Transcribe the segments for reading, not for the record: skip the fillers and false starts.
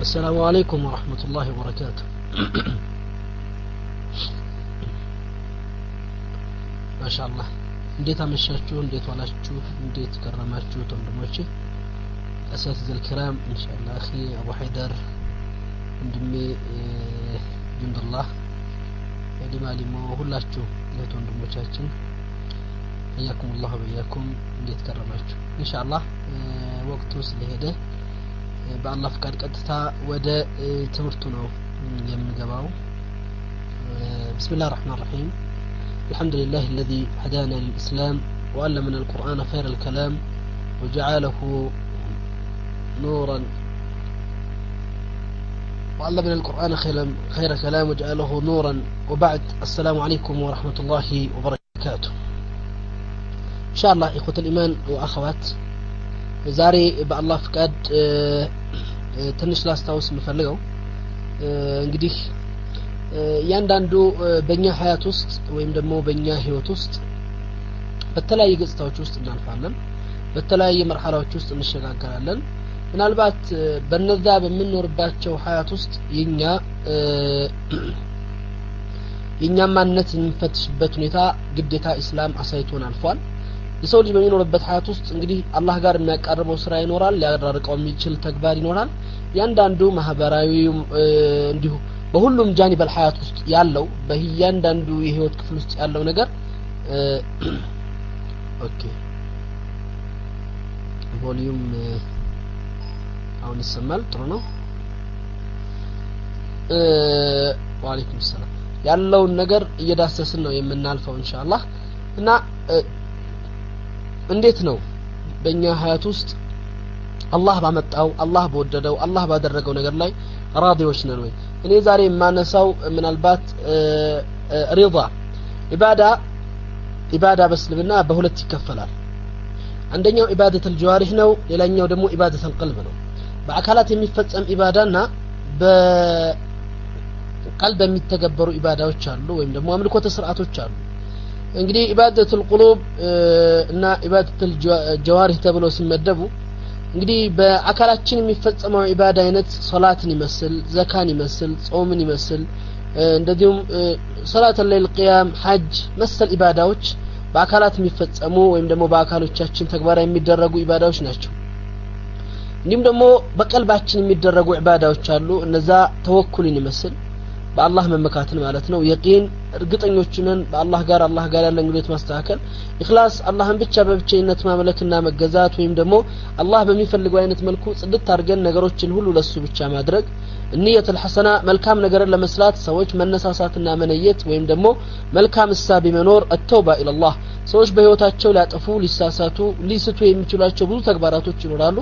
السلام عليكم ورحمة الله وبركاته. ما شاء الله. እንዴት አመሻችሁ እንዴት ዋላችሁ እንዴት ከረማችሁ ወንድሞቼ اساتذه الكرام ان شاء الله اخي ابو حيدر ወንድሜ ጅንዱላህ የዲማሊሞ ሁላችሁ ወንድሞቻችን حياكم الله وبياكم እንዴት ከረማችሁ ان شاء الله ወቅቱ ስለሄደ በአላህ ፍቃድ ቀጥታ ወደ ትምህርቱ ነው የምገባው بسم الله الرحمن الرحيم الحمد لله الذي هدانا للإسلام وعلمنا القرآن خير الكلام وجعله نورا وعلمنا القرآن خير كلام وجعله نورا وبعد السلام عليكم ورحمة الله وبركاته إن شاء الله إخوة الإيمان وأخوات زاري بالله فقد تنش لاستاوس مفلقو እንግዲህ ያንዳንዱ በእኛ ሀያት ውስጥ ወይም ደግሞ በእኛ ህይወት ውስጥ በተለያየ ገጽታዎች ውስጥ እናልፋለን በተለያየ መርሐላዎች ውስጥ እንሸጋገራለን ምናልባት በነዛ በመኖርባቸው ሀያት ውስጥ የኛ ማንነት እንፈትሽበት ሁኔታ ግዴታ እስላም አሳይቶን አልፏል የሰው ልጅ በሚኖርበት ሀያት ውስጥ እንግዲህ አላህ ጋር የሚያቀርበው ስራ ይኖራል ሊያደርቀው የሚችል ተግባር ይኖራል ያንዳንዱ ማህበራዊ እንዲሁ በሁሉም ጃኒብ الحياة ውስጥ ያለው በእያንዳንዱ የህይወት ክፍል ውስጥ ያለው ነገር ኦኬ ቮሊዩም አሁን ይሰማል ጥሩ ነው ወአለይኩም ሰላም ያለውን ነገር እየዳሰስን ነው የምናልፈው ኢንሻአላህ እና እንዴት ነው በእኛ ሀያት ውስጥ አላህ ባመጣው አላህ በወደደው አላህ ባደረገው ነገር ላይ ራዲዎች ነን ወይ እኔ ዛሬ ማነሳው ምናልባት ሪዳ ኢባዳ በስልምና በሁለት ይከፈላል አንደኛው ኢባደቱል ጀዋሪህ ነው ሌላኛው ደግሞ ኢባደቱል ቀልብ ነው በአካላት የሚፈጸም ኢባዳና በቀልብ የሚተገበሩ ኢባዳዎች አሉ ወይም ደግሞ አምልኮተ ስርዓቶች አሉ እንግዲህ ኢባደቱል ቁሉብ እና ኢባደቱል ጀዋሪህ ተብለው ሲመደቡ እንግዲህ በአካላችን የሚፈጸመው ኢባዳ አይነት ሶላትን ይመስል ዘካን ይመስል ጾምን ይመስል እንደዚሁም ሶላተ ለይል ቂያም ሐጅ መሰል ኢባዳዎች በአካላት የሚፈጸሙ ወይም ደግሞ በአካሎቻችን ተግባራዊ የሚደረጉ ኢባዳዎች ናቸው እንዲሁም ደግሞ በቀልባችን የሚደረጉ ኢባዳዎች አሉ እነዛ ተወኩልን ይመስል በአላህ መመካትን ማለት ነው የቂን እርግጠኞች ነን በአላህ ጋር ያለን ግንኙነት ማስተካከል ኢኽላስ አላህን ብቻ በብቸኝነት ማምለክና መገዛት ወይም ደግሞ አላህ በሚፈልገው አይነት መልኩ ጽድት አድርገን ነገሮችን ሁሉ ለሱ ብቻ ማድረግ ንየት الحسنه መልካም ነገርን ለመስራት ሰዎች መነሳሳትና መነየት ወይም ደግሞ መልካም እሳቤ መኖር التوبه الى الله ሰዎች በህይወታቸው ሊያጠፉ ሊሳሳቱ ሊስቱ የሚችሏቸው ብዙ ተግባራቶች ይኖራሉ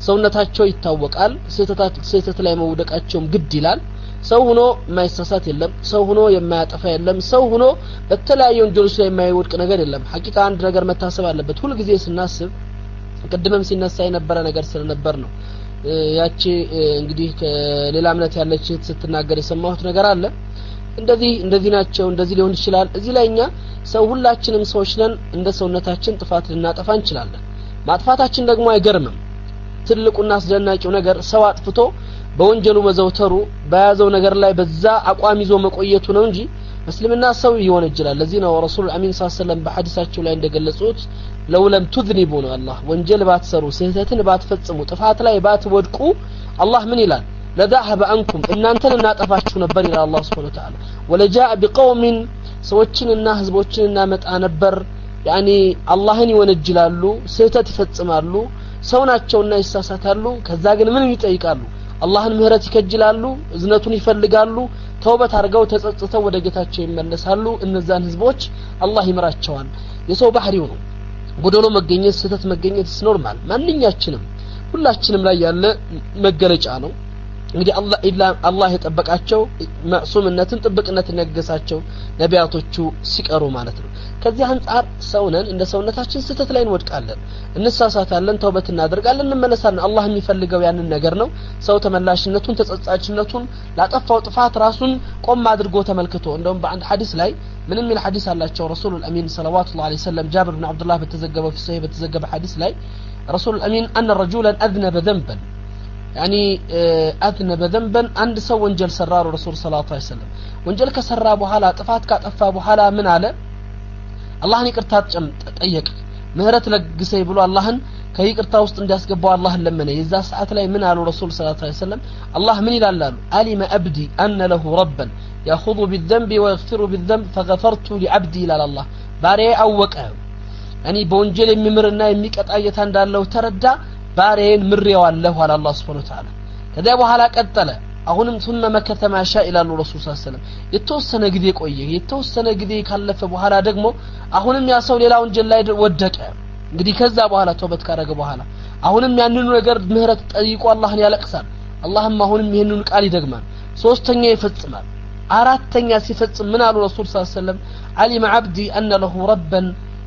ሰውነታቸው ይታወቃል ስህተት ላይ መውደቃቸውም ግድ ይላል ሰው ሆኖ የማይሳሳት የለም ሰው ሆኖ የማያጠፋ የለም ሰው ሆኖ በተለያየ ወንጀሎች ላይ የማይወድቅ ነገር የለም ሐቂቃ አንድ ነገር መታሰብ አለበት ሁሉ ጊዜ ስናስብ ቀድመም ሲነሳ የነበረ ነገር ስለነበር ነው ያቺ እንግዲህ ከሌላ እምነት ያለች ስትናገር የሰማሁት ነገር አለ እንደዚህ ናቸው እንደዚህ ሊሆን ይችላል እዚህ ላይኛ ሰው ሁላችንም ሰዎች ነን እንደ ሰውነታችን ጥፋት ልናጠፋ እንችላለን ማጥፋታችን ደግሞ አይገርምም ትልቁና አስደናቂው ነገር ሰው አጥፍቶ በወንጀሉ መዘውተሩ በያዘው ነገር ላይ በዛ አቋም ይዞ መቆየቱ ነው እንጂ እስልምና ሰው ይወነጀላል ለዚህ ነው ረሱል አሚን ሰለላሁ በሐዲሳቸው ላይ እንደገለጹት ለውለም ትذنቡ ነው አላህ ወንጀል ባትሰሩ ስህተትን ባትፈጽሙ ጥፋት ላይ ባትወድቁ አላህ ምን ይላል ለذهب عنكم እናንተን እናጠፋችሁ ነበር ይላል አላህ Subhanahu Wa Ta'ala ወለጃአ بقوم ሰዎችንና ህዝቦችን እናመጣ ነበር يعني አላህን ይወነጅላሉ ስህተት ይፈጽማሉ ሰው ናቸውና ይሳሳታሉ ከዛ ግን ምን ይጠይቃሉ አላህን ምህረት ይከጅላሉ እዝነቱን ይፈልጋሉ ተውበት አድርገው ተጸጽተው ወደ ጌታቸው ይመለሳሉ እነዛን ህዝቦች አላህ ይምራቸዋል የሰው ባህሪው ነው ጎዶሎ መገኘት ስህተት መገኘት ኖርማል ማንኛችንም ሁላችንም ላይ ያለ መገለጫ ነው እንግዲህ አላህ የጠበቃቸው ማዕሱምነትን ጥብቅነትን ነገሳቸው ነቢያቶቹ ሲቀሩ ማለት ነው ከዚህ አንፃር ሰውነን እንደ ሰውነታችን ስህተት ላይ እንወድቃለን እንሳሳታለን ተውበት እናደርጋለን እንመለሳለን አላህ የሚፈልገው ያንን ነገር ነው ሰው ተመላሽነቱን ተጸጻችነቱን ላጠፋው ጥፋት ራሱን ቆም አድርጎ ተመልክቶ እንደውም በአንድ ሐዲስ ላይ ምንም ይል ሐዲስ አላቸው ረሱል አሚን ሰለላሁ ዐለይሂ ወሰለም ጃብር ኢብኑ አብዱላህ በተዘገበው ሐዲስ ላይ ረሱል አሚን አን رجلا اذنب ذنبا يعني أذنب ذنبا عند سو وانجل سرار الرسول صلى الله عليه وسلم وانجل كسرى بحالا طفات كاطفا بحالا من على الله يقرتا طيق مهرت لغسي بلو اللهن كيقرتا وسط እንዲያስገባው الله ለመነ የዛ ሰዓት ላይ ምን አሉ ረሱል ሰለላሁ ዐለይሂ ወሰለም الله ምን ይላል አሉ علم أبدي أن له ربا يأخذ بالذنب ويغفر بالذنب فغفرت لعبدي إلى الله ባሪያ አወቀ يعني በወንጀል የሚምርና የሚቀጣ ጌታ እንዳለው ተረዳ ባሪያን ምሬዋለሁ አለ አላህ Subhanahu Wa Ta'ala ከዛ በኋላ ቀጠለ አሁንም ثم مكث ما شاء إلى الرسول صلى الله عليه وسلم የተወሰነ ጊዜ ቆየ የተወሰነ ጊዜ ካለፈ በኋላ ደግሞ አሁንም ያ ሰው ሌላ ወንጀል ላይ ወደቀ እንግዲህ ከዛ በኋላ ተውበት ካረገ በኋላ አሁንም ያንኑ ነገር ምህረት ጠይቆ አላህን ያለቅሳል አላህም አሁንም ይሄንን ቃል ይደግማል ሶስተኛ ይፈጽማል አራተኛ ሲፈጽም ምን አሉ ረሱል ሰለላሁ ዐለይሂ ወሰለም علم عبدي أن له ربا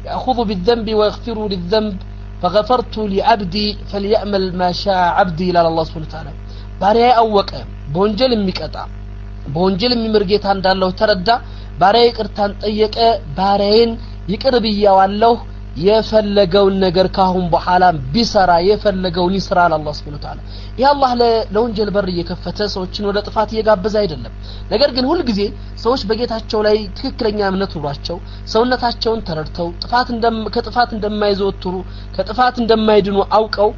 يأخذ بالذنب ويغفر للذنب فغفرت لعبدي فليأمل ما شاء عبدي إلى الله سبحانه وتعالى ባሪያ አወቀ በወንጀል የሚቀጣ በወንጀል የሚመርጌታ እንዳለው ተረዳ ባሪያ ይቅርታን ጠየቀ ባሪያን ይቅር ብያዋለሁ የፈለገውን ነገር ካሁን በኋላ ቢሰራ የፈለገውን ይስራ አላህ Subhanahu Wa Ta'ala ያ አላህ ለወንጀል በር እየከፈተ ሰዎችን ወደ ጥፋት እየጋበዘ አይደለም ነገር ግን ሁሉ ጊዜ ሰዎች በጌታቸው ላይ ትክክለኛ እምነት ኑሯቸው ሰውነታቸውን ተረድተው ከጥፋት እንደማይዘወትሩ ከጥፋት እንደማይድኑ አውቀው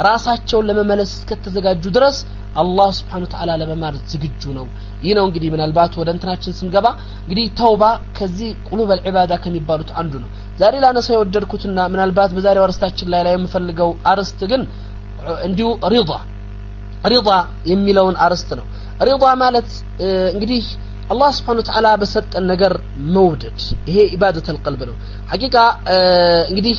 ራሳቸውን ለመመለስ እስከተዘጋጁ ድረስ አላህ Subhanahu Wa Ta'ala ለመማር ዝግጁ ነው ይህ ነው እንግዲህ ምናልባት ወደ እንትናችን ስንገባ እንግዲህ ተውባ ከዚህ ቁሉብ العباده ከሚባሉት አንዱ ነው ዛሬ ላነሳው የወደድኩትና ምናልባት በዛሬው አርስታችን ላይ የምፈልገው አርስት ግን እንዲሁ ሪዳ የሚለውን አርስት ነው ሪዳ ማለት እንግዲህ አላህ Subhanahu Wa Ta'ala በሰጠን ነገር መውደድ ይሄ ኢባደተ القلب ነው ሐቂቃ እንግዲህ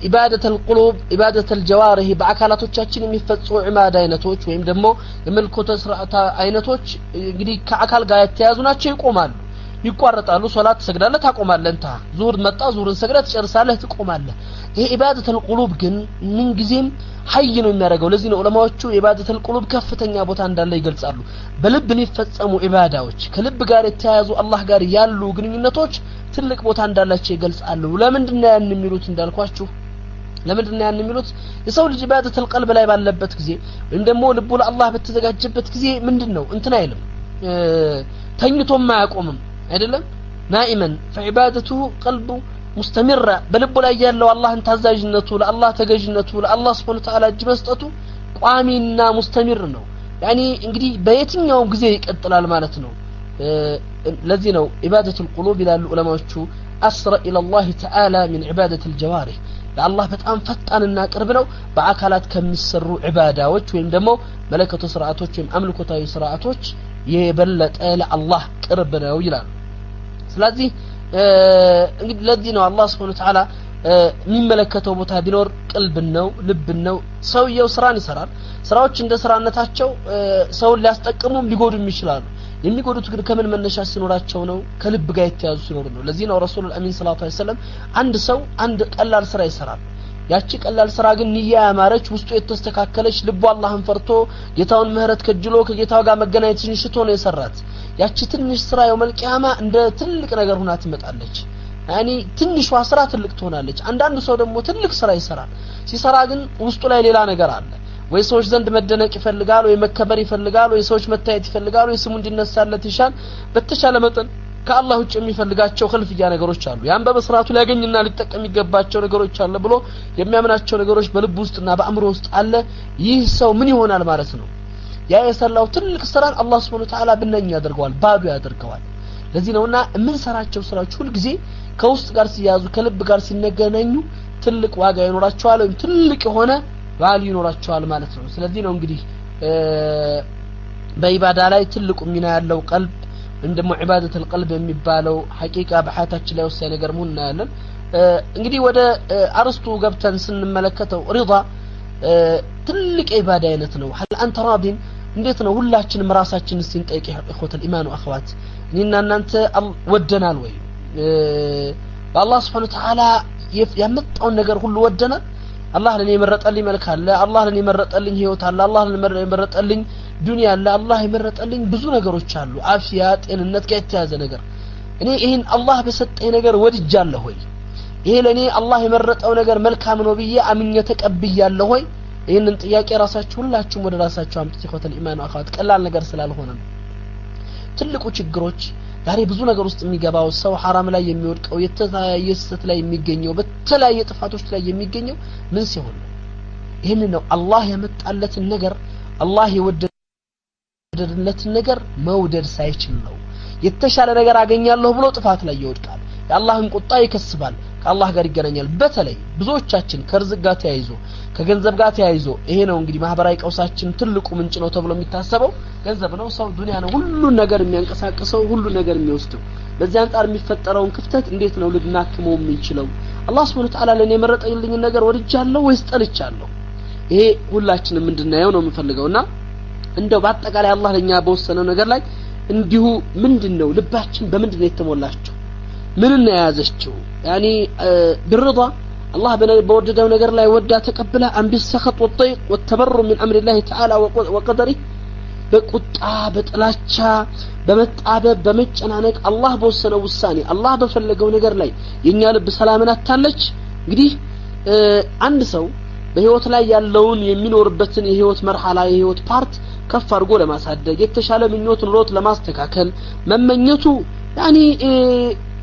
ኢባደተ القلوب ኢባደተ الجوارح በአካላቶቻችን የሚፈጸሙ ዒባዳ አይነቶች ወይም ደግሞ የመልኮተ ስርዓት አይነቶች እንግዲህ ከአካል ጋር የተያዙ ናቸው ይቆማሉ ይቋረጣሉ ሶላት ትሰግዳለህ ታቆማለህ እንታ ዙር መጣ ዙርን ሰግደህ ትጨርሳለህ ትቆማለህ ይሄ ኢባደተ القلوب ግን ምን ጊዜም ሐይ ነው የሚያደርገው ለዚህ ነው ዑለማዎቹ ኢባደተ القلوب ከፍተኛ ቦታ እንዳለ ይገልጻሉ በልብ የሚፈጸሙ ኢባዳዎች ከልብ ጋር የተያያዙ አላህ ጋር ያሉ ግንኙነቶች ትልቅ ቦታ እንዳላቸው ይገልጻሉ ለምንድነው ያን የሚሉት እንዳልኳችሁ ለምንድነው ያን የሚሉት የሰው ልጅ ኢባደተ القلب ላይ ባለበት ጊዜ ወይም ደግሞ ልቡ ለአላህ በተዘጋጀበት ጊዜ ምንድነው እንትን አይልም ተኝቶም ማያቆምም አይደለም ናኢመን فعبادته قلبه مستمرة በልቡ ላይ ያለው አላህን ታዛዥነቱ ለአላህ ተገዥነቱ ለአላህ Subhanahu Wa Ta'ala እጅ መስጠቱ ቋሚና ሙስተሚር ነው يعني እንግዲህ በየትኛው ጊዜ ይቀጥላል ማለት ነው ለዚህ ነው ኢባደቱ القلوب ይላሉ ዑለማዎቹ አስራ ኢላ الله تعالى من عبادة الجوارح ለአላህ በጣም ፈጣንና ቅርብ ነው በአካላት ከሚሰሩ ዒባዳዎች ወይም ደግሞ መለከቱ ስርዓቶች ወይም አምልኮታዊ ስርዓቶች የበለጠ ለአላህ ቅርብ ነው ይላሉ ስለዚህ እንግዲህ ለዚህ ነው አላህ Subhanahu Wa Ta'ala የሚመለከተው ቦታ ቢኖር ቅልብ ነው ልብ ነው ሰውየው ስራን ይሰራል ስራዎች እንደ ስራነታቸው ሰውን ሊያስጠቅሙም ሊጎዱም ይችላሉ የሚጎዱት ግን ከምን መነሻ ሲኖራቸው ነው ከልብ ጋር የተያዙ ሲኖር ነው ለዚህ ነው ረሱል አሚን ሰለላሁ ዐለይሂ ወሰለም አንድ ሰው አንድ ቀላል ስራ ይሰራል ያቺ ቀላል ስራ ግን ንያ ያማረች ውስጡ የተስተካከለች ልቡ አላህን ፈርቶ ጌታውን ምህረት ከጅሎ ከጌታው ጋር መገናኘትን ሽቶ ነው የሰራት ያቺ ትንሽ ስራ የውመል ቂያማ እንደ ትልቅ ነገር ሆና ትመጣለች يعني ትንሿ ስራ ትልቅ ትሆናለች አንዳንዱ ሰው ደግሞ ትልቅ ስራ ይሰራል ሲሰራ ግን ውስጡ ላይ ሌላ ነገር አለ ወይ ሰዎች ዘንድ መደነቅ ይፈልጋል ወይ መከበር ይፈልጋል ወይ ሰዎች መታየት ይፈልጋል ወይ ስሙ እንዲነሳለት ይሻል በተሻለ መጠን ከአላህ ውጭ የሚፈልጋቸው ኸልፍያ ነገሮች አሉ ያን በመስራቱ ሊያገኝና ሊጠቀም ይገባቸው ነገሮች አለ ብሎ የሚያምናቸው ነገሮች በልብ ውስጥና በአእምሮ ውስጥ አለ ይህ ሰው ምን ይሆናል ማለት ነው ያ የሰላው ትልቅ ስራን አላህ Subhanahu Wa Ta'ala ብነኝ ያደርገዋል ባዱ ያደርገዋል ለዚህ ነውና ምን ሰራቸው ስራዎች ሁሉ ጊዜ ከውስጥ ጋር ሲያዙ ከልብ ጋር ሲነገናኙ ትልቅ ዋጋ ይኖራቸዋል ወይም ትልቅ የሆነ ቫልዩ ይኖራቸዋል ማለት ነው ስለዚህ ነው እንግዲህ በኢባዳ ላይ ትልቁ ሚና ያለው ቀልብ እንደሞ ኢባደተ القلب የሚባለው ሐቂቃ በሐያታችን ላይ ወሳኝ ነገር መሆን እናያለን እንግዲህ ወደ አርስቱ ገብተን ስንመለከተው ሪዳ ትልቅ ኢባዳ አይነት ነው هل انت راض እንዴት ነው ሁላችንም ራሳችንን ስንጠይቅ اخوة الايمان واخوات እኔና እናንተ ወደናል ወይ በአላህ Subhanahu Wa Ta'ala ያመጣው ነገር ሁሉ ወደናል አላህ ለኔ መረጠልኝ መልክ አለ አላህ ለኔ መረጠልኝ ህይወት አለ አላህ ለኔ መረጠልኝ ዱንያ አለ አላህ ይመረጠልኝ ብዙ ነገሮች አሉ አፍያ ጤንነት ጋር የተያዘ ነገር እኔ ይሄን አላህ በሰጠኝ ነገር ወድጃለሁ ወይ ይሄ ለኔ አላህ የመረጠው ነገር መልካም ነው ብዬ አምኜ ተቀብያለሁ ወይ ይሄንን ጥያቄ ራሳችሁ ሁላችሁም ወደ ራሳችሁ አምጥተው ኢኽወተል ኢማን አኻት ቀላል ነገር ስላልሆነ ነው ትልቁ ችግሮች ዛሬ ብዙ ነገር ውስጥ የሚገባው ሰው حرام ላይ የሚወድቀው የተለያየ ስህተት ላይ የሚገኘው በተለያየ ጥፋቶች ላይ የሚገኘው ምን ሲሆን ነው ይሄን ነው አላህ ያመጣለትን ነገር አላህ የወደደለትን ነገር መውደድ ሳይችል ነው የተሻለ ነገር አገኛለሁ ብሎ ጥፋት ላይ ይወድቃል የአላህን ቁጣ ይከስባል ከአላህ ጋር ይገናኛል በተለይ ብዙዎቻችን ከርዝቅ ጋር ተያይዞ ከገንዘብ ጋር ተያይዞ ይሄ ነው እንግዲህ ማህበራዊ ቀውሳችን ትልቁ ምንጭ ነው ተብሎ የሚታሰበው ገንዘብ ነው ሰው ዱንያ ነው ሁሉ ነገር የሚያንቀሳቅሰው ሁሉ ነገር የሚወስደው በዚህ አንፃር የሚፈጠረውን ክፍተት እንዴት ነው ልናክመው የምንችለው አላህ Subhanahu Wa Ta'ala ለኔ የመረጠልኝ ነገር ወድጃለሁ ወይስ ጠልቻለሁ ይሄ ሁላችንም እንድናየው ነው የምፈልገውና እንደው በአጠቃላይ አላህ ለኛ በወሰነው ነገር ላይ እንዲሁ ምንድነው ልባችን በምንድነው የተሞላቸው ምን ነው ያዘችው يعني بالرضا الله بودده ነገር ላይ ወዳ ተቀበለ ام بالسخط والضيق والتبرم من امر الله تعالى وقدره በቁጣ በጥላቻ በመጣበብ በመጨናነቅ አላህ በወሰነው ውሳኔ አላህ በፈለገው ነገር ላይ የኛ ልብ ሰላምን አታለች እንግዲህ አንድ ሰው በህይወት ላይ ያለውን የሚኖርበትን የህይወት መርሐላ የህይወት ፓርት ከፍ አድርጎ ለማሳደግ የተሻለ ምኞት ኑሮት ለማስተካከል መመኘቱ يعني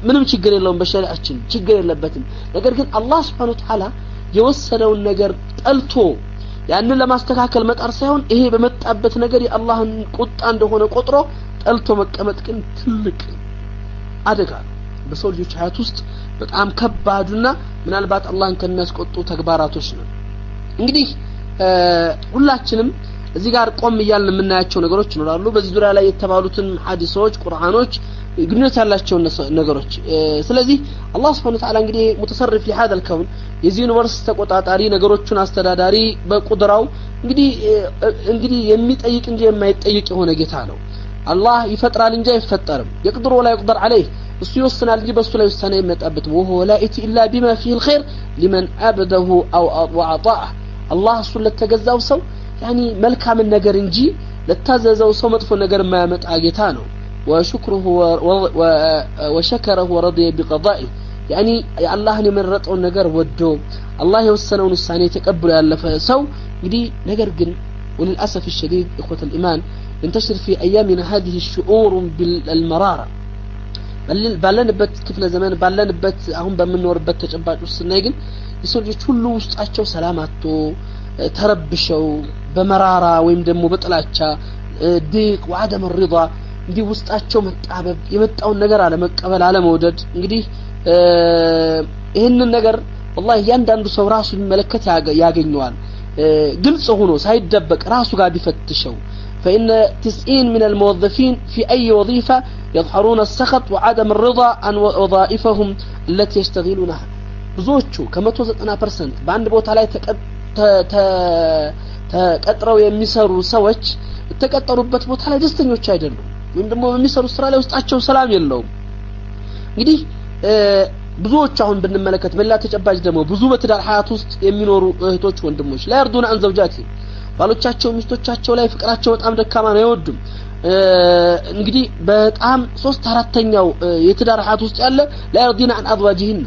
ምንም ችግር የለውም በሸሪዓችን ችግር የለበትም ነገር ግን አላህ Subhanahu Wa Ta'ala የወሰነውን ነገር ጠልቶ ያንን ለማስተካከል መጣር ሳይሆን ይሄ በመጣበት ነገር የአላህን ቁጣ እንደሆነ ቆጥሮ ጠልቶ መቀመጥ ግን ትልቅ አደጋ ነው በሰው ልጆች ሀያት ውስጥ በጣም ከባዱና ምናልባት አላህን ከሚያስቆጡ ተግባራቶች ነው እንግዲህ ሁላችንም እዚህ ጋር ቆም ይያልን የምናያቸው ነገሮች ይኖራሉ በዚህ ዙሪያ ላይ የተባሉትን ሐዲሶች ቁርአኖች ግንኙነት ያላቸው ነገሮች ስለዚህ አላህ Subhanahu Wa Ta'ala እንግዲህ ሙተሰርፍ ለهذا الكون የዚህ ዩኒቨርስ ተቆጣጣሪ ነገሮችን አስተዳዳሪ በቁድራው እንግዲህ የሚጠይቅ እንጂ የማይጠይቅ የሆነ ጌታ ነው አላህ ይፈጥራል እንጂ አይፈጠርም يقدر ولا يقدر عليه እሱ ይወስናል እንጂ በሱ ላይ ውሳኔ የመጣበት وهو لا يأتي إلا بما فيه الخير لمن عبده أو وعطاه الله እሱ ለተገዛው ሰው يعني መልካም ነገር እንጂ ለታዘዘው ሰው መጥፎ ነገር የማያመጣ ጌታ ነው وشكره وشكره ورضي بقضائه يعني الله يمرطون ነገር ወዶ الله يوسنون ውሳኔ ተቀብሎ ያለፈ ሰው እንግዲህ ነገር ግን وللاسف الشديد اخوه الايمان ينتشر في ايامنا هذه الشعور بالمراره ባለንበት ክፍለ ዘመን ባለንበት አሁን በመኖርበት ተጨባጭ ውስጥ ስናይ ግን የሰው ልጆች ሁሉ ውስጣቸው ሰላም አጥቶ ተረብሸው በመራራ ወይም ደግሞ በጥላቻ ዲቅ وعدم الرضا እንዲህ ውስጣቸው መጣበብ የመጣውን ነገር አለ መቀበል አለ መውደድ እንግዲህ ይሄንን ነገር والله ያንዳንዱ ሰው ራሱ ቢመለከት ያገኘዋል ግልጽ ሆኖ ሳይደበቅ ራሱ ጋር ቢፈትሸው فإن 90 من الموظفين في أي وظيفة يظهرون السخط وعدم الرضا عن وظائفهم التي يشتغلونها ብዙዎቹ ከ190% በአንድ ቦታ ላይ ተቀጥረው የሚሰሩ ሰዎች የተቀጠሩበት ቦታ ላይ ደስተኞች አይደሉም ወይም ደግሞ በሚሰሩ ስራ ላይ ውስጣቸው ሰላም የለውም እንግዲህ ብዙዎች አሁን ብንመለከት በላ ተጨባጭ ደግሞ ብዙ በትዳር ሀያት ውስጥ የሚኖሩ እህቶች ወንድሞች ላይ ያርዱና عن زوجاتهم ባሎቻቸው ሚስቶቻቸው ላይ ፍቅራቸው በጣም ደካማ ነው አይወዱም እንግዲህ በጣም 3/4ኛው የትዳር ሀያት ውስጥ ያለ ላይ ያርዱና عن ازواجهن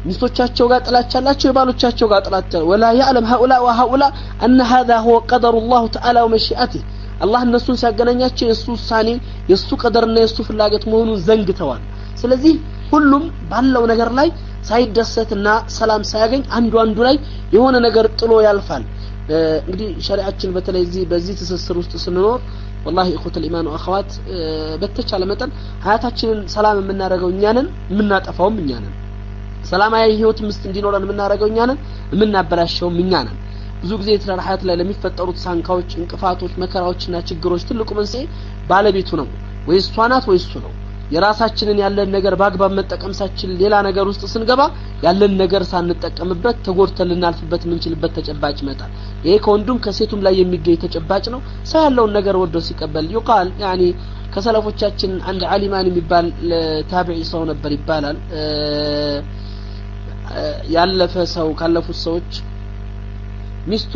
ሚስቶቻቸው ጋር ጥላቻላቸው የባሎቻቸው ጋር ጥላቻ ولا يعلم هؤلاء وهؤلاء ان هذا هو قدر الله تعالى ومشيئته الله እነሱን ሲያገናኛቸው የሱ ውሳኔ የሱ ቀደርና የሱ ፍላጎት መሆኑን ዘንግተዋል ስለዚህ ሁሉም ባለው ነገር ላይ ሳይደሰትና ሰላም ሳያገኝ አንዱ ላይ የሆነ ነገር ጥሎ ያልፋል እንግዲህ ሸሪዓችን በተለይ በዚህ ትስስር ውስጥ ስንኖር والله اخوه الايمان واخوات በተቻለ መጠን ሀያታችንን ሰላም የምናደርገው እኛ ነን የምናጠፋውም እኛ ነን ሰላማዊ ህይወት ምስት እንዲኖረን የምናደርገው እኛ ነን የምናበላሸውም እኛ ነን ብዙ ጊዜ የትዳር ሀያት ላይ ለሚፈጠሩት ሳንካዎች እንቅፋቶች መከራዎችና ችግሮች ትልቁ መንስኤ ባለቤቱ ነው ወይ እሷ ናት ወይ እሱ ነው የራሳችንን ያለን ነገር ባግባብ መጠቀም ሳችል ሌላ ነገር ውስጥ ስንገባ ያለን ነገር ሳንጠቀምበት ተጎድተን ልናልፍበት ምንችልበት ተጨባጭ ይመጣል ይሄ ከወንዱም ከሴቱም ላይ የሚገኝ ተጨባጭ ነው ሰው ያለውን ነገር ወዶ ሲቀበል ይقال يعني ከሰለፎቻችን አንድ ዓሊማን የሚባል ታቢዒ ሰው ነበር ይባላል ያለፈ ሰው ካለፉት ሰዎች ሚስቱ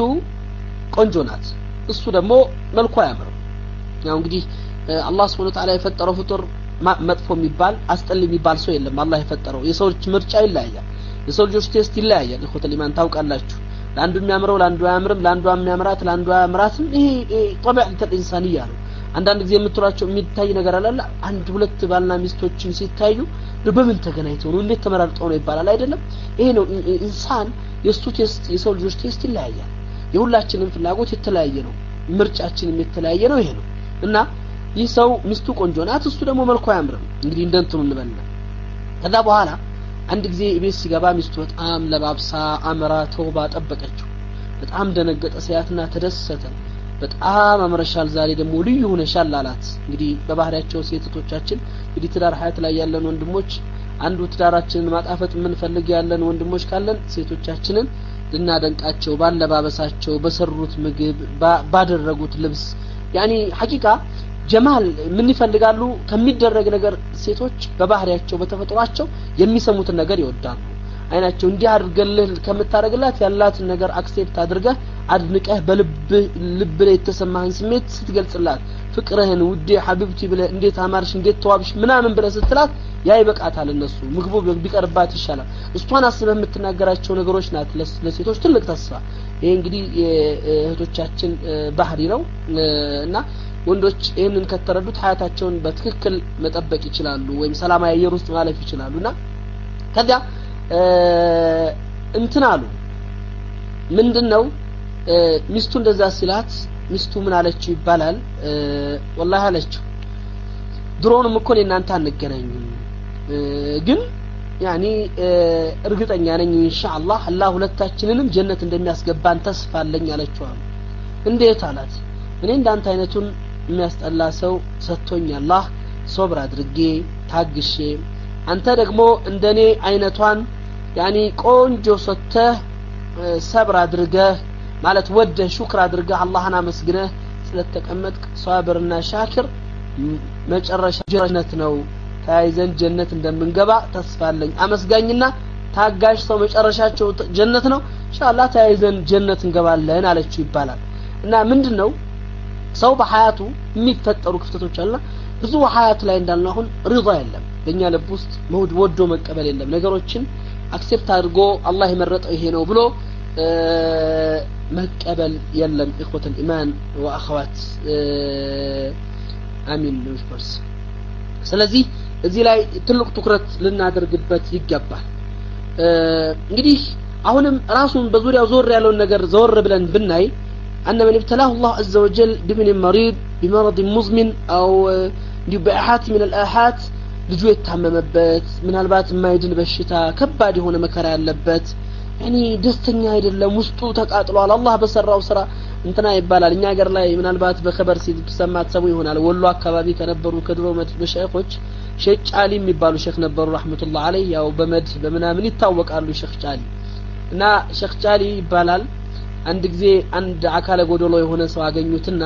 ቆንጆ ናት እሱ ደግሞ መልኩ ያምራል ያው እንግዲህ አላህ Subhanahu Wa Ta'ala የፈጠረው ፍጡር መጥፎ የሚባል አስጠል የሚባል ሰው የለም አላህ የፈጠረው የሰው ልጅ ምርጫ ይለያያል የሰው ልጆች ቴስት ይለያያል እخوة الإيمان ታውቃላችሁ ለአንዱ የሚያምረው ለአንዱ አያምርም ለአንዱ የሚያምራት ለአንዱ አያምራትም ይሄ طبيعة الإنسانية ነው አንዳንድ ጊዜ የምትሏቸው የሚታይ ነገር አለ አንድ ሁለት ባልና ሚስቶችን ሲታዩ በምን ተገናኝተው ነው እንዴት ተመራርጠው ነው ይባላል አይደለም ይሄ ነው ኢንሳን የሱ ቴስት የሰው ልጆች ቴስት ይለያያል የሁላችንም ፍላጎት የተለያየ ነው ምርጫችንም የተለያየ ነው ይሄ ነው እና ይህ ሰው ሚስቱ ቆንጆ ናት እሱ ደግሞ መልኩ አያምርም እንግዲህ እንደንተኑ እንበልና ከዛ በኋላ አንድ ጊዜ ቤት ሲገባ ሚስቱ በጣም ለባብሳ አምራ ተውባ ጠበቀችው በጣም ደነገጠ ሲያትና ተደሰተ በጣም አምረሻል ዛሬ ደግሞ ልዩ ሆነሻል አላት እንግዲህ በባህሪያቸው ሴቶቻችን እንግዲህ ትዳር ሀያት ላይ ያለን ወንድሞች አንዱ ትዳራችንን ማጣፈጥ ምን ፈልግ ያለን ወንድሞች ካለን ሴቶቻችንን ልናደንቃቸው ባለባበሳቸው በሰሩት ምግብ ባደረጉት ልብስ ያኒ ሐቂቃ ጀማል ምን ይፈልጋሉ ከሚደረግ ነገር ሴቶች በባህሪያቸው በተፈጥሯቸው የሚሰሙትን ነገር ይወዳሉ አይናቸው እንዲህ አድርገልህ ከምታረግላት ያላትን ነገር አክሴፕት አድርገህ አድንቀህ በልብ ላይ የተሰማህን ስሜት ስትገልጽላት ፍቅርህን ውዴ ሐቢብቲ ብለህ እንዴት አማርሽ እንዴት ተዋብሽ ምናምን ብለህ ስትላት ያ ይበቃታል እነሱ ምግቡ ቢቀርባት ይሻላል እሷን አስበህ የምትናገራቸው ነገሮች ናት ለሴቶች ትልቅ ተስፋ ይሄ እንግዲህ የእህቶቻችን ባህሪ ነው እና ወንዶች ይሄንን ከተረዱት ሀያታቸውን በትክክል መጠበቅ ይችላሉ ወይም ሰላማዊ አየር ውስጥ ማለፍ ይችላሉና ከዚያ እንትን አሉ ምንድነው ሚስቱ እንደዛ ሲላት ሚስቱ ምን አለችው ይባላል والله አለችው ድሮንም እኮ ለእናንተ አንገናኝም ግን ያኒ እርግጠኛ ነኝ ኢንሻአላህ አላህ ሁለታችንንም ጀነት እንደሚያስገባን ተስፋ አለኝ አለችው እንዴት አላት እኔ እንዳንተ አይነቱን የሚያስጠላ ሰው ሰጥቶኝ አላህ ሶብር አድርጌ ታግሼ አንተ ደግሞ እንደኔ አይነቷን ያኒ ቆንጆ ሰጥተህ ሰብር አድርገህ ማለት ወደ ሹክር አድርገህ አላህን አመስግነህ ስለተቀመጥክ ሷብርና ሻክር መጨረሻ ጀነት ነው ታይዘን ጀነት እንደምንገባ ተስፋ አለኝ አመስጋኝና ታጋሽ ሰው መጨረሻቸው ጀነት ነው ኢንሻአላህ ታይዘን ጀነት እንገባለን አለችው ይባላል እና ምንድነው ሰው በሐያቱ የሚፈጠሩ ክፍተቶች አለ ብዙ ሐያት ላይ እንዳልነው አሁን ሪዳ የለም በእኛ ልብ ውስጥ ወዶ መቀበል የለም ነገሮችን አክሴፕት አድርጎ አላህ የመረጠው ይሄ ነው ብሎ መቀበል የለም اخوة الايمان واخوات አሚን ንሽፐርስ ስለዚህ እዚህ ላይ ትልቅ ትኩረት ልናደርግበት ይገባል እንግዲህ አሁንም ራሱን በዙሪያው ዞር ያለውን ነገር ዞር ብለን ብናይ أن من ابتلاه الله عز وجل بابن مريض بمرض مزمن أو بأحات من الآحات ልጁ የታመመበት ምናልባት የማይድን በሽታ ከባድ የሆነ መከራ ያለበት ያኒ ደስተኛ አይደለም ውስጡ ተቃጥሏል አላህ በሰራው ስራ እንትና ይባላል እኛ ሀገር ላይ ምናልባት በخبر ሲሰማት ሰሙ ይሆናል ወሎ አካባቢ ከነበሩ ከድሮ መሻይኾች ሼክ ጫሊ የሚባሉ ሼክ ነበሩ ረህመቱላህ ዐለይሂ ያው በመድ በመናምን ይታወቃሉ ሼክ ጫሊ እና ሼክ ጫሊ ይባላል አንድ ጊዜ አንድ አካለ ጎዶሎ የሆነ ሰው አገኙትና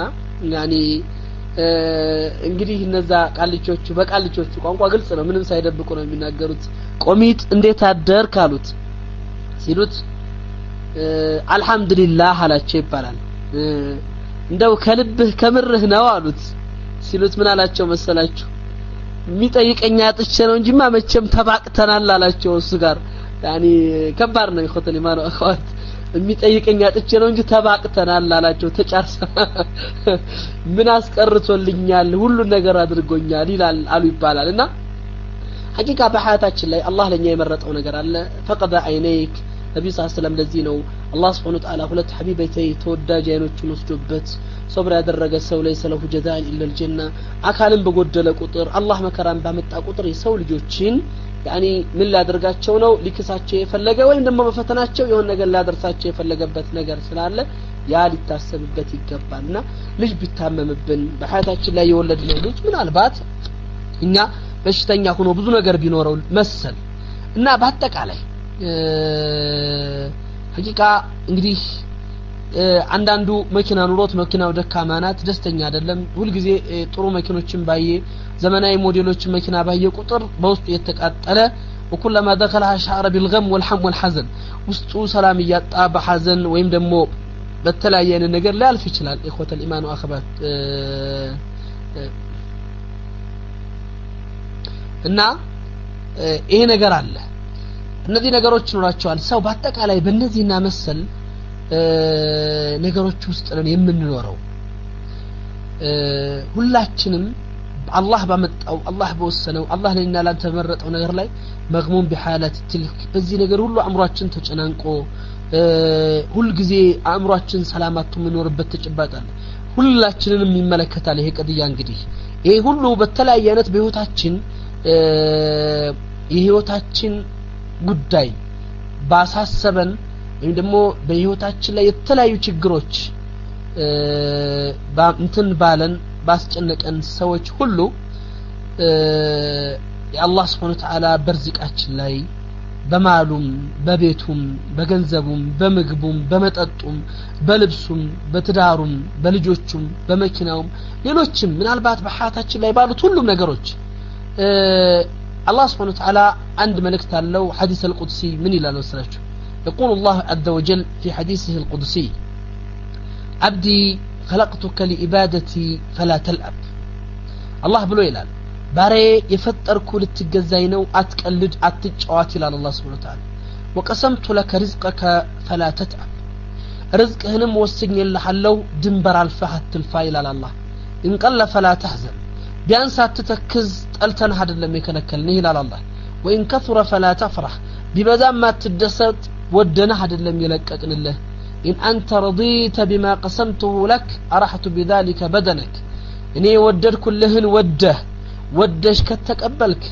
ያኒ እንግዲህ እነዛ ቃልቾቹ በቃልቾቹ ቋንቋ ግልጽ ነው ምንም ሳይደብቁ ነው የሚናገሩት ቆሚት እንዴት አደርክ አሉት ሲሉት አልহামዱሊላህ አላቸው ይባላል እንደው ከልብህ ከምርህ ነው አሉት ሲሉት ምን አላቸው መሰላችሁ የሚጠይቀኛ አጥቼ ነው እንጂማ መቼም ተባቅተናል አላቸው እሱ ጋር ያኒ ከባድ ነው ይخوت الإيمان اخوات የሚጠይቀኛ አጥቼ ነው እንጂ ተባቅተናል አላቸው ተጫርሰ ምን አስቀርቶልኛል ሁሉ ነገር አድርጎኛል ይላል አሉ ይባላልና ሐቂቃ በሐያታችን ላይ አላህ ለኛ የመረጠው ነገር አለ ፈቀደ አይነይክ ነብዩ ሰለላሁ ዐለይሂ ወሰለም ለዚህ ነው አላህ Subhanahu Wa Ta'ala ሁለት ሐቢበተይ ተወዳጅ አይኖቹን ወስዶበት ሶብር ያደረገ ሰው ላይ ሰለሁ ጀዛን ኢለል ጀና አካልን በጎደለ ቁጥር አላህ መከራን ባመጣ ቁጥር የሰው ልጆችን ያኒ ምን ላደርጋቸው ነው ሊክሳቸው የፈለገ ወይም ደግሞ በፈተናቸው የሆነ ነገር ላደርሳቸው የፈለገበት ነገር ስላለ ያ ሊታሰብበት ይገባልና ልጅ ቢታመምብን በሐያታችን ላይ የወለድነው ልጅ ምናልባት እኛ በሽተኛ ሆኖ ብዙ ነገር ቢኖረው መሰል እና በአጠቃላይ ሐቂቃ እንግዲህ አንዳንዱ መኪና ኑሮት መኪናው ደካማ ናት ደስተኛ አይደለም ሁሉ ጊዜ ጥሩ መኪኖችን ባየ ዘመናዊ ሞዴሎችን መኪና ባየ ቁጥር በውስጡ የተቃጠለ وكلما دخلها شعر بالغم والحم والحزن ውስጡ ሰላም ያጣ በሐዘን ወይም ደግሞ በተለያየ ነገር ሊያልፍ ይችላል اخوة الايمان واخوات እና ይሄ ነገር አለ እነዚህ ነገሮች ኖራቸዋል ሰው በአጠቃላይ በእነዚህና መሰል ነገሮች ውስጥ ነን የምንኖረው ሁላችንም አላህ ባመጣው አላህ በወሰነው አላህ ለኛ ላንተ መረጠው ነገር ላይ መግሙም በሐለት ትልክ በዚህ ነገር ሁሉ አእምሮአችን ተጨናንቆ ሁሉ ጊዜ አእምሮአችን ሰላማቱ ምንኖርበት ተጨባጣል ሁላችንንም ይመለከታል ይሄ ቀድያ እንግዲህ ይሄ ሁሉ በተለያየ አይነት በህይወታችን የህይወታችን ጉዳይ ባሳሰበን ወይም ደግሞ በህይወታችን ላይ የተለያዩ ችግሮች እንትን ባለን ባስጨነቀን ሰዎች ሁሉ የአላህ Subhanahu Wa Ta'ala በርዝቃችን ላይ በማሉም በቤቱም በገንዘቡም በምግቡም በመጠጡም በልብሱም በትዳሩም በልጆቹም በመኪናውም ሌሎችም ምናልባት በሐያታችን ላይ ባሉት ሁሉም ነገሮች አላህ Subhanahu Wa Ta'ala አንድ መልእክት አለው ሐዲስ አልቁድሲ ምን ይላል ወስላችሁ يقول الله عز وجل في حديثه القدسي عبدي خلقتك لإبادتي فلا تلعب الله بلو يلال باري يفتركو لتجزاينو أتقلد أتجوات إلى الله سبحانه وتعالى وقسمت لك رزقك فلا تتعب رزق هنم وسجن اللي حلو دنبر الفحة الفايل على الله إن قل فلا تحزن بيانسا تتكز ألتن هذا اللي ميكنكلنيه على الله وإن كثر فلا تفرح ببدأ ما تدست ودنا هذا اللي ميلككن الله إن أنت رضيت بما قسمته لك أرحت بذلك بدنك إني ودد كلهن ودش كتقبلك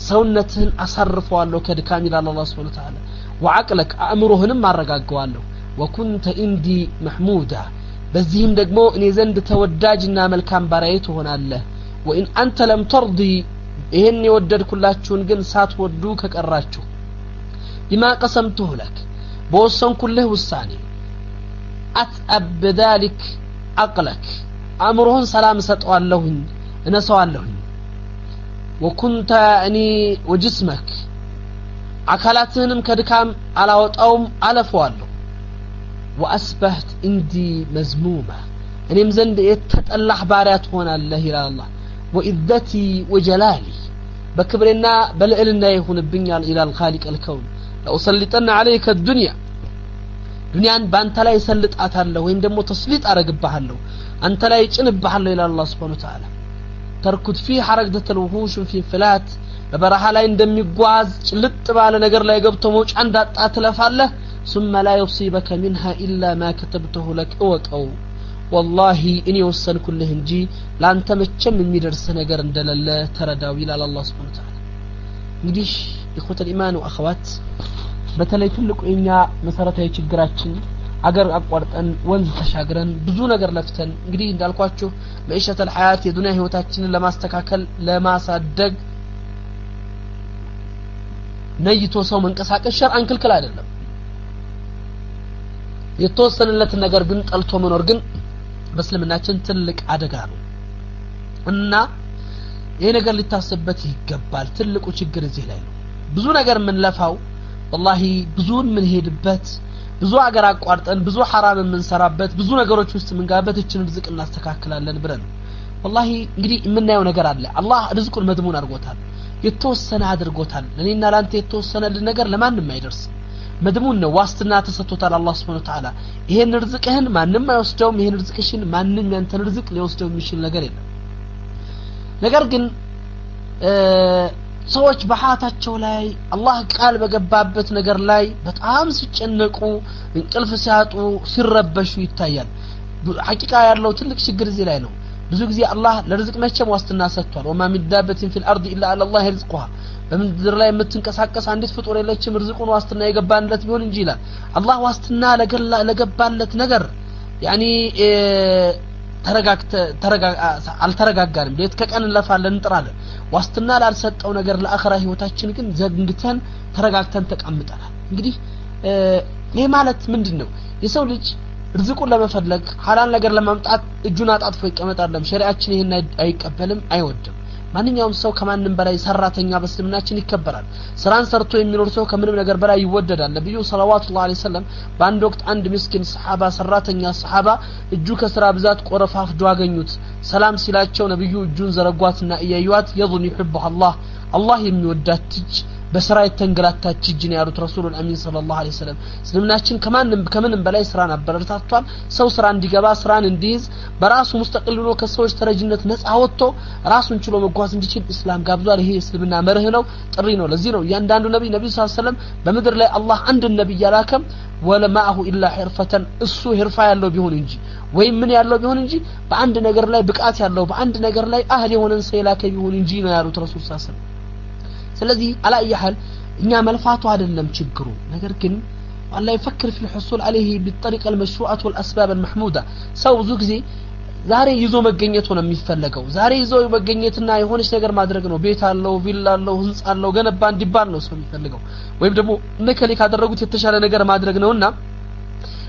سونتهن أصرفوا له كدكامل على الله سبحانه وتعالى وعقلك أمرهن ما رقاقوا وكنت عندي محمودا بزين دقمو إني زند توداجنا ملكان برايته هنا الله وإن أنت لم ترضي إهني ودد كلاتشون قن سات ودوك كأراتشو بما قسمته لك بوصن كله والثاني أتأب بذلك عقلك أمرهن سلام ستوال لهن نسوال لهن وكنت يعني وجسمك عقلاتهم كدكام على وطأوم على فوالله وأصبحت عندي مزمومة أني مزند يتتألح باريات هنا الله إلى الله وإذتي وجلالي بكبرنا بلئلنا يكون البنيان إلى الخالق الكون لأسلطن عليك الدنيا دنيان بانت لا يسلط أتالله وإن دمو تسليط أرقبها له أنت لا يجنبها له إلى الله سبحانه وتعالى تركض فيه حركة الوحوش في انفلات ببرحة لا يندم يقواز لطبع على نقر لا يقبته موج عندها أتلف الله ثم لا يصيبك منها إلا ما كتبته لك أو والله إني وصل كلهن جي لا أنت متشم من مدرس نقر اندل الله ترداويل على الله سبحانه وتعالى نقديش إخوة الإيمان وأخوات በተለይ ትልቁ የኛ መሰረታዊ ችግራችን አገር አቋርጠን ወንዝ ተሻግረን ብዙ ነገር ለፍተን እንግዲህ እንዳልኳችሁ መኢሸተል ሐያት የዱንያ ህይወታችንን ለማስተካከል ለማሳደግ ነይቶ ሰው መንቀሳቀስ ሸርዓን ክልክል አይደለም የተወሰነለት ነገር ግን ጠልቶ መኖር ግን በእስልምናችን ትልቅ አደጋ ነው እና ይሄ ነገር ሊታሰብበት ይገባል ትልቁ ችግር እዚህ ላይ ነው ብዙ ነገር ምን ለፋው والله ብዙን ምን ሄድበት ብዙ አገር አቋርጠን ብዙ حرام ምን ሰራበት ብዙ ነገሮች ውስጥ ምን ጋበት እችን ርዝቅ እናስተካክላለን ብለን والله እንግዲህ የምናየው ነገር አለ አላህ ርዝቁን መድሙን አድርጎታል የተወሰነ አድርጎታል ለኔና ላንተ የተወሰነልን ነገር ለማንም አይደርስ መድሙን ነው ዋስትና ተሰጥቶታል አላህ Subhanahu Wa Ta'ala ይሄን ርዝቅህን ማንንም አይወስደውም ይሄን ርዝቅሽን ማንንም ያንተን ርዝቅ ሊወስደው የሚችል ነገር የለም ነገር ግን ሰዎች በሐያታቸው ላይ አላህ ቃል በገባበት ነገር ላይ በጣም ሲጨነቁ እንቅልፍ ሲያጡ ሲረበሹ ይታያል ሐቂቃ ያለው ትልቅ ችግር እዚህ ላይ ነው ብዙ ጊዜ አላህ ለርዝቅ መቼም ዋስትና ሰጥቷል ወማ ሚዳበቲን ፊል አርዲ ኢላ አላህ ይርዝቁሃ በምድር ላይ የምትንቀሳቀስ አንዲት ፍጡር የለችም ርዝቁን ዋስትና የገባለት ቢሆን እንጂ ይላል አላህ ዋስትና ለገባለት ነገር ያኒ አልተረጋጋንም ሌት ከቀን ለፋለን እንጥራለን ዋስትና ላልሰጠው ነገር ለአኺራ ህይወታችን ግን ዘግንግተን ተረጋግተን ተቀምጠናል እንግዲህ ይሄ ማለት ምንድነው የሰው ልጅ ርዝቁን ለመፈለግ ሐላል ነገር ለማምጣት እጁን አጣጥፎ ይቀመጣል ሸሪዓችን ይሄን አይቀበልም አይወድም ማንኛውም ሰው ከማንንም በላይ ሰራተኛ በእስልምናችን ይከበራል ስራን ሰርቶ የሚኖር ሰው ከምንም ነገር በላይ ይወደዳል ነብዩ ሰለላሁ ዐለይሂ ወሰለም በአንድ ወቅት አንድ ምስኪን ሰሃባ ሰራተኛ ሰሃባ እጁ ከስራ ብዛት ቆረፋፍዶ አገኙት ሰላም ሲላቸው ነብዩ እጁን ዘረጓትና እያዩት يظن يحبها الله የሚወዳት እጅ በስራ የተንገላታች እጅ ነው ያሉት ረሱሉል አሚን ሰለላሁ ዐለይሂ ወሰለም እስልምናችን ከምንም በላይ ስራን አበረታቷል ሰው ስራ እንዲገባ ስራን እንዲይዝ በራሱ ሙስተቂል ሆኖ ከሰዎች ተረጅነት ነፃ ወጥቶ ራሱን ችሎ መጓዝ እንዲችል እስላም ጋብዟል ይሄ እስልምና መርህ ነው ጥሪ ነው ለዚህ ነው ያንዳንዱ ነብይ ሰለላሁ ዐለይሂ ወሰለም በመድር ላይ አላህ አንድ ነብይ ያላከም ወለማሁ ኢላ ሂርፈተን እሱ ሂርፋ ያለው ቢሆን እንጂ ወይ ምን ያለው ቢሆን እንጂ በአንድ ነገር ላይ ብቃት ያለው በአንድ ነገር ላይ አህል የሆነን ሰው የላከ ቢሆን እንጂ ነው ያሉት ረሱል ሰለላሁ ዐለይሂ ወሰለም ስለዚህ አላየሃል እኛ መልፋቱ አይደለም ችግሩ ነገር ግን والله يفكر في الحصول عليه بالطريقه المشروعه والاسباب المحموده ሰው ብዙ ጊዜ ዛሬ ይዞ መገኘት ሆነ የሚፈልገው ዛሬ ይዞ መገኘትና የሆነች ነገር ማድረግ ነው ቤት አለው ቪላ አለው ህንጻ አለው ገነባ እንዲባል ነው ሰው የሚፈልገው ወይም ደግሞ ነከሌ ካደረጉት የተሻለ ነገር ማድረግ ነውና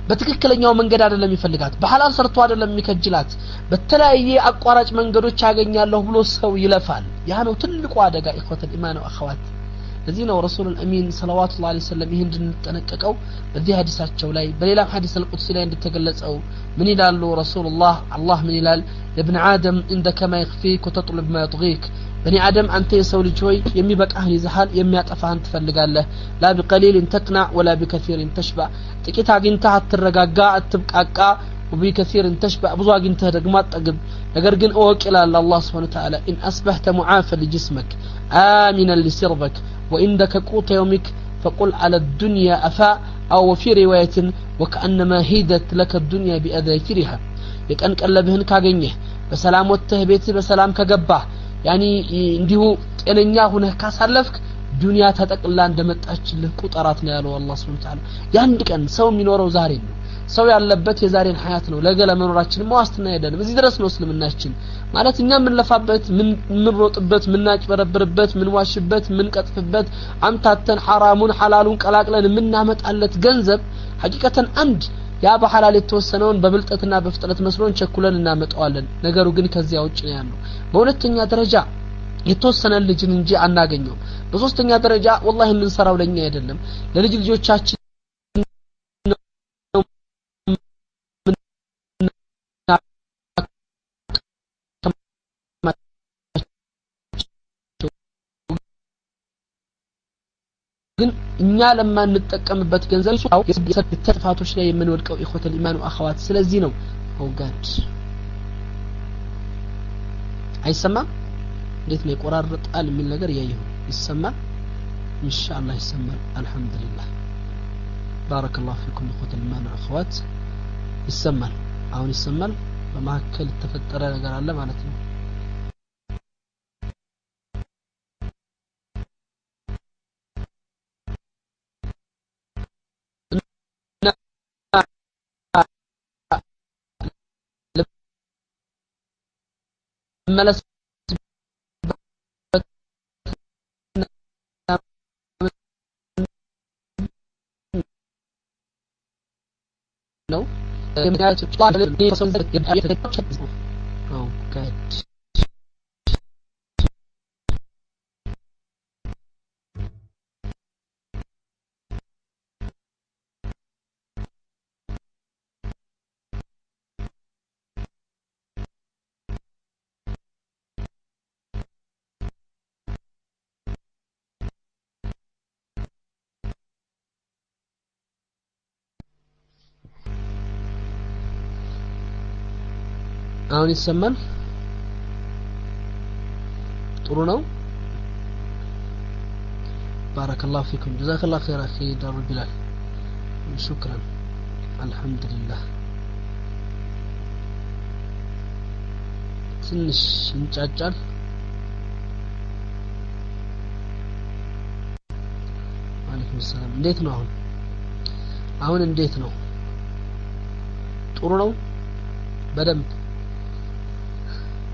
በትክክለኛው መንገድ አይደለም የሚፈልጋት በሐላል ሰርቶ አይደለም የሚከጅላት በተለያየ አቋራጭ መንገዶች ያገኛለሁ ብሎ ሰው ይለፋል ያ ነው ትልቁ አደጋ ኢኽወተል ኢማን ወአኸዋት ለዚህ ነው ረሱሉል አሚን ሰለላሁ ዐለይሂ ወሰለም ይሄን እንድንጠነቀቀው በዚህ ሐዲሳቸው ላይ በሌላም ሐዲስ አልቁድሲ ላይ እንደተገለጸው ምን ይላሉ ረሱላህ አላህ ምን ይላል ለብን አደም እንደከ ማ ይኽፊክ ወተጥለብ ማ ይጥጊክ በኒ አደም አንተ የሰው ልጅ ሆይ የሚበቃህን ይዘሃል የሚያጠፋህን ትፈልጋለህ ላ ቢቀሊልን ተቅናዕ ወላ ቢከሲርን ተሽባ ጥቂት አግኝተህ አትረጋጋ አትብቃቃ وبكثير تشبع ብዙ አግኝተህ ደግሞ አትጠግብ ነገር ግን እወቅ ይላል አላህ Subhanahu Wa Ta'ala إن أصبحت معافى لجسمك آمنا لسربك وعندك قوت يومك فقل على الدنيا أفاء أو في رواية وكأنما هيدت لك الدنيا بأذافرها يكأن ቀለብህን ካገኘህ በሰላም ወጥተህ ቤት በሰላም ከገባህ ያኒ እንዲሁ ጤነኛ ሆነህ ካሳለፍክ ዱንያ ተጠቅላ እንደመጣችልህ ቁጠራት ነው ያለው አላህ Subhanahu Wa Ta'ala ያንድ ቀን ሰው የሚኖረው ዛሬ ነው ሰው ያለበት የዛሬን ሐያት ነው ለገለ መኖራችን ዋስትና አይደለም እዚህ ድረስ ነው እስልምናችን ማለት እኛ ምን ለፋበት ምን ሮጥበት ምን ናጭበረብርበት ምን ዋሽበት ምን ቀጥፍበት አምታተን ሐራሙን ሐላሉን ቀላቅለን ምናመጣለት ገንዘብ ሐቂቀተን አንድ ያ በሐላል የተወሰነውን በብልጠትና በፍጥነት መስሎን ቸኩለን እናመጣዋለን ነገሩ ግን ከዚያ ውጭ ነው ያለው በሁለተኛ ደረጃ የተወሰነ ልጅን እንጂ አናገኘው በሶስተኛ ደረጃ والله ምን ሰራው ለኛ አይደለም ለልጅ ልጆቻችን ግን እኛ ለማንጠቀምበት ገንዘብ ሱው የተጥፋቶች ላይ የምንወድቀው ኢኽወተል ኢማን ወአኸዋት ስለዚህ ነው አውጋድ አይሰማም እንዴት ነው ይቆራረጣል የሚል ነገር ያየው ይሰማል ኢንሻአላህ ይሰማል አልহামዱሊላህ ባረከላሁ ፊኩም ኢኽወተል ኢማን ወአኸዋት ይሰማል አሁን ይሰማል በመሐከል ተፈጠረ ነገር አለ ማለት ነው መለስ ነው አሁን ይሰማል ጥሩ ነው ባረከላሁ ፊኩም ጀዛከላሁ ኸይር አኺ ዳሩ ቢላል شكرا الحمد لله ትንሽ እንጫጫል አለይኩም ሰላም እንዴት ነው አሁን እንዴት ነው ጥሩ ነው በደንብ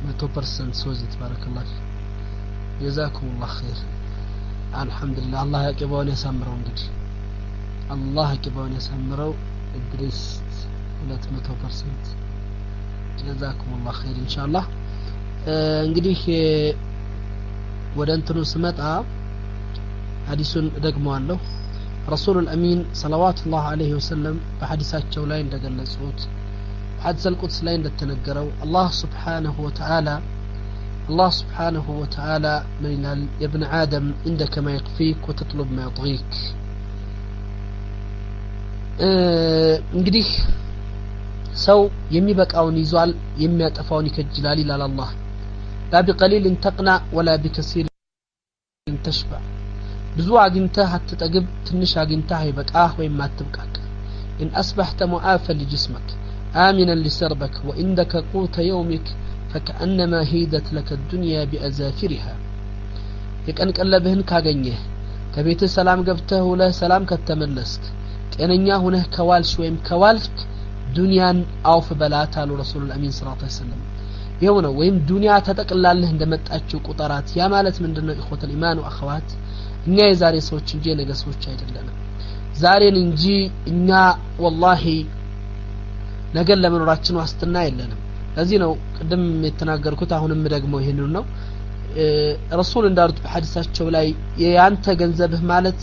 100% ሶዚት ባረከላሁ ጀዛኩሙላህ ኸይር አልহামዱሊላህ አላህ ያቀባውን ያሳምረው እንግዲህ አላህ ያቀባውን ያሳምረው እድሪስ 200% ጀዛኩሙላህ ኸይር ኢንሻአላህ እንግዲህ ወደ እንትኑ ስመጣ ሐዲሱን ደግመዋለሁ ረሱሉል አሚን ሰለላሁ ዐለይሂ ወሰለም በሐዲሳቸው ላይ እንደገለጹት حدث القدس لا يندتنقروا الله سبحانه وتعالى الله سبحانه وتعالى من يا ابن آدم عندك ما يكفيك وتطلب ما يطغيك እንግዲህ ሰው የሚበቃውን ይዟል የሚያጠፋውን ይከጅላል ይላል አላህ لا بقليل تقنع ولا بكثير تشبع ብዙ አግኝተህ አትጠግብ ትንሽ አግኝተህ አይበቃህ ወይም አትብቃቅ إن أصبحت معافى لجسمك آمنا لسربك وعندك قوت يومك فكأنما هيدت لك الدنيا بأزافرها يكن قلبهن ካገኘህ ከቤት ሰላም ገብተህ ወለ ሰላም ከተመለስክ ጤነኛ ሆነህ ከዋልሽ ወይም ከዋልክ ዱንያን አውፍ በላት አሉ ረሱል አሚን ሰለላሁ ዐለይሂ ወሰለም ይሄው ነው ወይም ዱንያ ተጠቅላለህ እንደመጣችው ቁጠራት ያ ማለት ምንድነው ኢኽወተል ኢማን ወአኸዋት እኛ የዛሬ ሰዎች እንጂ የነገ ሰዎች አይደለንም ዛሬን እንጂ እኛ ወላሂ ነገ ለመኖራችን ዋስትና የለንም ለዚህ ነው ቀደም የተናገርኩት አሁንም ደግሞ ይሄንን ነው ረሱል እንዳሉት በሐዲሳቸው ላይ ያንተ ገንዘብህ ማለት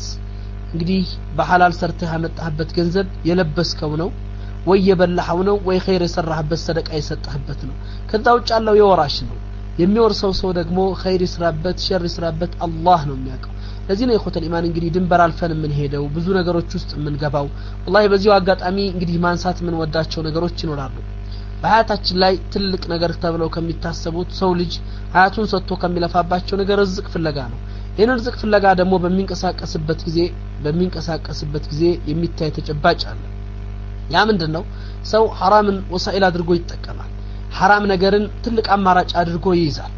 እንግዲህ በሐላል ሰርተህ ያመጣህበት ገንዘብ የለበስከው ነው ወይ የበላኸው ነው ወይ ኸይር የሰራህበት ሰደቃ የሰጠህበት ነው ከዛ ውጭ ያለው የወራሽ ነው የሚወርሰው ሰው ደግሞ ኸይር ይስራበት ሸር ይስራበት አላህ ነው የሚያውቀው ለዚህ ነው ኢኽወተል ኢማን እንግዲህ ድንበር አልፈን ምን ሄደው ብዙ ነገሮች ውስጥ ምን ገባው ወላሂ በዚሁ አጋጣሚ እንግዲህ ማንሳት ምን ወዳቸው ነገሮች ይኖራሉ በሐያታችን ላይ ትልቅ ነገር ተብለው ከሚታሰቡት ሰው ልጅ ሐያቱን ሰጥቶ ከሚለፋባቸው ነገር ርዝቅ ፍለጋ ነው ይሄን ርዝቅ ፍለጋ ደግሞ በሚንቀሳቀስበት ጊዜ የሚታይ ተጨባጭ አለ ያ ምንድነው ሰው ሐራምን ወሳኢል አድርጎ ይጠቀማል ሐራም ነገርን ትልቅ አማራጭ አድርጎ ይይዛል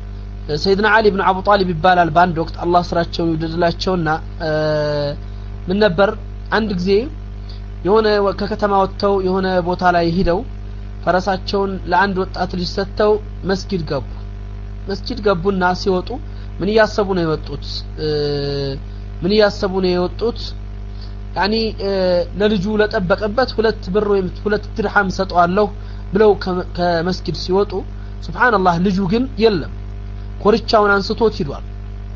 ሰይድና አሊ ኢብኑ አቡ ጣሊብ ይባላል ባንድ ወቅት አላህ ስራቸውን ይወደድላቸውና ምን ነበር አንድ ጊዜ የሆነ ከከተማ ወጥተው የሆነ ቦታ ላይ ሄደው ፈረሳቸውን ለአንድ ወጣት ልጅ ሰጥተው መስጊድ ገቡና ሲወጡ ምን ያሰቡ ነው የወጡት ያኒ ለልጁ ለጠበቀበት 2 ብር ወይም 2 ድርሃም ሰጠዋለሁ ብለው ከመስጊድ ሲወጡ ሱብሃንአላህ ልጁ ግን የለም ኮርቻውን አንስቶት ሄዷል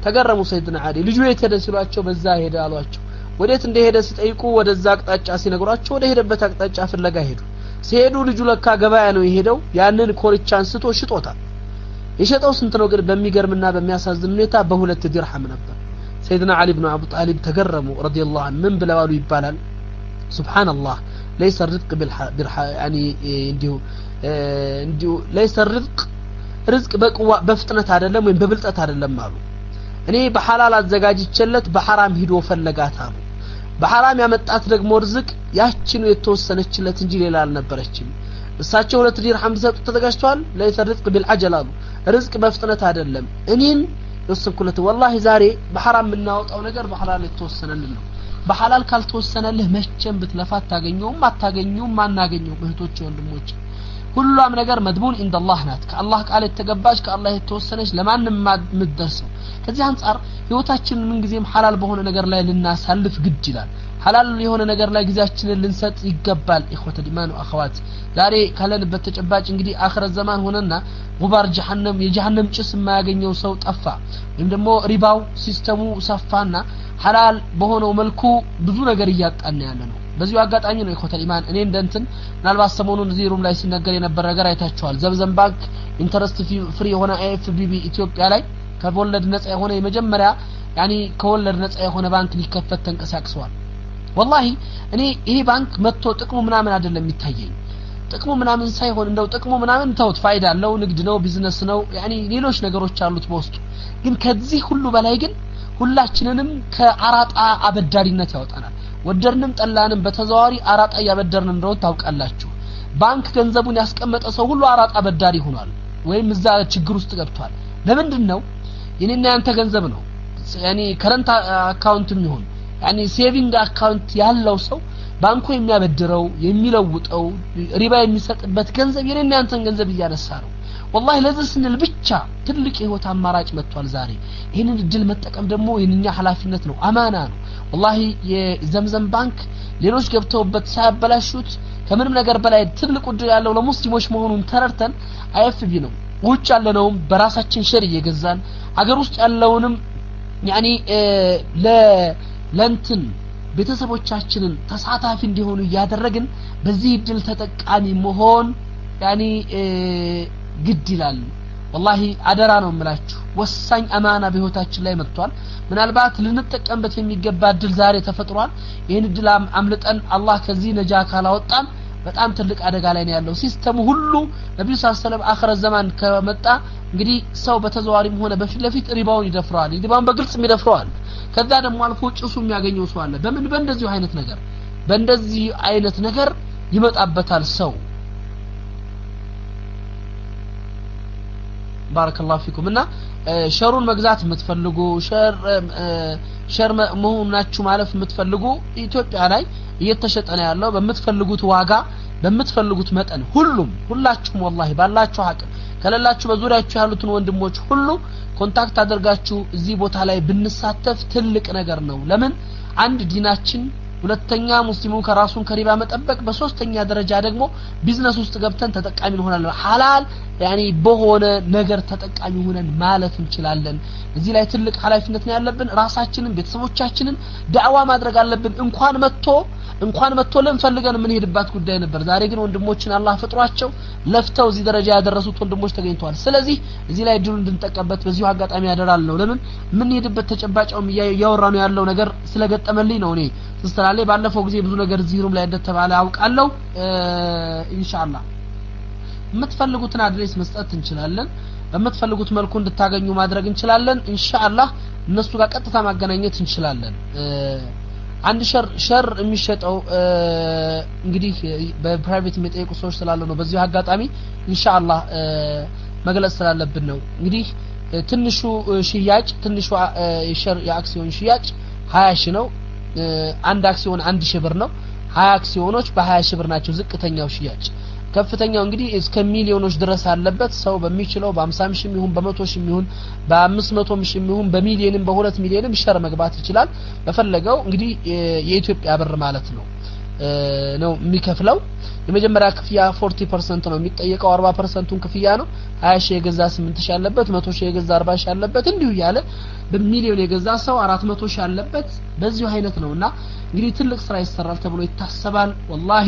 ተገረሙ ሰይድና አሊ ልጁ የት ሄደ ሲሏቸው በዛ ሄደ አሏቸው ወዴት እንደሄደ ሲጠይቁ ወደዛ አቅጣጫ ሲነግሯቸው ወደ ሄደበት አቅጣጫ ፍለጋ ሄዱ ሲሄዱ ልጁ ለካ ገበያ ነው የሄደው ያንን ኮርቻ አንስቶ ሽጦታል የሸጠው ስንት ነው ግን በሚገርምና በሚያሳዝን ሁኔታ በ2 ድርሃም ነበር سيدنا علي بن ابي طالب تكرموا رضي الله عنه من بلوالو يبالال سبحان الله ليس الرزق يعني እንዲሁ ليس الرزق በፍጥነት አይደለም ወይም በብልጠት አይደለም አሉ እኔ በሐላል አዘጋጅቼለት በሐራም ሄዶ ፈለጋት አሉ በሐራም ያመጣት ደግሞ ርዝቅ ያቺኑ የተወሰነችለት እንጂ ሌላ አልነበረችም እሳቸው 2 ድርሃም ቢሰጡት ተዘጋጅቷል ليس الرزق بالعجل አሉ ርዝቅ በፍጥነት አይደለም እኔን ወሰንኩለት والله ዛሬ በሐራም እናወጣው ነገር በሐላል የተወሰነልን ነው በሐላል ካልተወሰነልህ መቼም ብትለፋት አታገኘውም ማናገኘው እህቶች ወንድሞች ሁሉም ነገር መድቡን عند الله ናት ከአላህ ቃል የተገባች ከአላህ የተወሰነች ለማንም ምትደርሰው ከዚህ አንፃር ህይወታችንን ምን ጊዜም ሐላል በሆነ ነገር ላይ ልናሳልፍ ግድ ይላል ሐላል የሆነ ነገር ላይ ጊዜያችንን ልንሰጥ ይገባል ኢኽወተል ኢማን ወአኸዋት ዛሬ ካለንበት ተጨባጭ እንግዲህ አኺረት ዘማን ሆነና ጉባር ጀሃነም የጀሃነም ጭስ የማያገኘው ሰው ጠፋ ወይም ደግሞ ሪባው ሲስተሙ ሰፋና ሐላል በሆነው መልኩ ብዙ ነገር እያጣና ያለ ነው በዚሁ አጋጣሚ ነው ኢኽወተል ኢማን እኔ እንደንትን ምናልባት ሰሞኑን ዚሩም ላይ ሲነገር የነበረ ነገር አይታችኋል ዘምዘም ባንክ ኢንተረስት ፍሪ የሆነ አይኤፍቢቢ ኢትዮጵያ ላይ ከወለድ ነፃ የሆነ የመጀመሪያ ያኒ ከወለድ ነፃ የሆነ ባንክ ሊከፈት ተንቀሳቅሷል والله እኔ ይሄ ባንክ መጥቶ ጥቅሙ ምናምን አይደለም የሚታየኝ ጥቅሙ ምናምን ሳይሆን እንደው ጥቅሙ ምናምን ተውት ፋይዳ አለው ንግድ ነው ቢዝነስ ነው ያኒ ሌሎች ነገሮች አሉት በውስጡ ግን ከዚህ ሁሉ በላይ ግን ሁላችንንም ከአራጣ አበዳሪነት ያወጣናል ወደርንም ጠላንም በተዘዋዋሪ አራጣ ያበደርን እንደው ታውቃላችሁ ባንክ ገንዘቡን ያስቀመጠ ሰው ሁሉ አራጣ አበዳሪ ሆኗል ወይም እዛ ችግር ውስጥ ገብቷል ለምንድነው የኔና ያንተ ገንዘብ ነው ያኒ ከረንት አካውንትም ይሁን ያኒ ሴቪንግ አካውንት ያለው ሰው ባንኩ የሚያበድረው የሚለውጠው ሪባ የሚሰጥበት ገንዘብ የኔና ያንተን ገንዘብ እያነሳ ነው والله ለዚህ ስንል ብቻ ትልቅ ህይወት አማራጭ መጥቷል ዛሬ ይሄንን እድል መጠቀም ደግሞ የኛ ኃላፊነት ነው አማና ነው والله የዘምዘም ባንክ ሌሎች ገብተውበት ሳያበላሹት ከምንም ነገር በላይ ትልቅ እድል ያለው ለሙስሊሞች መሆኑን ተረድተን አይኤፍቢ ነው ውጭ ያለነውም በራሳችን ሸር እየገዛን አገር ውስጥ ያለውንም ያኒ ለንትን ቤተሰቦቻችንን ተሳታፊ እንዲሆኑ ያደረግን በዚህ እድል ተጠቃሚ መሆን ያኒ ግድ ይላል والله አደራ ነው የምላችሁ ወሳኝ አማና በህይወታችን ላይ መጥቷል ምናልባት ልንጠቀምበት የሚገባ እድል ዛሬ ተፈጥሯል ይሄን እድል አምልጠን አላህ ከዚህ ነጃ ካላወጣን በጣም ትልቅ አደጋ ላይ ነው ያለው ሲስተሙ ሁሉ ነብዩ ሰለላሁ ዐለይሂ ወሰለም አኺረ ዘማን ከመጣ እንግዲህ ሰው በተዘዋሪም ሆነ በፊት ለፊት ሪባውን ይደፍራል ሪባውን በግልጽ ይደፍራል ከዛ ደግሞ አልፎ ጭሱ የሚያገኘው ሰው አለ በእንደዚህ አይነት ነገር ይመጣበታል ሰው ባረከላሁ ፊኩም እና ሸሩን መግዛት የምትፈልጉ ሸር መሆናችሁ ማለፍ የምትፈልጉ ኢትዮጵያ ላይ እየተሸጠ ነው ያለው በመትፈልጉት ዋጋ በመትፈልጉት መጠን ሁላችሁም والله ባላችሁ አቅም ከለላችሁ በዙሪያችሁ ያሉትን ወንድሞች ሁሉ ኮንታክት አድርጋችሁ እዚህ ቦታ ላይ ብንሳተፍ ትልቅ ነገር ነው ለምን አንድ ዲናችን ሁለተኛ ሙስሊሙ ከራሱን ከሪባ መጠበቅ በሶስተኛ ደረጃ ደግሞ ቢዝነስ ውስጥ ገብተን ተጠቃሚ እንሆናለን ሐላል يعني በሆነ ነገር ተጠቃሚ ሆነን ማለፍ እንችላለን እዚህ ላይ ትልቅ ኃላፊነት ነው ያለብን ራሳችንን ቤተሰቦቻችንን ዳዕዋ ማድረግ አለብን እንኳን መጥቶ ለምፈልገን ምን ሄድባት ጉዳይ ነበር ዛሬ ግን ወንድሞችን አላህ ፈጥሯቸው ለፍተው እዚህ ደረጃ ያደረሱት ወንድሞች ተገኝተዋል ስለዚህ እዚህ ላይ ድሉ እንድንጠቀምበት በዚሁ አጋጣሚ ያደራል ነው ለምን ምን ሄድበት ተጨባጫው ያወራኑ ያለው ነገር ስለገጠመልኝ ነው እኔ ተስተላለ ባለፈው ጊዜ ብዙ ነገር ዚህሩም ላይ እንደተባለ አውቃለሁ ኢንሻአላህ የምትፈልጉትን አድሬስ መስጠት እንችላለን በመትፈልጉት መልኩ እንድታገኙ ማድረግ እንችላለን ኢንሻአላህ እነሱ ጋር ቀጥታ ማገናኘት እንችላለን አንድ ሸር የሚሸጠው እንግዲህ በፕራይቬት የሚጠይቁ ሰዎች ስላሉ ነው በዚህ አጋጣሚ ኢንሻአላህ መግለጽ ስላለብን ነው እንግዲህ ትንሹ ሽያጭ ትንሹ ሸር የአክሲዮን ሽያጭ 20 ሺህ ነው አንድ አክሲዮን 1000 ብር ነው 20 አክሲዮኖች በ20 ሺህ ብር ናቸው ዝቅተኛው ሽያጭ ከፍተኛው እንግዲህ እስከ ሚሊዮኖች ድረስ አለበት ሰው በሚችለው በ50 ሺህ ይሁን በ100 ሺህ ይሁን በ500 ሺህ ይሁን በሚሊዮንም በ2 ሚሊዮንም ሸር መግባት ይችላል በፈለገው እንግዲህ የኢትዮጵያ ብር ማለት ነው የሚከፍለው የመጀመሪያ ክፍያ 40% ነው የሚጠየቀው 40%ን ክፍያ ነው 20 ሺህ የገዛ 8 ሺህ አለበት 100 ሺህ የገዛ 40 ሺህ አለበት እንዲሁ ያለ በሚሊዮን የገዛ ሰው 400 ሺህ አለበት በዚሁ አይነት ነውና እንግዲህ ትልቅ ስራ ይሰራል ተብሎ ይታሰባል والله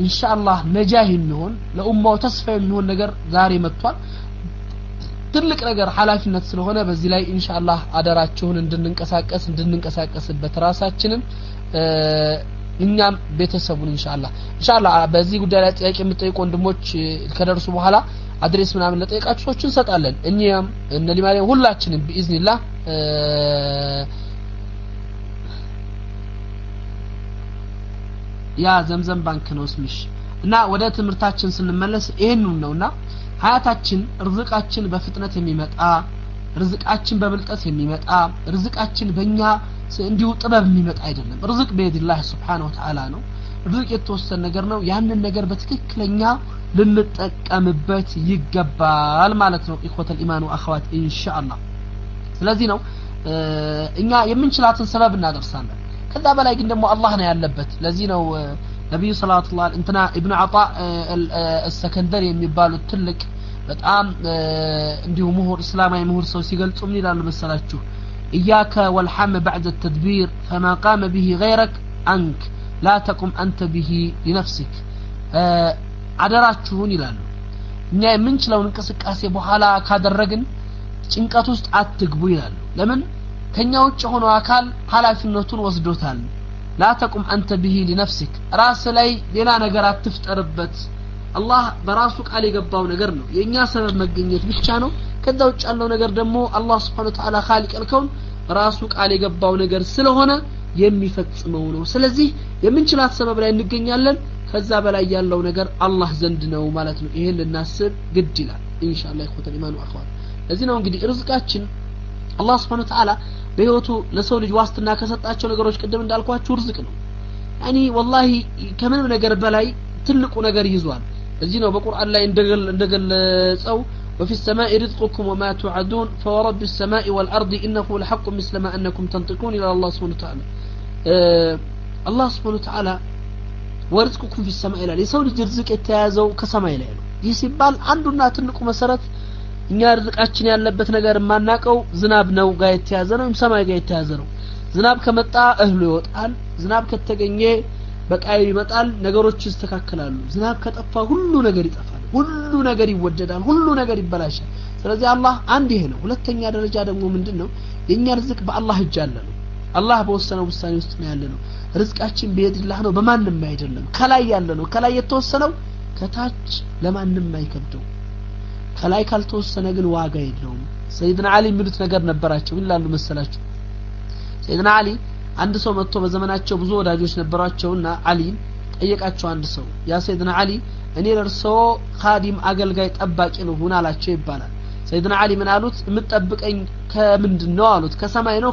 ኢንሻአላህ ነጃህ የሚሆን ለኡማው ተስፋ የሚሆን ነገር ዛሬ መጥቷል ትልቅ ነገር ኃላፊነት ስለሆነ በዚህ ላይ ኢንሻአላህ አደራችሁን እንድንንቀሳቀስበት ራሳችንን እኛም ቤተሰቡን ኢንሻአላህ በዚህ ጉዳይ ላይ ጥያቄ የምትጠይቁ ወንድሞች ከደርሱ በኋላ አድሬስ ምናምን ለጠይቃችሁ ሰዎች እንሰጣለን እኛም እነ ሊማሪያም ሁላችንም በኢዝኒላህ ያ ዘምዘም ባንክ ነው ስምሽ እና ወደ ትምርታችን ስንመለስ ይሄንን ነውና ሀያታችን ርዝቃችን በፍጥነት የሚመጣ ርዝቃችን በብልጠት የሚመጣ ርዝቃችን በእኛ እንዲሁ ጥበብ የሚመጣ አይደለም ርዝቅ በየዲላህ Subhanahu Wa Ta'ala ነው ርዝቅ የተወሰነ ነገር ነው ያንን ነገር በትክክለኛ ልንጠቀምበት ይገባል ማለት ነው ኢኽወተል ኢማን ወአኽዋት ኢንሻአላህ ስለዚህ ነው እኛ የምንችላትን ሰበብ እናደርሳለን ከዛ በላይ ግን ደግሞ አላህ ነው ያለበት ለዚህ ነው ነብዩ ሰለላሁ ዐለይሂ እንትና ኢብኑ አጣ السكندري የሚባሉት ትልቅ በጣም እንዲሁ ምሁር እስላማዊ ምሁር ሰው ሲገልጹ ምን ይላሉ መሰላችሁ إياك والحم بعد التدبير فما قام به غيرك عنك لا تقم أنت به لنفسك አደራችሁን ይላሉ እኛ የምንችለውን እንቅስቃሴ በኋላ ካደረግን ጭንቀት ውስጥ አትግቡ ይላሉ ለምን ከኛ ውጭ ሆኖ አካል ኃላፊነቱን ወስዶታል لا تقم أنت به لنفسك راس ላይ ሌላ ነገር አትፍጠርበት አላህ በራሱ ቃል የገባው ነገር ነው የኛ ሰበብ መገኘት ብቻ ነው ከዛ ውጭ ያለው ነገር ደግሞ አላህ Subhanahu Wa Ta'ala خالق الكون ራሱ ቃል የገባው ነገር ስለሆነ የሚፈጽመው ነው ስለዚህ የምንችላት ሰበብ ላይ እንገኛለን ከዛ በላይ ያለው ነገር አላህ ዘንድ ነው ማለት ነው ይሄን ልናስብ ግድ ይላል ኢንሻአላህ ኢኽወተል ኢማን ወአኽዋት ለዚህ ነው እንግዲህ ርዝቃችን አላህ Subhanahu Wa Ta'ala በህይወቱ ለሰው ልጅ ዋስትና ከሰጣቸው ነገሮች ቀደም እንዳልኳችሁ ርዝቅ ነው ያኒ والله ከምን ነገር በላይ ትልቁ ነገር ይዟል እዚህ ነው በቁርአን ላይ እንደገለጸው وفي السماء رزقكم وما توعدون فورب السماء والأرض إنه لحق مثل ما أنكم تنطقون إلى الله سبحانه وتعالى الله سبحانه وتعالى ورزقكم في السماء إلى لسول الرزق يتيازو كسماء إلى يسيبال عندنا تنقو مسارات እኛ ርዝቃችን ያለበት ነገር ማናቀው ዝናብ ነው ጋር የተያዘ ነው ሰማይ ጋር የተያዘ ነው ዝናብ ከመጣ እህሉ ይወጣል ዝናብ ከተገኘ በቃይ ይመጣል ነገሮች ይስተካከላሉ ዝናብ ከጠፋ ሁሉ ነገር ይጠፋል ሁሉ ነገር ይወደዳል ሁሉ ነገር ይበላሻል ስለዚህ አላህ አንድ ይሄ ነው ሁለተኛ ደረጃ ደግሞ ምንድነው የኛ ርዝቅ በአላህ እጅ አለ ነው አላህ በወሰነው ውሳኔ ውስጥ ነው ያለ ነው ርዝቃችን በየድላህ ነው በማንም አይደለም ከላይ ያለ ነው ከላይ የተወሰነው ከታች ለማንም አይከብደው ከላይ ካልተወሰነ ግን ዋጋ የለውም ሰይድና አሊ የሚሉት ነገር ነበራቸው ይላሉ መሰላችሁ ሰይድና አሊ አንድ ሰው መጥቶ በዘመናቸው ብዙ ወዳጆች ነበራቸውና አሊን ጠየቃቸው አንድ ሰው ያ ሰይድና አሊ እኔ ለርሶ ኻዲም አገልጋይ ጠባቂ ነው ሆነ አላቸው ይባላል ሰይድና አሊ ምን አሉት የምትጠብቀኝ ከምንድነው አሉት ከሰማይ ነው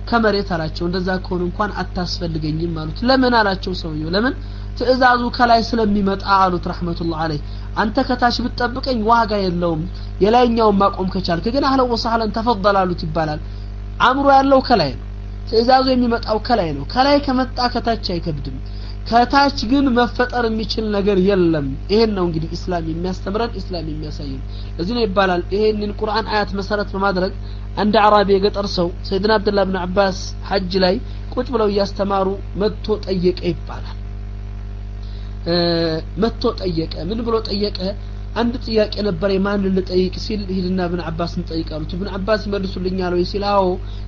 ከመሬት አላቸው እንደዛ ከሆነ እንኳን አታስፈልገኝም አሉት ለምን አላቸው ሰውየው ለምን ትእዛዙ ከላይ ስለሚመጣ አሉት ረህመቱላህ አለይ አንተ ከታች ብትጠብቀኝ ዋጋ የለውም የላይኛው ማቆም ከቻልክ ግን አህለ ወሰህለን ተፈضل አሉት ይባላል አምሮ ያለው ከላይ ነው ትእዛዙ የሚመጣው ከላይ ነው ከላይ ከመጣ ከታች አይከብድም ከታች ግን መፈጠር የሚችል ነገር የለም ይሄን ነው እንግዲህ እስላም የሚያስተምረን እስላም የሚያሳየን እዚህ ነው ይባላል ይሄንን ቁርአን አያት መሰረት በማድረግ አንድ አረብ የገጠር ሰው ሰይድና አብዱላህ ኢብኑ አባስ ሐጅ ላይ ቁጭ ብለው ያስተማሩ መጥቶ ጠየቀ ይባላል መጥቶ ጠየቀ ምን ብሎ ጠየቀ አንድ ጥያቄ ነበር የማን ልጠይቅ ሲል ሂድና ኢብኑ አባስን ጠይቃሉት ኢብኑ አባስ ይመልሱልኛል ወይ ሲላው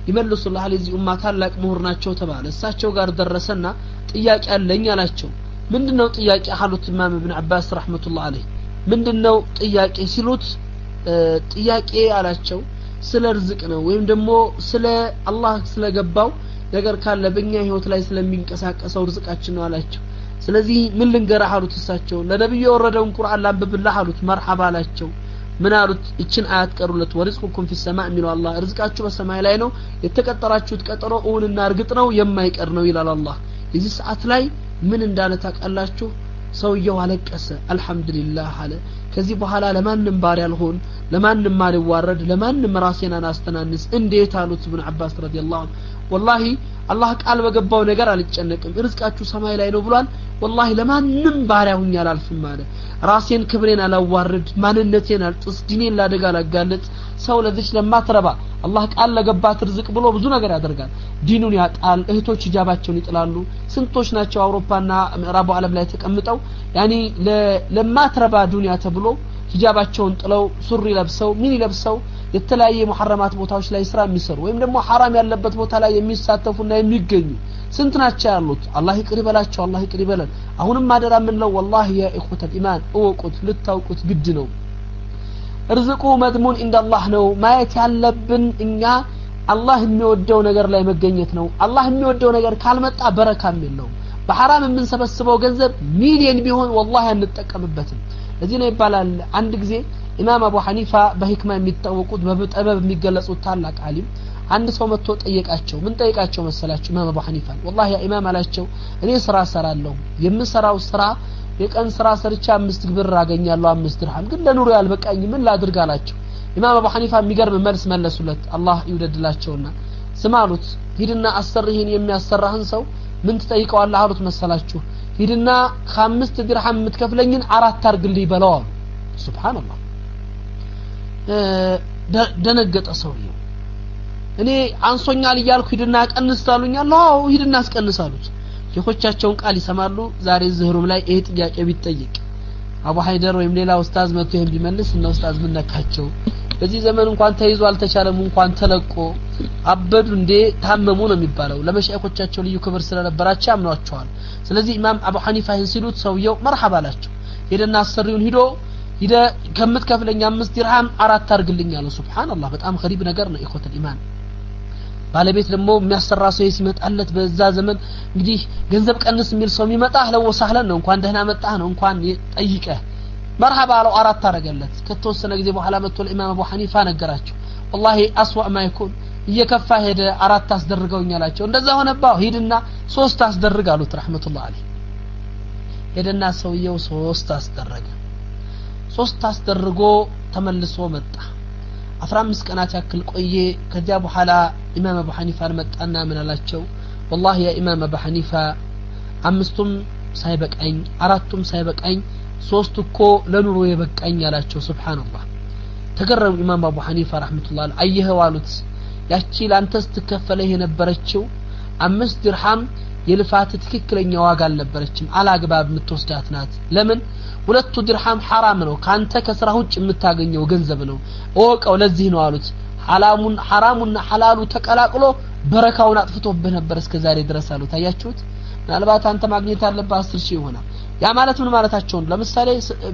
ይመልሱልህ ለዚህ ኡማ ታላቅ ምሁር ናቸው ተባለ እሳቸው ጋር ደረሰና ጥያቄ አለኝ አላቸው ምንድነው ጥያቄ አሉት ኢማም ኢብኑ አባስ ረህመቱላህ አለይህ ምንድነው ጥያቄ ሲሉት ጥያቄ አላቸው ስለ ርዝቅ ነው ወይም ደግሞ ስለ አላህ ስለገባው ነገር ካለ በእኛ ህይወት ላይ ስለሚንቀሳቀሰው ርዝቃችን ነው አላቸው ስለዚህ ምን ልንገራ አሉት እሳቸው ለነብዩ የወረደውን ቁርአን ላንብብልህ አሉት መርሐባ አላቸው ምን አሉት እችን አያት ቀሩለት ወርዝቁኩም ፊ ሰማእ ሚሉ አላህ ርዝቃችሁ በሰማይ ላይ ነው የተቀጠራችሁት ቀጠሮ ኡንና እርግጥ ነው የማይቀር ነው ይላል አላህ የዚህ ሰዓት ላይ ምን እንዳለ ታውቃላችሁ ሰውየው አለቀሰ አልহামዱሊላህ አለ ከዚህ በኋላ ለማንም ባሪያ አልሆን ለማንም ማልዋረድ ለማንም ራሴን አናስተናንስ እንዴት አሉት ኢብኑ አባስ ረዲየላሁ ወላሂ አላህ ቃል በገባው ነገር አልጨነቅም ርዝቃችሁ ሰማይ ላይ ነው ብሏል ወላሂ ለማንም ባሪያ ሁኝ አላልፍም ማለት ራሴን ክብሬን አላዋርድ ማንነቴን አልጥስ ዲኔን ላደጋ ላጋለጥ ሰው ለዚህ ለማትረባ አላህ ቃል ለገባት ርዝቅ ብሎ ብዙ ነገር ያደርጋል ዲኑን ያጣል እህቶች ሂጃባቸውን ይጥላሉ ስንቶች ናቸው አውሮፓና ምዕራቡ ዓለም ላይ ተቀምጠው ያኒ ለማትረባ ዱንያ ተብሎ ሂጃባቸውን ጥለው ሱሪ ለብሰው ምን ይለብሰው የተለያየ ሙሐረማት ቦታዎች ላይ ስራ የሚሰሩ ወይም ደግሞ حرام ያለበት ቦታ ላይ የሚሳተፉና የሚገኙ ስንት ናቸው ያሉት አላህ ይቅር ይበላቸው አላህ ይቅር ይበለን አሁንም ማደራ ምን ነው والله يا اخوه الايمان እወቁት ልታውቁት ግድ ነው ርዝቁ መድሙን عند الله ነው ማየት ያለብን እኛ አላህ የሚወደው ነገር ላይ መገኘት ነው አላህ የሚወደው ነገር ካልመጣ በረካም የለውም በحرام የምንሰበስበው ገንዘብ ሚሊዮን ቢሆን والله አንጠቀምበትም ለዚህ ነው ይባላል አንድ ጊዜ ኢማም አቡ ሐኒፋ በህክማ የሚታወቁት በጥበብ የሚገለጹት ታላቅ ዓሊም አንድ ሰው መጥቶ ጠየቃቸው ምን ጠየቃቸው መሰላችሁ ኢማም አቡ ሐኒፋ والله ያ ኢማም አላቸው እኔ ስራ ሰራለሁ የምሰራው ስራ የቀን ስራ ሰርቻ 5 ብር አገኛለሁ 5 ድርሃም ግን ለኑሮ ያልበቃኝ ምን ላድርግ አላቸው ኢማም አቡ ሐኒፋ የሚገርም መልስ መለሱለት አላህ ይወደድላቸውና ስማሉት ሂድና አሰሪህን የሚያሰራህን ሰው ምን ትጠይቀዋለህ አሉት መሰላችሁ ሂድና 5 ድርሃም የምትከፍለኝን 4 አርግልኝ በለው ሱብሃንአላህ ደነገጠ ሰውየው እኔ አንሶኛል ይያልኩ ሂድና ቀንስታሉኛል አዎ ሂድና አስቀንሳሉት የኾቻቸውን ቃል ይሰማሉ ዛሬ ዝህሩም ላይ ይሄ ጥያቄ ቢጠይቅ አቡ ሃይደር ወይም ሌላ ኡስታዝ መጥቶ ይሄን ቢመልስ እና ኡስታዝ ምን ነካቸው በዚህ ዘመን እንኳን ተይዞ አልተቻለም እንኳን ተለቆ አበዱ እንዴ ታመሙ ነው የሚባለው ለመሻይኾቻቸው ልዩ ክብር ስለነበራቸው ያምኗቸዋል ስለዚህ ኢማም አቡ ሐኒፋ ይህን ሲሉት ሰውየው መርሐባ አላቸው ሄደና አሰሪውን ሂዶ ይደ ከመት ከፍለኛ 5 ድርሃም 4 አርግልኝ አለ ሱብሃንአላህ በጣም ገሪብ ነገር ነው ኢኹት الإيمان ባለቤት ደግሞ የሚያሰራ ሰው ሲመጣለት በዛ ዘመን እንግዲህ ገንዘብ ቀንስ የሚል ሰው የሚመጣ አለው ወሳህለን ነው እንኳን ደህና መጣህ ነው እንኳን ጠይቀ መርሐባ አለው 4 አረገለት ከተወሰነ ጊዜ በኋላ መጥቶ ኢማም አቡ ሐኒፋ ነገራቸው والله اسوأ ما يكون እየከፋ ሄደ 4 አስደርገውኛላቸው እንደዛ ሆነባው ሂድና 3 አስደርጋሉት ረህመቱላህ አለይህ ሄደና ሰውየው 3 አስደረገ 3 አስደርጎ ተመልሶ መጣ 15 ቀናት ያክል ቆየ ከዚያ በኋላ ኢማም አቡ ሐኒፋ መጣና ምን አላቸው والله يا ኢማም አቡ ሐኒፋ አምስቱም ሳይበቃኝ አራቱም ሳይበቃኝ 3 እኮ ለኑሮ የበቃኝ አላቸው ሱብሃንአላህ ተገረሙ ኢማም አቡ ሐኒፋ ረህመቱላህ አየህ ዋሉት ያቺ ላንተስ ተከፈለ የነበረችው 5 ድርሃም የልፋት ትክክለኛ ዋጋ አልነበረችም አላግባብ የምትወስዳት ናት ለምን ሁለቱ ድርሃም حرام ነው ካንተ ከስራ ውጭ የምታገኘው ገንዘብ ነው ወቀው ለዚህ ነው አሉት حرامና حላሉ ተቀላቅሎ በረካውን አጥፍቶብህ ነበር እስከዛሬ ድረስ አሉት አያችሁት ምናልባት አንተ ማግኘት ያለበት 10 ሺህ ይሆናል ያ ማለት ምን ማለታቸው ነው ለምሳሌ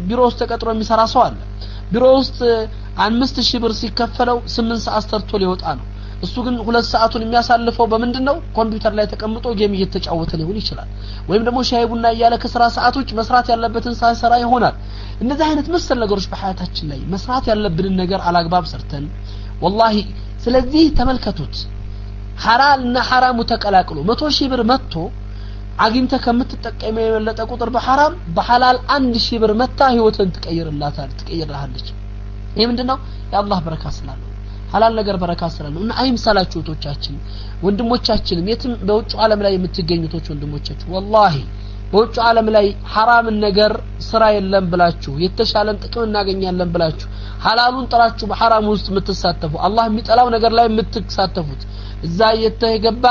ቢሮ ውስጥ ተቀጥሮ የሚሰራ ሰው አለ ቢሮ ውስጥ 5000 ብር ሲከፈለው 8 ሰዓት ሰርቶ ሊወጣ ነው እሱ ግን 2 ሰዓቱን የሚያሳልፈው በምንድነው ኮምፒውተር ላይ ተቀምጦ ጌም እየተጫወተ ሊሆን ይችላል ወይም ደግሞ ሻይ ቡና እያለ ከስራ ሰዓቶች መስራት ያለበትን ሳይሰራ ይሆናል እነዚህ አይነት መሰል ነገሮች በሐያታችን ላይ መስራት ያለብንን ነገር አላግባብ ሰርተን والله ስለዚህ ተመልከቱት ሐላልና ሐራሙ ተቀላቅሎ 100 ሺህ ብር መጥቶ አግኝተ ከምትጠቀመው የበለጠ ቁጥር በሐላል 1000 ብር መታ ህይወትን ትቀይርልሃለች ይሄ ምንድነው የአላህ በረካ ስላለው ሐላል ነገር በረካ ስላለው እና አይምሳላችሁ ቶቻችን ወንድሞቻችን የትም በውጭ ዓለም ላይ የምትገኙቶች ወንድሞቻችን والله በውጭ ዓለም ላይ حرام ነገር ስራ የለም ብላችሁ የተሻለን ጥቅም እናገኛለን ብላችሁ ሐላሉን ጥራችሁ በሐራም ውስጥ የምትሳተፉ አላህ የሚጠላው ነገር ላይ የምትሳተፉት እዛ የተገባ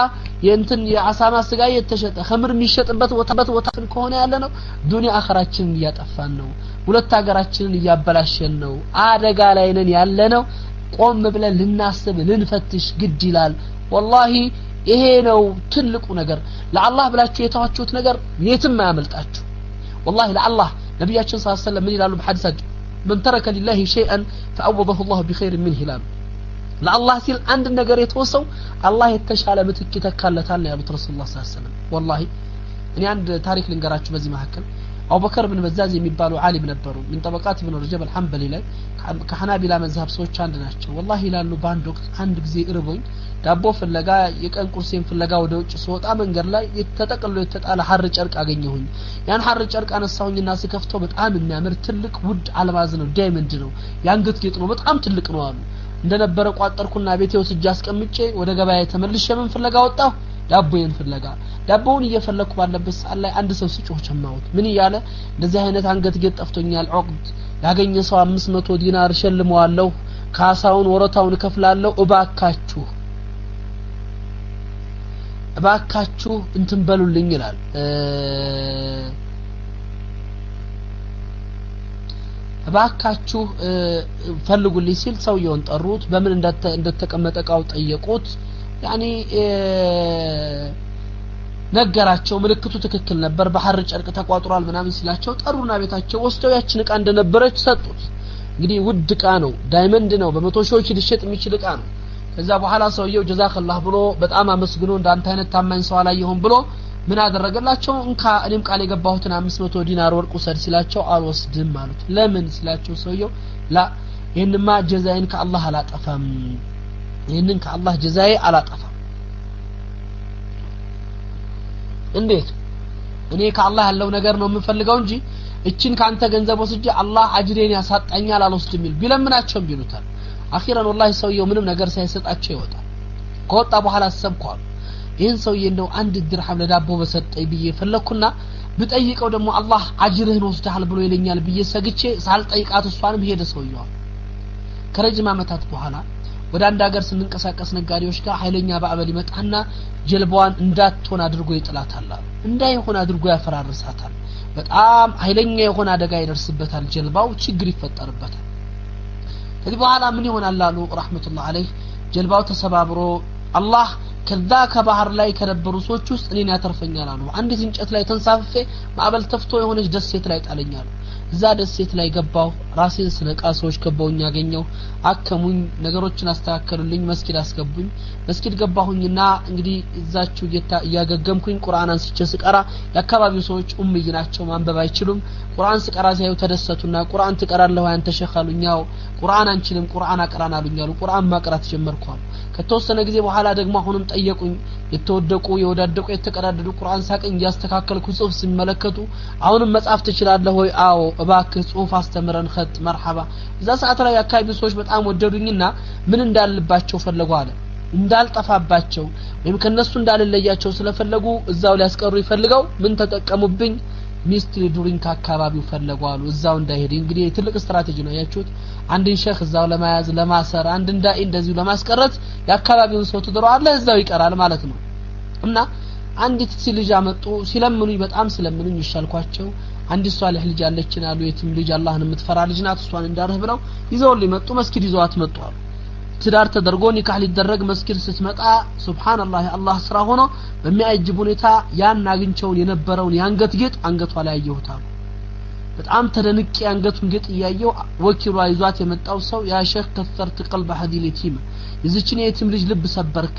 የእንትን የአሳማ ስጋ የተሸጠ ኸምር የሚሸጥበት ወጣበት ከሆነ ያለ ነው ዱንያ አኺራችንን ያጠፋን ነው ሁለት ሀገራችንን ያበላሸን ነው አደጋ ላይ ነን ያለ ነው ቆም ብለን ልናስብ ልንፈትሽ ግድ ይላል والله ይሄ ነው ትልቁ ነገር ለአላህ ብላችሁ የተዋችሁት ነገር የትም ያመልጣችሁ والله ለአላህ ነብያችን ሰለላሁ ዐለይሂ ወሰለም ምን ይላሉ በሐዲሳቸው من ترك لله شيئا فعوضه الله بخير منه لا ለአላህ ሲል አንድ ነገር የተወሰው አላህ የተሻለ ምትክ ይተካለታል ነው ያሉት ረሱላህ ሰለላሁ ዐለይሂ ወሰለም والله እኔ አንድ ታሪክ ልንገራችሁ በዚህ መሐከል አቡበከር ብን በዛዝ የሚባሉ ዓሊም ነበሩ من طبقات ابن رجب الحنبلي ላይ ከሐናቢላ መዝሐብ ሰዎች አንድ ናቸው والله ይላሉ ባንድ ወቅት አንድ ጊዜ እርቦኝ ዳቦ ፍለጋ የቀን ቁርሴን ፍለጋ ወደ ውጭ ስወጣ መንገድ ላይ የተጠቀልሎ የተጣለ ሐር ጨርቅ አገኘሁኝ ያን ሐር ጨርቅ አነሳሁኝና ስከፍተው በጣም የሚያምር ትልቅ ውድ አልማዝ ነው ዳይመንድ ነው ያንገት ጌጥ ነው በጣም ትልቅ ነው አሉ እንደነበረ ቋጠርኩና ቤቴ ወስጄ አስቀምጬ ወደ ገበያ ተመልሼ ምን ፍለጋ ወጣሁ ዳቦዬን ፍለጋ ዳቦውን እየፈለኩ ባለበት ሰዓት ላይ አንድ ሰው ሲጮህ ሰማሁት ምን ይያለ እንደዚህ አይነት አንገት ጌጥ ጠፍቶኛል ዑቅድ ያገኘ ሰው 500 ዲናር ሸልመዋለሁ ካሳውን ወረታውን ከፍላለሁ እባካችሁ እንትን በሉልኝ ይላል እባካችሁ ፈልጉልኝ ሲል ሰውየውን ጠሩት በምን እንደተቀመጠው ጠየቁት ያኒ ነገራቸው ምልክቱ ትክክል ነበር በሐር ጨርቅ ተቋጥሯል ምናምን ሲላቸው ጠሩና ቤታቸው ወስደው ያችን ዕቃ እንደነበረች ሰጡት እንግዲህ ውድ ዕቃ ነው ዳይመንድ ነው በመቶ ሺዎች ሊሸጥ የሚችል ዕቃ ነው ከዛ በኋላ ሰውየው ጀዛከላህ ብሎ በጣም አመስግኖ እንዳንተ አይነት ታማኝ ሰው አላየሁም ብሎ ምን አደረገላቸው እንካ እኔም ቃል የገባሁትን 500 ዲናር ወርቅ ወሰድ ሲላቸው አልወስድም ማለት ለምን ሲላቸው ሰውየው ላ ይሄንማ ጀዛዬን ከአላህ አላጠፋም ይሄንን ከአላህ ጀዛዬ አላጠፋም እንዴት እኔ ከአላህ ያለው ነገር ነው የምፈልገው እንጂ እቺን ካንተ ገንዘብ ወስጄ አላህ አጅሬን ያሳጣኛል አልወስድም ቢለምናቸው ቢሉታል አኺራን والله ሰውየው ምንም ነገር ሳይሰጣቸው ይወጣል ከወጣ በኋላ አሰብኳል ይሄን ሰውዬ እንደው አንድ ድርሃም ለዳቦ በሰጠኝ ብዬ ፈለኩና ብጠይቀው ደግሞ አላህ አጅርህን ወስደሃል ብሎ ይለኛል ብዬ ሰግቼ ሳልጠይቃት እሷንም ሄደ ሰውየው ከረጅም አመታት በኋላ ወደ አንድ ሀገር ስንንቀሳቀስ ነጋዴዎች ጋር ኃይለኛ ባዕበል ይመጣና ጀልባዋን እንዳትሆን አድርጎ ይጥላታል እንዳይሆን አድርጎ ያፈራርሳታል በጣም ኃይለኛ የሆነ አደጋ ይደርስበታል ጀልባው ችግር ይፈጠርበታል ከዚህ በኋላ ምን ይሆናል አሉ ረህመቱላህ አለይህ ጀልባው ተሰባብሮ አላህ ከዛ ከባህር ላይ ከነበሩ ሰዎች ውስጥ እኔን ያተርፈኛል አሉ አንዲት እንጨት ላይ ተንሳፍፌ ማዕበል ተፍቶ የሆነች ደሴት ላይ ጣለኛል እዛ ደሴት ላይ ገባው ራሴን ስነቃ ሰዎች ከበውኝ ያገኘው አከሙኝ ነገሮችን አስተካከሉልኝ መስጊድ አስገቡኝ መስጊድ ገባሁኝና እንግዲህ እዛችሁ ያገገምኩኝ ቁርአን አንስቼ ስቀራ የአካባቢው ሰዎች ኡምይ ናቸው ማንበብ አይችሉም ቁርአን ስቀራ ሲያዩ ተደሰቱና ቁርአን ትቀራለህ አንተ ሸኽ አሉኛው ቁርአን አንችልም ቁርአን አቀራን አሉኛሉ ቁርአን ማቅራት ጀመርኳል ከተወሰነ ጊዜ በኋላ ደግሞ አሁንም ጠየቁኝ የተወደቁ የወዳደቁ የተቀዳደዱ ቁርአን ሳቀኝ ያስተካከልኩ ጽሁፍ ሲመለከቱ አሁንም መጻፍ ትችላለህ ወይ አዎ እባክህ ጽሁፍ አስተምረን ኸጥ መርሐባ እዛ ሰዓት ላይ አካባቢ ሰዎች በጣም ወደዱኝና ምን እንዳልባቸው ፈለጉ አለ እንዳልጠፋባቸው ወይም ከነሱ እንዳልለያቸው ስለፈለጉ እዛው ሊያስቀሩ ይፈልገው ምን ተጠቀሙብኝ ሚስት ሊዱሪን ከአካባቢው ፈለጉ አሉ እዛው እንዳይሄድ እንግዲህ ትልቅ ስትራቴጂ ነው ያያችሁት አንድን ሸኽ እዛው ለማያዝ ለማሰር አንድ እንዳይ እንደዚሁ ለማስቀረት የአካባቢውን ሰው ተደረዋለ እዛው ይቀራል ማለት ነው እና አንዲት ልጅ አመጡ ሲለምኑኝ በጣም ስለምኑኝ ይሻልኳቸው አንዲት ሷሊህ ልጅ አለችን አሉ የትም ልጅ አላህን የምትፈራ ልጅ ናት እሷን እንዳርህ ብለው ይዘውልኝ መጡ መስጊድ ይዘዋት መጡ አሉ ትዳር ተደርጎ ኒካህ ሊደረግ መስጊድ ስትመጣ ሱብሃንአላህ አላህ ስራ ሆኖ በሚያጅብ ሁኔታ ያን አግኝቸውን የነበረውን ያንገት ጌጥ አንገቷ ላይ ያየሁት አሉ በጣም ተደንቄ አንገቱን ጌጥ ያየው ወኪሏ ይዟት የመጣው ሰው ያ ሼክ ከፈርት ቀልብ ሐዲል የቲም ይዝችን የቲም ልጅ ልብ ሰበርክ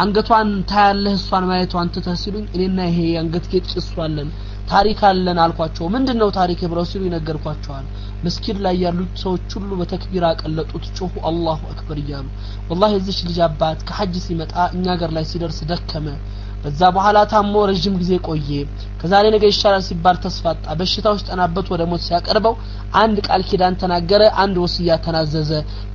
አንገቷን ታያለህ እሷን ማየቷን ተተሲሉኝ እኔና ይሄ አንገት ጌጥ እሷለን ታሪክ አለን አልኳቸው ምንድነው ታሪክ ብለው ሲሉ ይነገርኳቸዋል መስጊድ ላይ ያሉት ሰዎች ሁሉ በተክቢራ ቀለጡት ጮሁ አላሁ አክበር ይያሉ والله እዚች ልጅ አባት ከሐጅ ሲመጣ እኛ ሀገር ላይ ሲደርስ ደከመ በዛ በኋላ ታሞ ረጅም ጊዜ ቆየ ከዛሬ ነገ ይሻላል ሲባል ተስፋጣ በሽታው ተጠናበት ወደ ሞት ሲያቀርበው አንድ ቃል ኪዳን ተናገረ አንድ ወስያ ተናዘዘ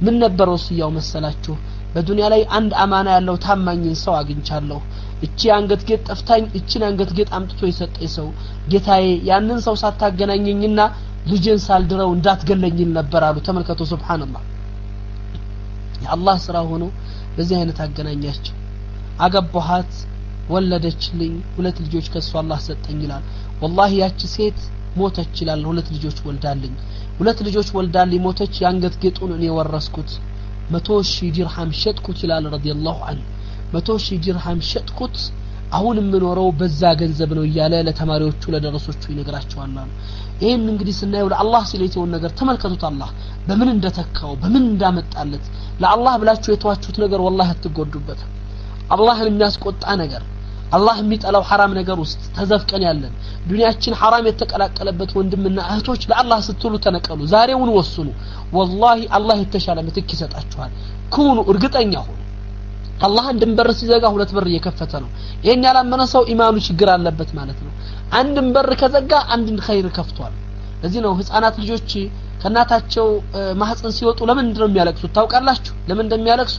ምን ነበር ወስያው መሰላችሁ በዱንያ ላይ አንድ አማና ያለው ታማኝን ሰው አግኝቻለሁ እቺ አንገት ጌጥ ጠፍታኝ እቺን አንገት ጌጥ አምጥቶ የሰጠኝ ሰው ጌታዬ ያንን ሰው ሳታገናኘኝና ልጅን ሳልድረው እንዳትገለኝል ነበር አሉ ተመልከቱ ሱብሃንአላህ የአላህ ስራ ሆኖ በዚህ አይነት አገናኛቸው አገባኋት ወለደችልኝ ሁለት ልጆች ከሷ አላህ ሰጠኝ ይላል والله ያቺ ሴት ሞተች ይላል ሁለት ልጆች ወልዳልኝ ሁለት ልጆች ወልዳልኝ ሞተች ያንገት ጌጡን እኔ ወረስኩት 100,000 ዲርሃም ሸጥኩት ይላል ረዲየላሁ ዐንሁ 100,000 ዲርሃም ሸጥኩት አሁን ምንኖረው በዛ ገንዘብ ነው ይያለ ለተማሪዎቹ ለደረሶቹ ይነግራቸዋል ይሄን እንግዲህ ስናየው ለአላህ ሲለይተው ነገር ተመልከቱት አላህ በምን እንደተካው በምን እንዳመጣለት ለአላህ ብላችሁ የተዋችሁት ነገር والله አትጎዱበት አላህን የሚያስቆጣ ነገር አላህ የሚጠላው حرام ነገር ውስጥ ተዘፍቀን ያለን ዱንያችን حرام የተቀላቀለበት ወንድምና እህቶች ለአላህ ስትሉ ተነቀሉ ዛሬውን ወስኑ والله አላህ የተሻለ ምትክ ይሰጣችኋል ኩኑ እርግጠኛ ሁኑ አላህ ድንበር ሲዘጋ ሁለት በር እየከፈተ ነው ይሄን ያላመነ ሰው ኢማኑ ችግር አለበት ማለት ነው አንድን በር ከዘጋ አንድን ኸይር ከፍቷል ለዚህ ነው ህፃናት ልጆች ከናታቸው ማህፀን ሲወጡ ለምን እንደው የሚያለቅሱት ታውቃላችሁ ለምን እንደሚያለቅሱ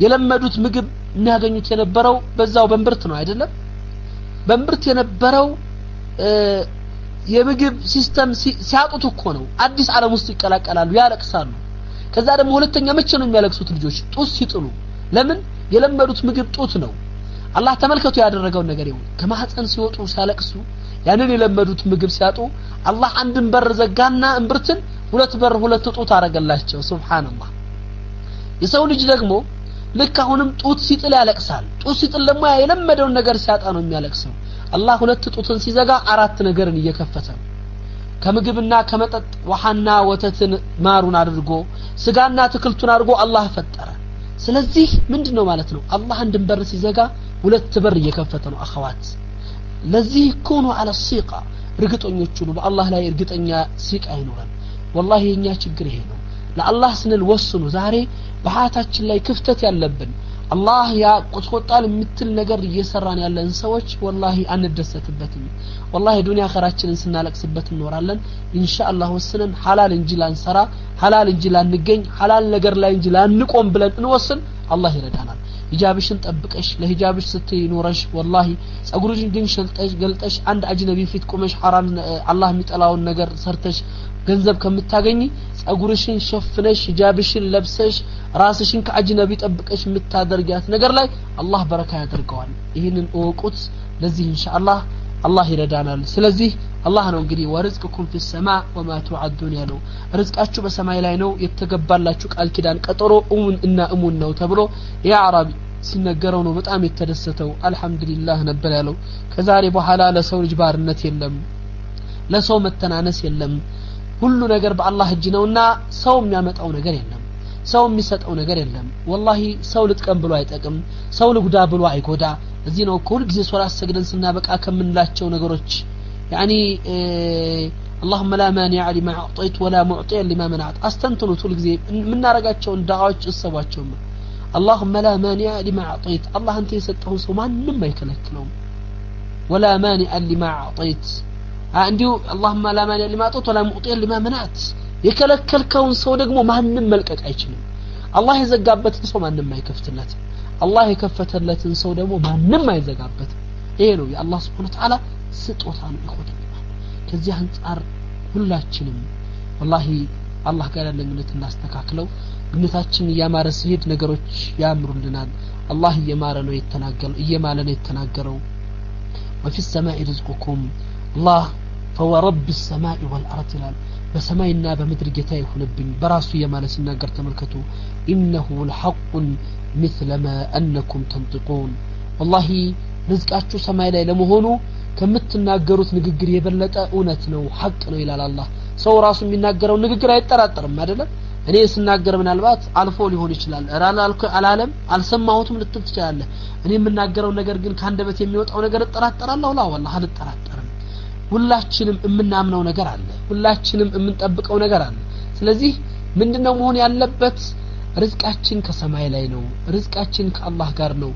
የለመዱት ምግብ የሚያገኙት የነበረው በዛው በእምብርት ነው አይደለም በእምብርት የነበረው የምግብ ሲስተም ሲያጡት እኮ ነው አዲስ ዓለም ውስጥ ይቀላቀላሉ ያለቅሳሉ ከዛ ደግሞ ሁለተኛ መቼ ነው የሚያለቅሱት ልጆች ጡት ሲጥሉ ለምን የለመዱት ምግብ ጡት ነው አላህ ተመልከቱ ያደረገው ነገር ይሁን ከማህፀን ሲወጡ ሲያለቅሱ ያንን የለመዱት ምግብ ሲያጡ አላህ አንድን በር ዘጋና እምብርትን ሁለት በር ሁለት ጡት አረጋላቸው ሱብሃንአላህ የሰው ልጅ ደግሞ ልክ አሁንም ጡት ሲጥል ያለቅሳል ጡት ሲጥል ደግሞ የለመደውን ነገር ሲያጣ ነው የሚያለቅሰው አላህ ሁለት ጡትን ሲዘጋ አራት ነገርን እየከፈተ ከምግብና ከመጠጥ ውሃና ወተትን ማሩን አድርጎ ስጋና ትክልቱን አድርጎ አላህ ፈጠረ ስለዚህ ምንድነው ማለት ነው አላህ አንድን በር ሲዘጋ ሁለት በር እየከፈተ ነው አخوات ለዚህ ኩኑ على الثقه እርግጠኞቹ ነው በአላህ ላይ እርግጠኛ ሲቅ አይኖርም والله የኛ ችግር ይሄ ነው ለአላህ ስንል ወስኑ ዛሬ በሐያታችን ላይ ክፍተት ያለብን አላህ ያቆጣል የምትል ነገር እየሰራን ያለን ሰዎች والله አንደሰትበትም والله ዱንያ አኺራችንን ስናለቅስበት እንኖራለን ኢንሻአላህ ወስነን ሐላል እንጂ ላንሰራ ሐላል እንጂ ላንገኝ ሐላል ነገር ላይ እንጂ ላንቆም ብለን እንወስን አላህ ይረዳናል ሂጃብሽን ጠብቀሽ ለሂጃብሽ ስትይኖርሽ والله ጸጉርሽን ግን ሸልጠሽ ገልጠሽ አንድ አጅነቢ ፊት ቆመሽ حرام አላህ የሚጠላውን ነገር ሰርተሽ ገንዘብ ከምታገኝ ጸጉርሽን ሸፍነሽ ሂጃብሽን ለብሰሽ ራስሽን ከአጅነቢ ጠብቀሽ የምታደርጊያት ነገር ላይ አላህ በረካ ያደርገዋል ይሄንን ወቁት ለዚህ ኢንሻአላህ አላህ ይረዳናል ስለዚህ አላህ ነው እንግዲህ ወርዝቁኩም في السماء وما توعدون ያለው ርዝቃችሁ በሰማይ ላይ ነው የተገባላችሁ ቃል ኪዳን ቀጠሮ እና እሙን ነው ተብሎ ያ አረቢ ሲነገረው ነው በጣም የተደሰተው አልহামዱሊላህ ነበር ያለው ከዛሬ በኋላ ለሰው ልጅ ባርነት የለም ለሰው መተናነስ የለም ሁሉ ነገር በአላህ እጅ ነውና ሰው የሚያመጣው ነገር የለም ሰው የሚሰጠው ነገር የለም والله ሰው ልጥቀም ብሎ አይጠቅም ሰው ልጉዳ ብሎ አይጎዳ እዚህ ነው ሁሉ ጊዜ ሶላት ሰግደን ስናበቃ ከምንላቸው ነገሮች يعني اللهم لا مانع لما اعطيت ولا معطي لما منعت استنتنوا طول ጊዜ ምናረጋቸው ዳዓዎች እሰባቸው اللهم لا مانع لما اعطيت الله انت የሰጠው ሰው ማንንም አይከለክለው ولا مانع لما اعطيت እንዲሁ اللهم لا مانع لما اعطيت ولا معطي لما منعت የከለከልከውን ሰው ደግሞ ማንንም መልቀቅ አይችልም አላህ የዘጋበትን ሰው ማንንም አይከፍትለት አላህ የከፈተለትን ሰው ደግሞ ማንንም አይዘጋበት ይሄ ነው የአላህ Subhanahu Wa Ta'ala ስጦታ ነው ይሁን ከዚህ አንፃር ሁላችንም والله አላህ ጋር ያለን ግንኙነት እናስተካክለው ግንኙነታችን ያማረ ሲሄድ ነገሮች ያምሩልናል አላህ እየማረ ነው የተናገረው وفي السماء رزقكم الله فهو رب السماء والأرض በሰማይና በምድር ጌታ ይሁንብኝ በራሱ የማለ ሲናገር ተመልከቱ إنه الحق مثل ما أنكم تنطقون والله ርዝቃችሁ ሰማይ ላይ ለመሆኑ ከምትናገሩት ንግግር የበለጠ እውነት ነው ሐቅ ነው ይላል አላህ ሰው ራሱ የሚናገረው ንግግር አይጠራጠርም አይደለም እኔ ስናገር ምናልባት አልፎ ሊሆን ይችላል አላለም አልሰማሁትም ልትል ትችላለህ እኔ የምናገረው ነገር ግን ካንደበት የሚወጣው ነገር እጠራጠራለሁ ላ والله አልጠራጠርም ሁላችንም የምናምነው ነገር አለ ሁላችንም የምንጠብቀው ነገር አለ ስለዚህ ምንድነው መሆን ያለበት ርዝቃችን ከሰማይ ላይ ነው ርዝቃችን ከአላህ ጋር ነው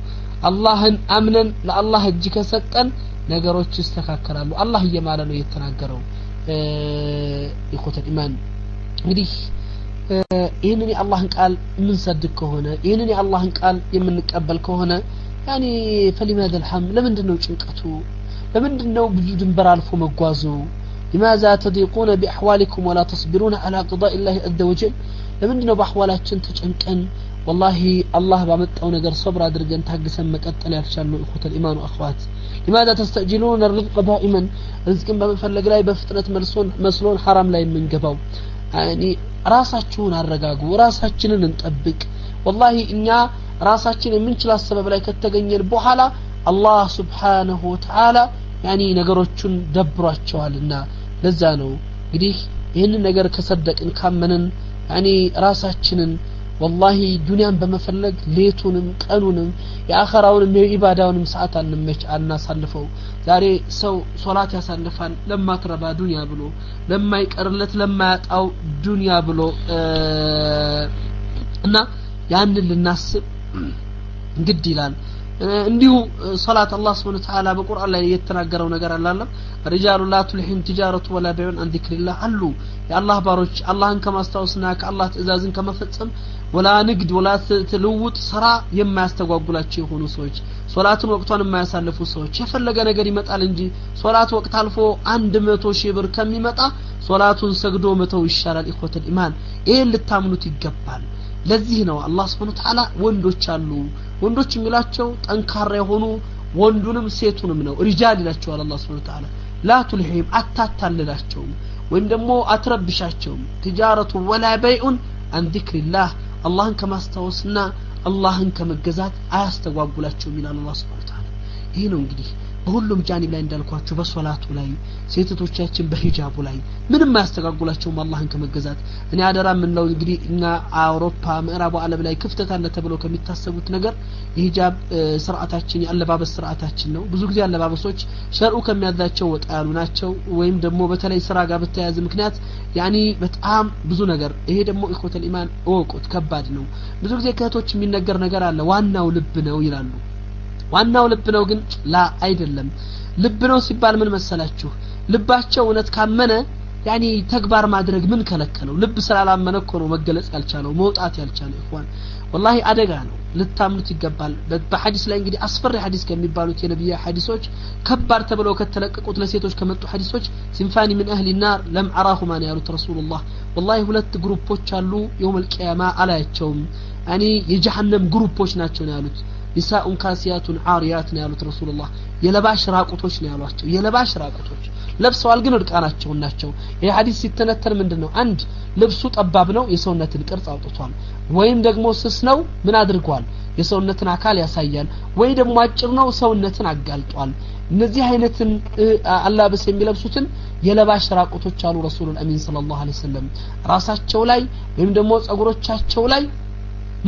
አላህን አምነን ለአላህ እጅ ከሰጠን ነገሮች ይስተካከላሉ አላህ እየማለ ነው የተናገረው ኢኹተል ኢማን እንግዲህ ይሄንን የአላህን ቃል ምን ሰድቅ ከሆነ ይሄንን የአላህን ቃል የምንቀበል ከሆነ يعني فلماذا الهم ለምንድነው ጭንቀቱ ለምንድነው ብዙ ድንበር አልፎ መጓዙ لماذا تضيقون باحوالكم ولا تصبرون على قضاء الله عز وجل ለምንድነው በአህዋላችን ተጨንቀን والله الله ባመጣው ነገር صبر አድርገን ታግሰን መቀጠል ያልቻልነው ኢኹተል ኢማን አኽዋት لماذا تستعجلون الرزق دائما رزقን በመፈለግ ላይ በፍጥነት መስሎን حرام ላይ የምንገባው يعني ራሳችሁን አረጋጉ ራሳችንን እንጠብቅ والله እኛ ራሳችን የምንችላው ሰበብ ላይ ከተገኘን በኋላ አላህ Subhanahu Wa Ta'ala يعني ነገሮችን ደብሯቸዋልና ለዛ ነው እንግዲህ ይሄንን ነገር ከሰደቅን ካመንን يعني ራሳችንን والله ዱንያን በመፈለግ ሌቱንም ቀኑንም የአኺራውንም የኢባዳውንም ሰዓት አናሳልፈው ዛሬ ሰው ሶላት ያሳልፋል ለማትረባ ዱንያ ብሎ ለማይቀርለት ለማያጣው ዱንያ ብሎ እና ያንን ልናስብ ግድ ይላል እንዲሁ ሶላት አላህ Subhanahu Wa Ta'ala በቁርአን ላይ የተናገረው ነገር አላለም رجال لا تلههم تجارة ولا بيع عن ذكر الله አሉ የአላህ ባሮች አላህን ከማስተዋወስና ከአላህ ትእዛዝን ከመፈጸም ወላ ንግድ ወላ ትልውጥ ስራ የማያስተጓጉላቸው የሆኑ ሰዎች ሶላቱን ወቅቷን የማያሳልፉ ሰዎች የፈለገ ነገር ይመጣል እንጂ ሶላት ወቅት አልፎ 100 ሺህ ብር ከሚመጣ ሶላቱን ሰግዶ መተው ይሻላል ኢኹተል ኢማን ይሄን ልታምኑት ይገባል ለዚህ ነው አላህ Subhanahu Wa Ta'ala ወንዶች አሉ ወንዶች የሚላቸው ጠንካራ የሆኑ ወንዱንም ሴቱንም ነው ሪጃል ይላቸዋል አላህ Subhanahu Wa Ta'ala لا تلههم አታታልላቸው ወይም ደግሞ አትረብሻቸው ትጃረቱ ወላ በይኡን عن ذكر الله አላህን ከማስተዋወስና አላህን ከመገዛት አያስተጓጉላቸው ይላል አላህ Subhanahu Wa Ta'ala ይሄ ነው እንግዲህ በሁሉም ጃኒብ ላይ እንዳልኳችሁ በሶላቱ ላይ ሴቶቻችን በሂጃቡ ላይ ምንም አያስተጋጉላቸው አላህን ከመገዛት እኔ አደራ ምን ነው እንግዲህ እና አውሮፓ ምዕራቡ ዓለም ላይ ክፍተት አለ ተብሎ ከሚታሰቡት ነገር የሂጃብ ስርዓታችን ያለባበስ ስርዓታችን ነው ብዙ ጊዜ ያለባበሶች ሸርዑ ከሚያዛቸው ወጣ ያሉ ናቸው ወይም ደግሞ በተለይ ስራ ጋር በተያያዘ ምክንያት ያኒ በጣም ብዙ ነገር ይሄ ደግሞ ኢኹተል ኢማን ወቁት ከባድ ነው ብዙ ጊዜ ከእህቶች የሚነገር ነገር አለ ዋናው ልብ ነው ይላሉ ዋናው ልብ ነው ግን ላ አይደለም ልብ ነው ሲባል ምን መሰላችሁ ልባቸው እውነት ካመነ ያኒ ተግባር ማድረግ ምን ከለከለው ልብ ስላላመነ እኮ ነው መገለጽ ያልቻለው መውጣት ያልቻለው ኢኽዋን والله አደጋ ነው ልታምኑት ይገባል በሐዲስ ላይ እንግዲህ አስፈሪ ሐዲስ ከሚባሉት የነብዩ ሐዲሶች ከባድ ተብለው ከተለቀቁት ለሴቶች ከመጡ ሐዲሶች ሲንፋኒ من اهل النار لم اراهما ያሉት ረሱላህ والله ሁለት ግሩፖች አሉ يوم القيامه አላያቸውም يعني የጀሃነም ግሩፖች ናቸው ያሉት نساء كاسيات عاريات ነው ያሉት ረሱላህ የለባሽ ራቁቶች ነው ያሏቸው የለባሽ ራቁቶች ለብሰዋል ግን እርቃናቸው ናቸው ይሄ ሐዲስ ሲተነተን ምንድነው አንድ ልብሱ ጠባብ ነው የሰውነትን ቅርጽ አውጥቷል ወይም ደግሞ ስስ ነው ምን አድርጓል የሰውነትን አካል ያሳያል ወይ ደግሞ አጭር ነው ሰውነትን አጋልጧል እነዚህ አይነትን አላበስ የሚለብሱትን የለባሽ ራቁቶች አሉ ረሱሉል አሚን ሰለላሁ ዐለይሂ ወሰለም ራሳቸው ላይ ወይም ደግሞ ጸጉሮቻቸው ላይ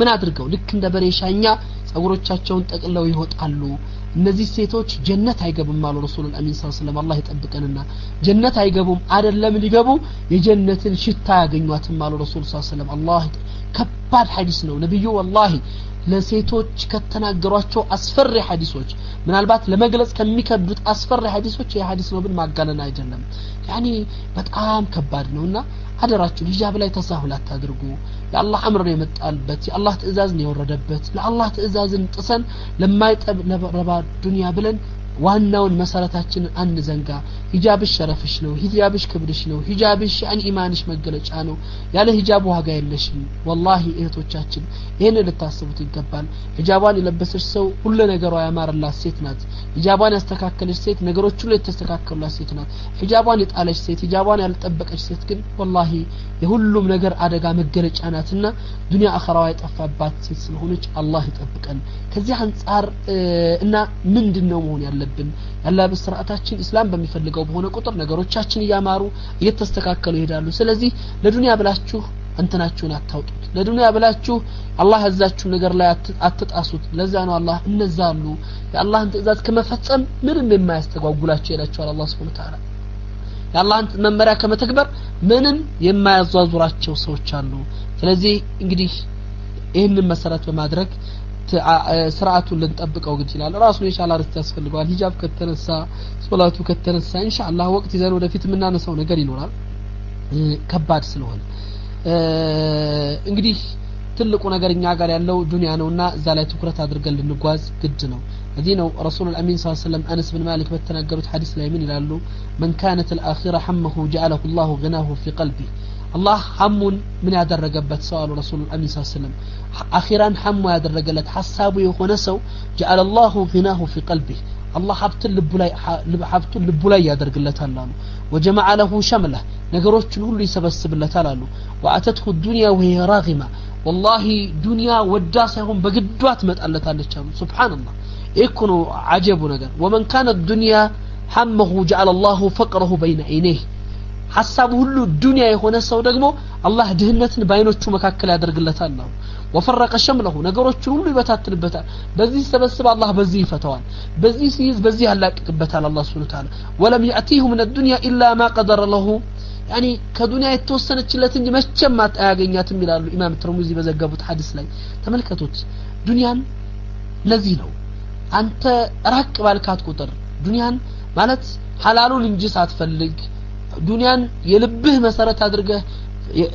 ምን አድርገው ልክ እንደ በሬሻኛ ጸጉሮቻቸውን ጠቅለው ይወጣሉ እነዚህ ሴቶች ጀነት አይገቡም አሉ ረሱሉል አሚን ሰለላሁ ዐለይሂ ወሰለም አላህ ይጠብቀንና ጀነት አይገቡም አይደለም ሊገቡ የጀነትን ሽታ ያገኙአትም አሉ ረሱል ሰለላሁ ዐለይሂ ወሰለም አላህ ከባድ ሐዲስ ነው ነብዩ والله ለሴቶች ከተናገሯቸው አስፈሪ ሐዲሶች ምናልባት ለመግለጽ ከሚከብዱት አስፈሪ ሐዲሶች የሐዲስ ነው ግን ማጋነን አይደለም يعني በጣም ከባድ ነውና አደራችሁ ሂጃብ ላይ ተሳሁል አታድርጉ የአላህ አምር ነው የመጣልበት የአላህ ትእዛዝ ነው የወረደበት ለአላህ ትእዛዝን ጥሰን ለማይጠብ ለረባ ዱንያ ብለን ዋናውን መሰረታችንን አንዘንጋ ሂጃብሽ ሸረፍሽ ነው ሂጃብሽ ክብርሽ ነው ሂጃብሽ ኢማንሽ መገለጫ ነው ያለ ሂጃብ ዋጋ የለሽም والله እህቶቻችን ይሄን ልታስቡት ይገባል ሂጃቧን የለበሰች ሰው ሁሉ ነገሯ ያማረላት ሴት ናት ሂጃቧን ያስተካከለች ሴት ነገሮች ሁሉ የተስተካከሉላት ሴት ናት ሂጃቧን የጣለች ሴት ሂጃቧን ያልጠበቀች ሴት ግን والله የሁሉም ነገር አደጋ መገለጫ ናትና ዱንያ አኺራዋ የጠፋባት ሴት ስለሆነች አላህ ይጠብቀን ከዚህ አንፃር እና ምንድነው መሆን ያለብን ያለበት ስርዓታችን እስላም በሚፈልገው በሆነ ቁጥር ነገሮቻችን ያማሩ እየተስተካከሉ ይሄዳሉ ስለዚህ ለዱንያ ብላችሁ አንተናችሁን አታውጡት ለዱንያ ብላችሁ አላህ ያዛችሁ ነገር ላይ አትጣሱት ለዛ ነው አላህ እነዛሉ የአላህን ትእዛዝ ከመፈጸም ምንም የማያስተጓጉላችሁ ይላችኋል አላህ Subhanahu Wa Ta'ala የአላህን መመሪያ ከመተግበር ምንም የማያዟዙራቸው ሰዎች አሉ ስለዚህ እንግዲህ ይሄንን መሰረት በማድረግ ስርዓቱን ልንጠብቀው ግድ ይላል ራሱን የቻለ አርዕስት ያስፈልጋል ሂጃብ ከተነሳ ሶላቱ ከተነሳ ኢንሻአላህ ወቅት ይዘን ወደፊት የምናነሳው ነገር ይኖራል ከባድ ስለሆነ እንግዲህ ትልቁ ነገር እኛ ጋር ያለው ዱንያ ነውና እዛ ላይ ትኩረት አድርገን ልንጓዝ ግድ ነው እዚህ ነው ረሱል አሚን ሰለላሁ ዐለይሂ ወሰለም አነስ ብን ማሊክ በተናገሩት ሐዲስ ላይ ምን ይላሉ من كانت الاخره همه جعله الله غناه في قلبه الله حمون من ያደረገበት ሰው አሉ ረሱል አሚን ሰለላሁ ዐለይሂ ወሰለም አኺራን ሐሙ ያደረገለት ሐሳቡ የሆነ ሰው جعل الله غناه في قلبه الله ሀብቱን ልቡ ላይ ያደርግለታል አሉ وجمع له شمله ነገሮችን ሁሉ ይሰበስብለታል አሉ واتته الدنيا وهي راغمه والله ዱንያ ወዳ ሳይሆን በግዷ ትመጣለታለች አሉ ሱብሃንአላህ ይኩኑ አጀቡ ነገር ومن كان الدنيا همه جعل الله فقره بين عينيه ሐሳቡ ሁሉ ዱንያ የሆነ ሰው ደግሞ አላህ ድህነትን ባይኖቹ መካከል ያደርግለታል ነው وفرق شمله ነገሮችን ሁሉ ይበታትልበታል በዚህ ሰበስብ አላህ በዚህ ይፈታዋል በዚህ ሲይዝ በዚህ ያላቅቅበታል አላህ Subhanahu Wa Ta'ala ولم يأتيه من الدنيا إلا ما قدر له يعني ከዱንያ የተወሰነችለት እንጂ መቼም አያገኛትም ይላሉ ኢማም ትርሙዚ በዘገቡት ሐዲስ ላይ ተመልከቱት ዱንያን ለዚህ ነው አንተ ራቅ ባልካት ቁጥር ዱንያን ማለት ሐላሉን እንጂ ሳትፈልግ ዱንያን የልብህ መሰረት አድርገህ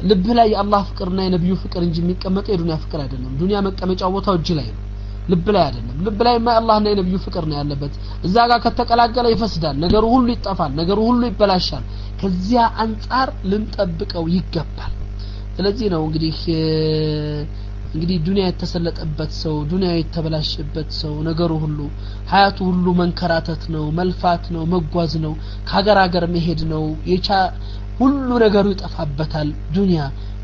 ልብህ ላይ የአላህ ፍቅርና የነብዩ ፍቅር እንጂ የሚቀመጥ የዱንያ ፍቅር አይደለም ዱንያ መቀመጫው ቦታው እጅ ላይ ነው ልብ ላይ አይደለም ልብ ላይ አላህና የነብዩ ፍቅር ነው ያለበት እዛ ጋር ከተቀላቀለ ይፈስዳል ነገሩ ሁሉ ይጠፋል ነገሩ ሁሉ ይበላሻል ከዚያ አንፃር ልንጠብቀው ይገባል ስለዚህ ነው እንግዲህ ዱንያ የተሰለጠበት ሰው ዱንያ የተበላሸበት ሰው ነገሩ ሁሉ ሀያቱ ሁሉ መንከራተት ነው መልፋት ነው መጓዝ ነው ከሀገር መሄድ ነው ሁሉ ነገሩ ይጠፋበታል ዱንያ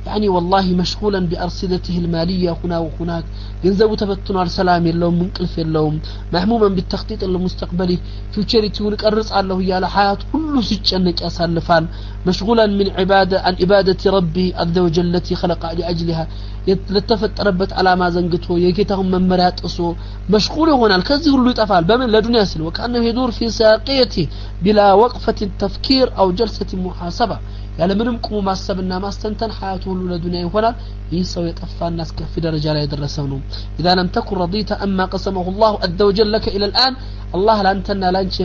يعني والله مشغولا بأرصدته المالية هنا وهناك ገንዘቡ ተበትኗል ሰላም የለውም እንቅልፍ የለውም محموما بالتخطيط المستقبلي فيوتشريتون ቀርጻለሁ ያለ ሀያት ሁሉ ሲጨነቅ ያሳልፋል مشغولا من عن عبادة ربه عز وجل التي خلق لأجلها ለተፈጠረበት አላማ ዘንግቶ የጌታውን መመሪያ ጥሶ مشغول ይሆናል ከዚህ ሁሉ ይጠፋል በምን ለዱንያ ሲል وكأنه يدور في ساقيته بلا وقفة تفكير أو جلسة محاسبة ያለ ምንም ቁሙ ማሰብና ማስተንተን ሀያቱ ሁሉ ለዱንያ ይሆናል ይህ ሰው የጠፋና እስከፊ ደረጃ ላይ ደረሰው ነው اذا لم تكن رضيت اما قسمه الله عز وجل لك الى الان الله ላንተና ላንቺ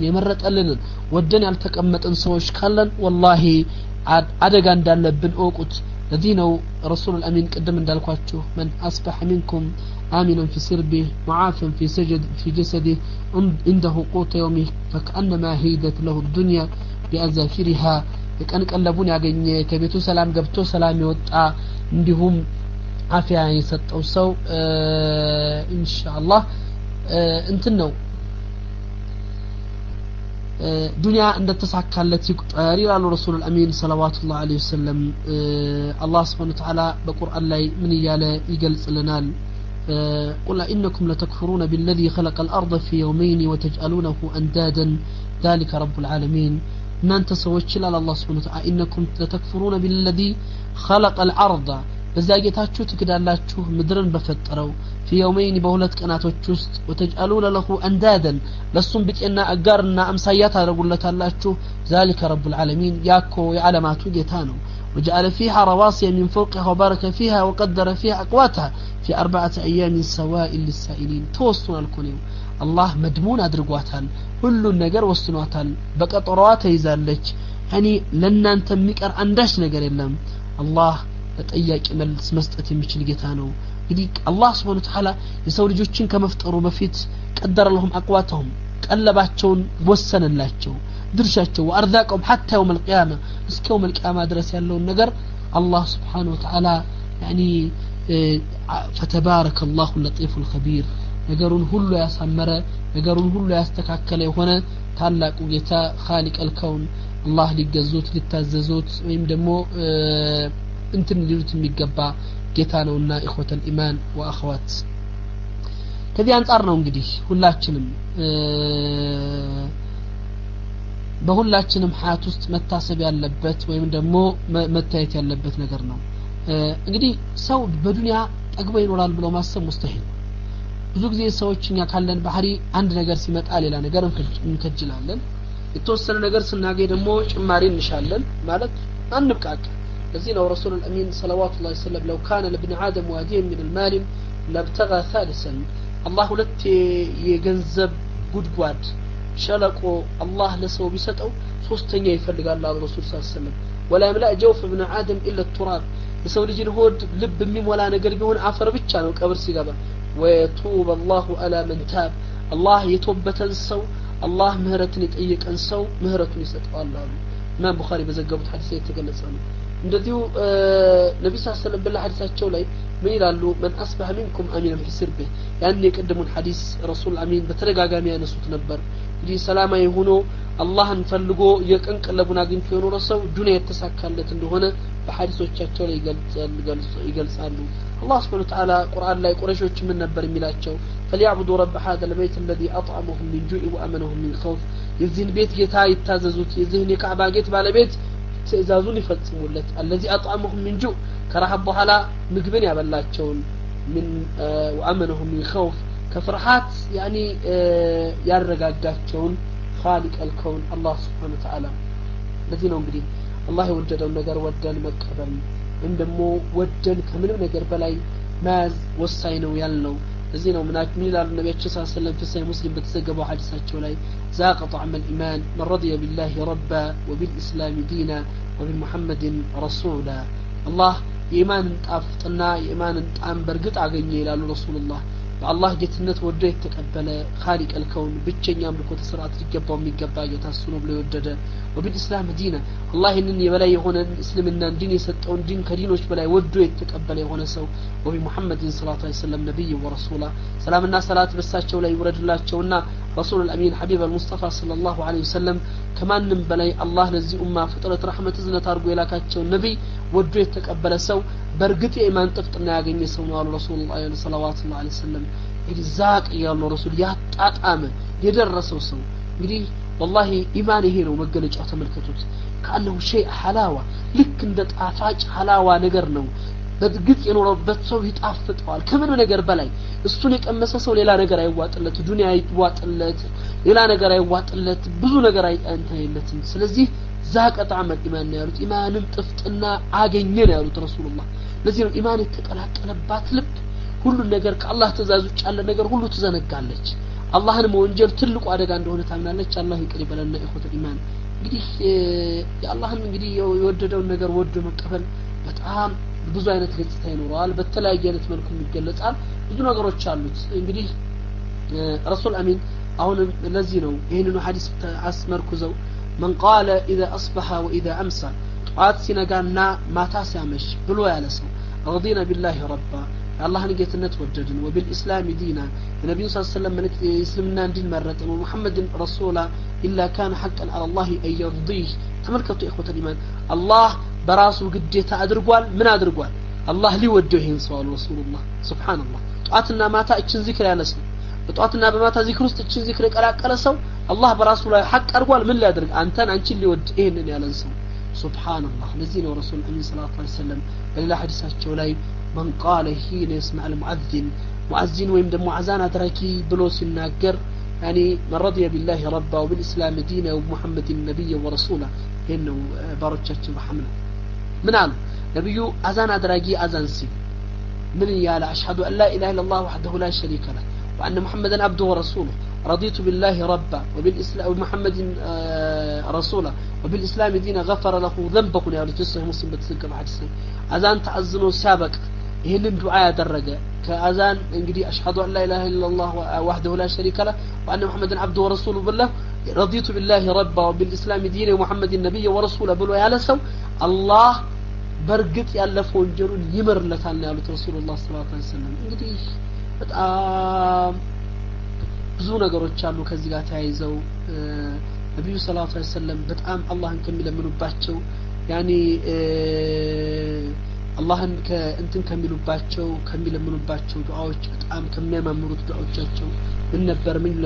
የመረጠልንን ወደን ያልተቀመጥን ሰዎች ካለን والله አደጋ እንዳለብን እወቁት ለዚህ ነው ረሱል አሚን ቀደም እንዳልኳችሁ من اصبح منكم آمنا في سربه معافا في جسده عنده قوت يومه فكأنما هيدت له الدنيا بأزافرها የቀን ቀለቡን ያገኘ ከቤቱ ሰላም ገብቶ ሰላም ይወጣ እንዲሁም አፊያ የሰጠው ሰው ኢንሻአላህ እንትን ነው ዱንያ እንደተሳካለት ይቁጠር ይላሉ ረሱል አሚን ሰለላሁ ዐለይሂ ወሰለም አላህ Subhanahu Wa Ta'ala በቁርአን ላይ ምን ይያለ ይገልጽልናል قل إنكم لتكفرون بالذي خلق الأرض في يومين وتجعلونه أندادا ذلك رب العالمين እናንተ ሰዎች ይላል አላህ Subhanahu Wa Ta'ala انكم تكفرون بالذي خلق الارض በዛጌታችሁ ትክዳላችሁ ምድርን በፈጠረው في يومين በሁለት ቀናቶች ውስጥ وتجعلون له اندادا ለሱም ብጤና አጋርና አምሳያ ታደርጉለታላችሁ ذلك رب العالمين ያኮ የዓለማቱ ጌታ ነው وجعل فيها رواسي من فوقها وبارك فيها وقدر فيها أقواتها في 4 أيام سواء للسائلين توصلنا الكونيو الله مدمون أدرقواتها ሁሉን ነገር ወስኗታል በቀጠሮዋ ተይዛለች يعني ለናንተ የሚቀር አንዳች ነገር የለም አላህ ለጠያቂ መልስ መስጠት የሚችል ጌታ ነው እንግዲህ አላህ Subhanahu Wa Ta'ala የሰው ልጆችን ከመፍጠሩ በፊት ቀደረ لهم أقواتهم ቀለባቸውን ወሰነላቸው ድርሻቸው ወአርዛቀም حتى يوم القيامه እስከ يوم القيامه ድረስ ያለውን ነገር አላህ Subhanahu Wa Ta'ala يعني فتبارك الله اللطيف الخبير ነገሩን ሁሉ ያሳመረ ነገሩን ሁሉ ያስተካከለ የሆነ ታላቁ ጌታ خالق الكون አላህ ሊገዙት ሊታዘዙት ወይም ደግሞ እንትን ሊሉት የሚገባ ጌታ ነውና ኢኽወተል ኢማን ወአኽዋት ከዚህ አንፃር ነው እንግዲህ ሁላችንም በሁላችንም ሐያት ውስጥ መታሰብ ያለበት ወይም ደግሞ መታየት ያለበት ነገር ነው እንግዲህ ሰው በዱንያ ጠግቦ ይኖራል ብሎ ማሰብ ሙስተሂል ብዙ ጊዜ ሰዎችኛ ካለን ባህሪ አንድ ነገር ሲመጣ ሌላ ነገር እንከጅላለን የተወሰነ ነገር ስናገኝ ደግሞ ጭማሪ እንሻለን ማለት አንብቃቅ ለዚህ ነው ረሱል አልአሚን ሰለላሁ ዐለይሂ ወሰለም لو كان لابن آدم وادي من المال لابتغى ثالثا الله ሁለት የገንዘብ ጉድጓድ ሸለቆ አላህ ለሰው ቢሰጠው ሶስተኛ ይፈልጋል አላህ ረሱል ሰለላሁ ዐለይሂ ወሰለም ولا يملأ جوف ابن آدم الا التراب የሰው ልጅን ሆድ ልብ የሚሞላ ነገር ቢሆን አፈር ብቻ ነው ቀብር ሲገባ ويتوب الله على من تاب الله يتوبተን ሰው الله ምህረትን ይጠይቀን ሰው ምህረቱን ይሰጣል አሉ ኢማም ቡኻሪ በዘገቡት ሐዲስ የተገለጸ ነው እንደዚሁ ነብዩ ሰለላሁ ዐለይሂ ወሰለም በሐዲሳቸው ላይ ምን ይላሉ من اصبح منكم امنا في سربه ያን የቀደሙን ሐዲስ ረሱል አሚን በተደጋጋሚ ያነሱት ነበር እንግዲህ ሰላማዊ ሆኖ አላህን ፈልጎ የቀን ቀለቡን አግኝቶ የኖረ ሰው ዱንያ የተሳካለት እንደሆነ በሐዲሶቻቸው ላይ ይገልጻሉ الله سبحانه وتعالى قرآن لا يقرشوش من نبر ميلاتشو فليعبدوا رب هذا البيت الذي أطعمهم من جوع وأمنهم من خوف يزين بيت جتا يتاززوت يزين كعبا جيت بالا بيت تزازون يفتمولت الذي أطعمهم من جوع كرهبوا على مقبن يابلاتشون من وأمنهم من خوف كفرحات يعني يارقاقاتشون خالق الكون الله سبحانه وتعالى الذين هم قدين الله يوجدهم نقر ودن مكبن عندما ودن كمنو ነገር በላይ ማዝ ወሳኝ ነው ያልነው እዚህ ነው ምናምን ይላል ነብያችን ሰለላሁ ዐለይሂ ወሰለም في ሙስሊም በተዘገበው ሐዲሳቸው ላይ ذاق طعم الإيمان من رضي بالله ربا وبالإسلام دينا وبمحمد رسولا الله ኢማን ጣፍጥና ኢማንን ጣም በርግጥ አገኘ ይላሉ ረሱላህ በአላህ ጌትነት ወደ የተቀበለ خالق الكون ብቸኛ አምልኮ ተስራት ሊገባው የሚገባ ጌታ እሱ ነው ብሎ የወደደ وبالإسلام دينا الله ይህንን የበላይ የሆነ እስልምና ዲን የሰጠውን ዲን ከዲኖች በላይ ወዶ የተቀበለ የሆነ ሰው وبمحمد صلى الله عليه وسلم نبي ورسولا ሰላምና ሰላት በሳቸው ላይ ይወረድላቸውና رسول الأمين حبيب المصطفى صلى الله عليه وسلم ከማንም በላይ አላህ ለዚህ ኡማ ፍጥረት ረህመት እዝነት አድርጎ የላካቸው ነብይ ወዶ የተቀበለ ሰው በርግጥ የኢማን ጥፍጥና ያገኘ ሰው ነው አሉ ረሱላህ ሰለላሁ ዐለይሂ ወሰለም ኢዛቅ ያሉ ረሱል ያጣጣመ የደረሰው ሰው እንግዲህ والله ኢማን ይሄ ነው መገለጫው ተመልከቱት ካለው ሸይ ሐላዋ ልክ እንደ ጣፋጭ ሐላዋ ነገር ነው በግጥ የኖረበት ሰው ይጣፍጠዋል ከምን ነገር በላይ እሱን የቀመሰ ሰው ሌላ ነገር አይዋጥለት ዱንያ አይዋጥለት ሌላ ነገር አይዋጥለት ብዙ ነገር አይንተይለትም ስለዚህ ዛቀ ጣዕመ ኢማን ነው ያሉት ኢማንን ጥፍጥና አገኘ ነው ያሉት ረሱላህ ለዚህ ነው ኢማን የተቀላቀለባት ልብ ሁሉ ነገር ከአላህ ተዛዝ ውጭ ያለ ነገር ሁሉ ትዘነጋለች አላህን መወንጀል ትልቁ አደጋ እንደሆነ ታምናለች አላህ ይቅር ይበለና ኢኽወተ ኢማን እንግዲህ የአላህን እንግዲህ የወደደውን ነገር ወዶ መቀበል በጣም ብዙ አይነት ገጽታ ይኖራል በተለያየ አይነት መልኩ ይገለጻል ብዙ ነገሮች አሉት እንግዲህ ረሱል አሚን አሁን ለዚህ ነው ይሄንን ሐዲስ አስመርኩዘው من قال إذا أصبح وإذا أمسى طاعت سنغانا ማታ ሲያመሽ ብሎ ያለ ሰው رضينا بالله ربا الله نجتنا وجدنا وبالإسلام دينا النبي صلى الله عليه وسلم من يسلمنا دين مرة ومحمد رسولا إلا كان حقا على الله أن يرضيه تملكتوا إخوة الإيمان الله براسه قديتا أدرقوال من أدرقوال الله لي وجهين سؤال رسول الله سبحان الله طاعتنا ما تأتشن ذكر يا نسل طاعتنا بما تذكر استأتشن ذكر على سو الله براسه لا حق أرقوال من لا أدرق أنتن أنت اللي وجهين يا نسل سبحان الله نزينا ورسول الله صلى الله عليه وسلم إلا حديثات شولاي من قال حين يسمع المؤذن مؤذن ويم دم عزان أدركي بلوس الناقر يعني من رضي بالله ربا وبالإسلام دينا وبمحمد النبي ورسوله إنه بارتشت محمد من قال نبي عزان أدركي عزان سي من يالا أشهد أن لا إله إلا الله وحده لا شريك له وأن محمدا عبده ورسوله رضيت بالله ربا وبالإسلام وبمحمد رسوله وبالإسلام دينا غفر له ذنبكم يا رجل مسلم بتسجل حديث أذان تعزنوا سابق ይሄንን ዱዓ ያደረገ ከአዛን እንግዲህ አሽሃዱ አን ላ ኢላሃ ኢላላህ ወህደሁ ላ ሸሪከ ለህ ወአነ ሙሐመድን አብዱሁ ወረሱሉሁ ብለህ رضيت بالله ربا وبالإسلام دينا ومحمد النبي ورسوله بلو يالسو الله برقت يالفو انجرون يمر لتالنا يالوت رسول الله صلى الله عليه وسلم እንግዲህ በጣም ብዙ ነገሮች አሉ ከዚህ ጋር ተያይዘው ነብዩ ሰለላሁ ዐለይሂ ወሰለም በጣም አላህን ከሚለምኑባቸው ያኒ አላህን ከእንትን ከሚለምኑባቸው ዱዓዎች በጣም ከሚያማምሩት ዱዓዎቻቸው ምን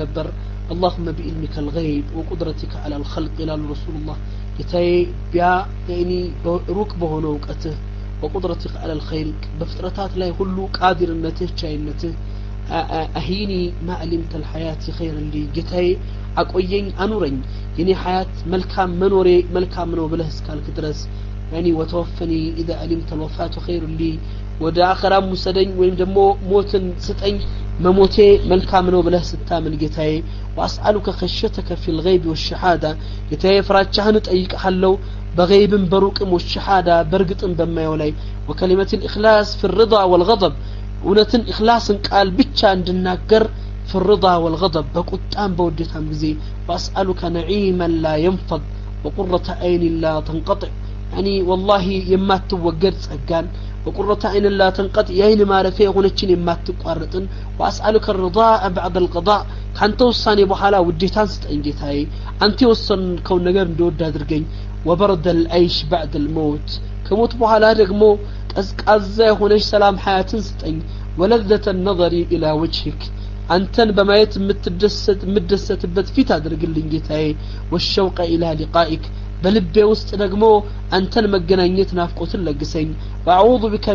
ነበር اللهم بعلمك الغيب وقدرتك على الخلق الى رسول الله يتاي بيا يعني روك بهونه وقته وقدرتك على الخلق بفترات لا كله قادرنته چاينته اهيني ما علمت الحياه خيرا لي جتاي اقويኝ አኑረኝ የኔ حياه መልካም መኖሬ መልካም ነው ብለህ እስካልክ ድረስ يعني وتوفني اذا علمت الوفاه خير لي ወደ አኺራ ሙሰደኝ ወይም ደግሞ ሞትን ስጠኝ መሞቴ መልካም ነው ብለህ ስታምን ጌታዬ واسالك خشيتك في الغيب والشهاده ጌታዬ ፍራቻህን ጠይቀሃለሁ በغيبም በሩቅም والشهاده በርግጥም በማየው ላይ وكلمه الاخلاص في الرضا والغضب እውነትን ኢኽላስን ቃል ብቻ እንድናገር في الرضا والغضب በቁጣም በውዴታም ጊዜ واسالك نعيما لا ينفض وقرة عين لا تنقطع يعني والله የማትወገድ ጸጋን وقرة عين لا تنقطع يين معرفه የሆነችን የማትቋረጥን واسالك الرضا بعد القضاء ካንተ ውሳኔ በኋላ ውዴታን ስጠኝ ጌታዬ አንተ የወሰንከው ነገር እንደወድ አድርገኝ وبرد العيش بعد الموت ከሞት በኋላ ደግሞ ቀዝቃዛ የሆነች ሰላም ሐያትን ስጠኝ ولذة النظر الى وجهك አንተን በማየት የምትደሰትበት ፊት አድርግልኝ ጌታዬ والشوق الى لقائك በልቤ ውስጥ ደግሞ አንተን መገናኘት ናፍቆትን ለግሰኝ واعوذ بك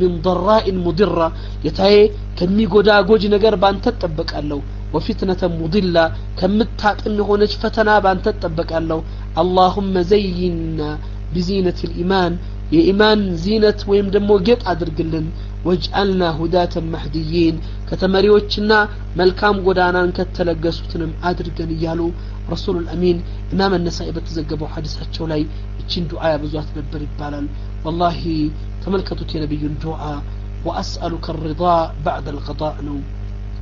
من ضراء مضرة ጌታዬ ከሚጎዳ ጎጅ ነገር ባንተ ተጠበቃለሁ وفتنة مضلة ከምታጥም የሆነች ፈተና ባንተ ተጠበቃለሁ اللهم زينا بزينة الإيمان የኢማን ዚነት ወይም ደግሞ ጌጥ አድርግልን وجعلنا هداة مهديين ከተመሪዎችና መልካም ጎዳናን ከተለገሱትንም አድርገን ይያሉ رسول الأمين إمام النسائي بتزجبوا حديثاتቸው ላይ እቺን ዱዓ ያብዙት ነበር ይባላል والله ተመልከቱት የነብዩን ዱዓ واسالك الرضا بعد القضاء ነው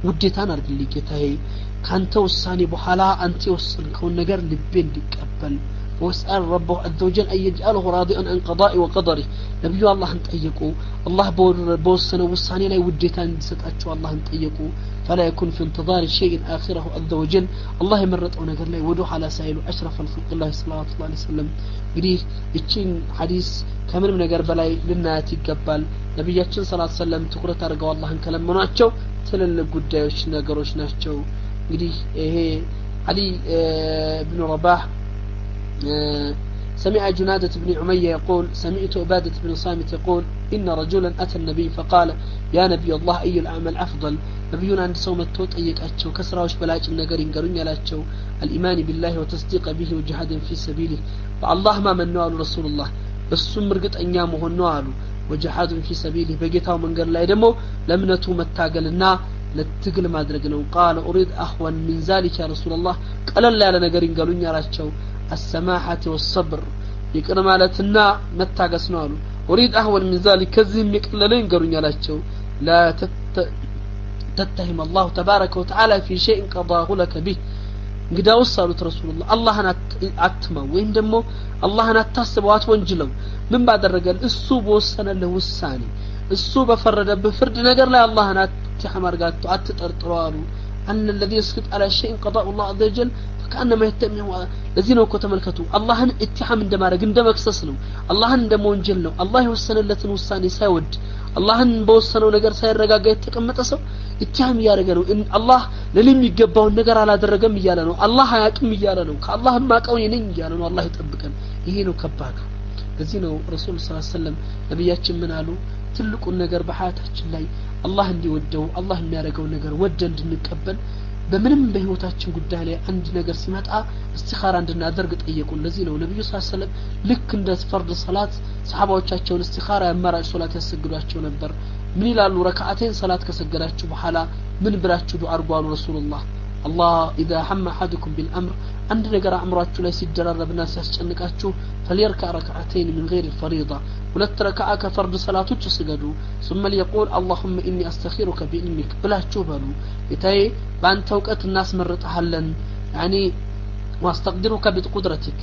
ውዴታን አድርግልኝ ጌታዬ ካንተ ውሳኔ በኋላ አንተ የወሰንከው ነገር ልቤ እንዲቀበል واسال ربه عز وجل ان يجعله راضيا عن قضائه وقدره نبي الله انطيقوا الله بوسنه وساني ላይ ውዴታን እንዲሰጣቸው الله እንጠይቁ فلا يكون في انتظار شيء اخره عز وجل الله يمرطው ነገር ላይ ወደ ኋላ ሳይሉ اشرف الخلق الله صلى الله عليه وسلم እንግዲህ እቺን ሐዲስ ከምንም ነገር በላይ ልናያት ይገባል ነብያችን ሰለላሁ ዐለይሂ ወሰለም ትኩረት አድርገው አላህን ከለመኗቸው ትልልቅ ጉዳዮች ነገሮች ናቸው እንግዲህ ይሄ علي بن رباح سمع جنادة بن عمية يقول سمعت عبادة بن صامت يقول إن رجلا أتى النبي فقال يا نبي الله أي العمل أفضل نبينا عند سومة توطيق أتشو كسرة وشبلاج النقرين قرن يلاتشو الإيمان بالله وتصديق به وجهاد في سبيله فالله ما من نوال رسول الله بس سمرقت أنيامه النوال وجهاد في سبيله بقيتها من قال لا يدمو لمنته متاقلنا لتقل ما درقنا وقال أريد أخوان من ذلك يا رسول الله قال لا لنا قرن قرن يلاتشو السماحة والصبر يقرم على تنا متاقسنا له أريد أهون من ذلك كذهم يقللين قرن يلاتشو لا تتهم الله تبارك وتعالى في شيء قضاه لك به قد وصلت رسول الله الله أنا أتما وين دمو الله أنا أتصب واتونجلو من بعد الرجال السوب والسنة له الثاني السوب فرد بفرد نقر لا الله أنا أتحمر قاتو أتترطرارو أن الذي يسكت على شيء قضاء الله عز وجل فكأنما يتمه الذين وكتم الكتو الله اتحام عندما رجل عندما اكسسنوا الله عندما ونجلوا الله والسنة التي والثاني ساود الله بوسنا ونجر سير رجاء يتكمل تسو اتهام يا رجال إن الله للم يجبوا النجر على درجة ميالنا الله يكمل ميالنا كالله ما كوني نيالنا الله يتبكن يهينو كباك لذينو رسول صلى الله عليه وسلم نبياتش من قالوا تلقوا النجر بحياتك الله الله اللي ودوا الله اللي يرجعوا النجر ودن نقبل በምንም በህይወታችን ጉዳይ ላይ አንድ ነገር ሲመጣ እስቲኻራ እንድናደርግ ጠየቁን ለዚህ ነው ነብዩ ሰለላሁ ዐለይሂ ወሰለም ልክ እንደ ፈርድ ሰላት ሰሃባዎቻቸውን እስቲኻራ ያመራጭ ሶላት ያሰግዷቸው ነበር ምን ይላሉ ረካዓተን ሰላት ከሰገዳችሁ በኋላ ምን ብላችሁ ዱዓ አርጓሉ ረሱላህ الله اذا هم احدكم بالامر عند ነገር አምራችሁ ላይ ሲደራረብና ሲያስጨንቃችሁ فليركع ركعتين من غير الفريضه ሁለት ረካዓ ከፈርድ ሰላቶች ስገዱ ثم يقول اللهم اني استخيرك بعلمك ብላችሁ በሉ እታይ ባንተ ዕውቀት እናስመርጣለን يعني واستقدرك بقدرتك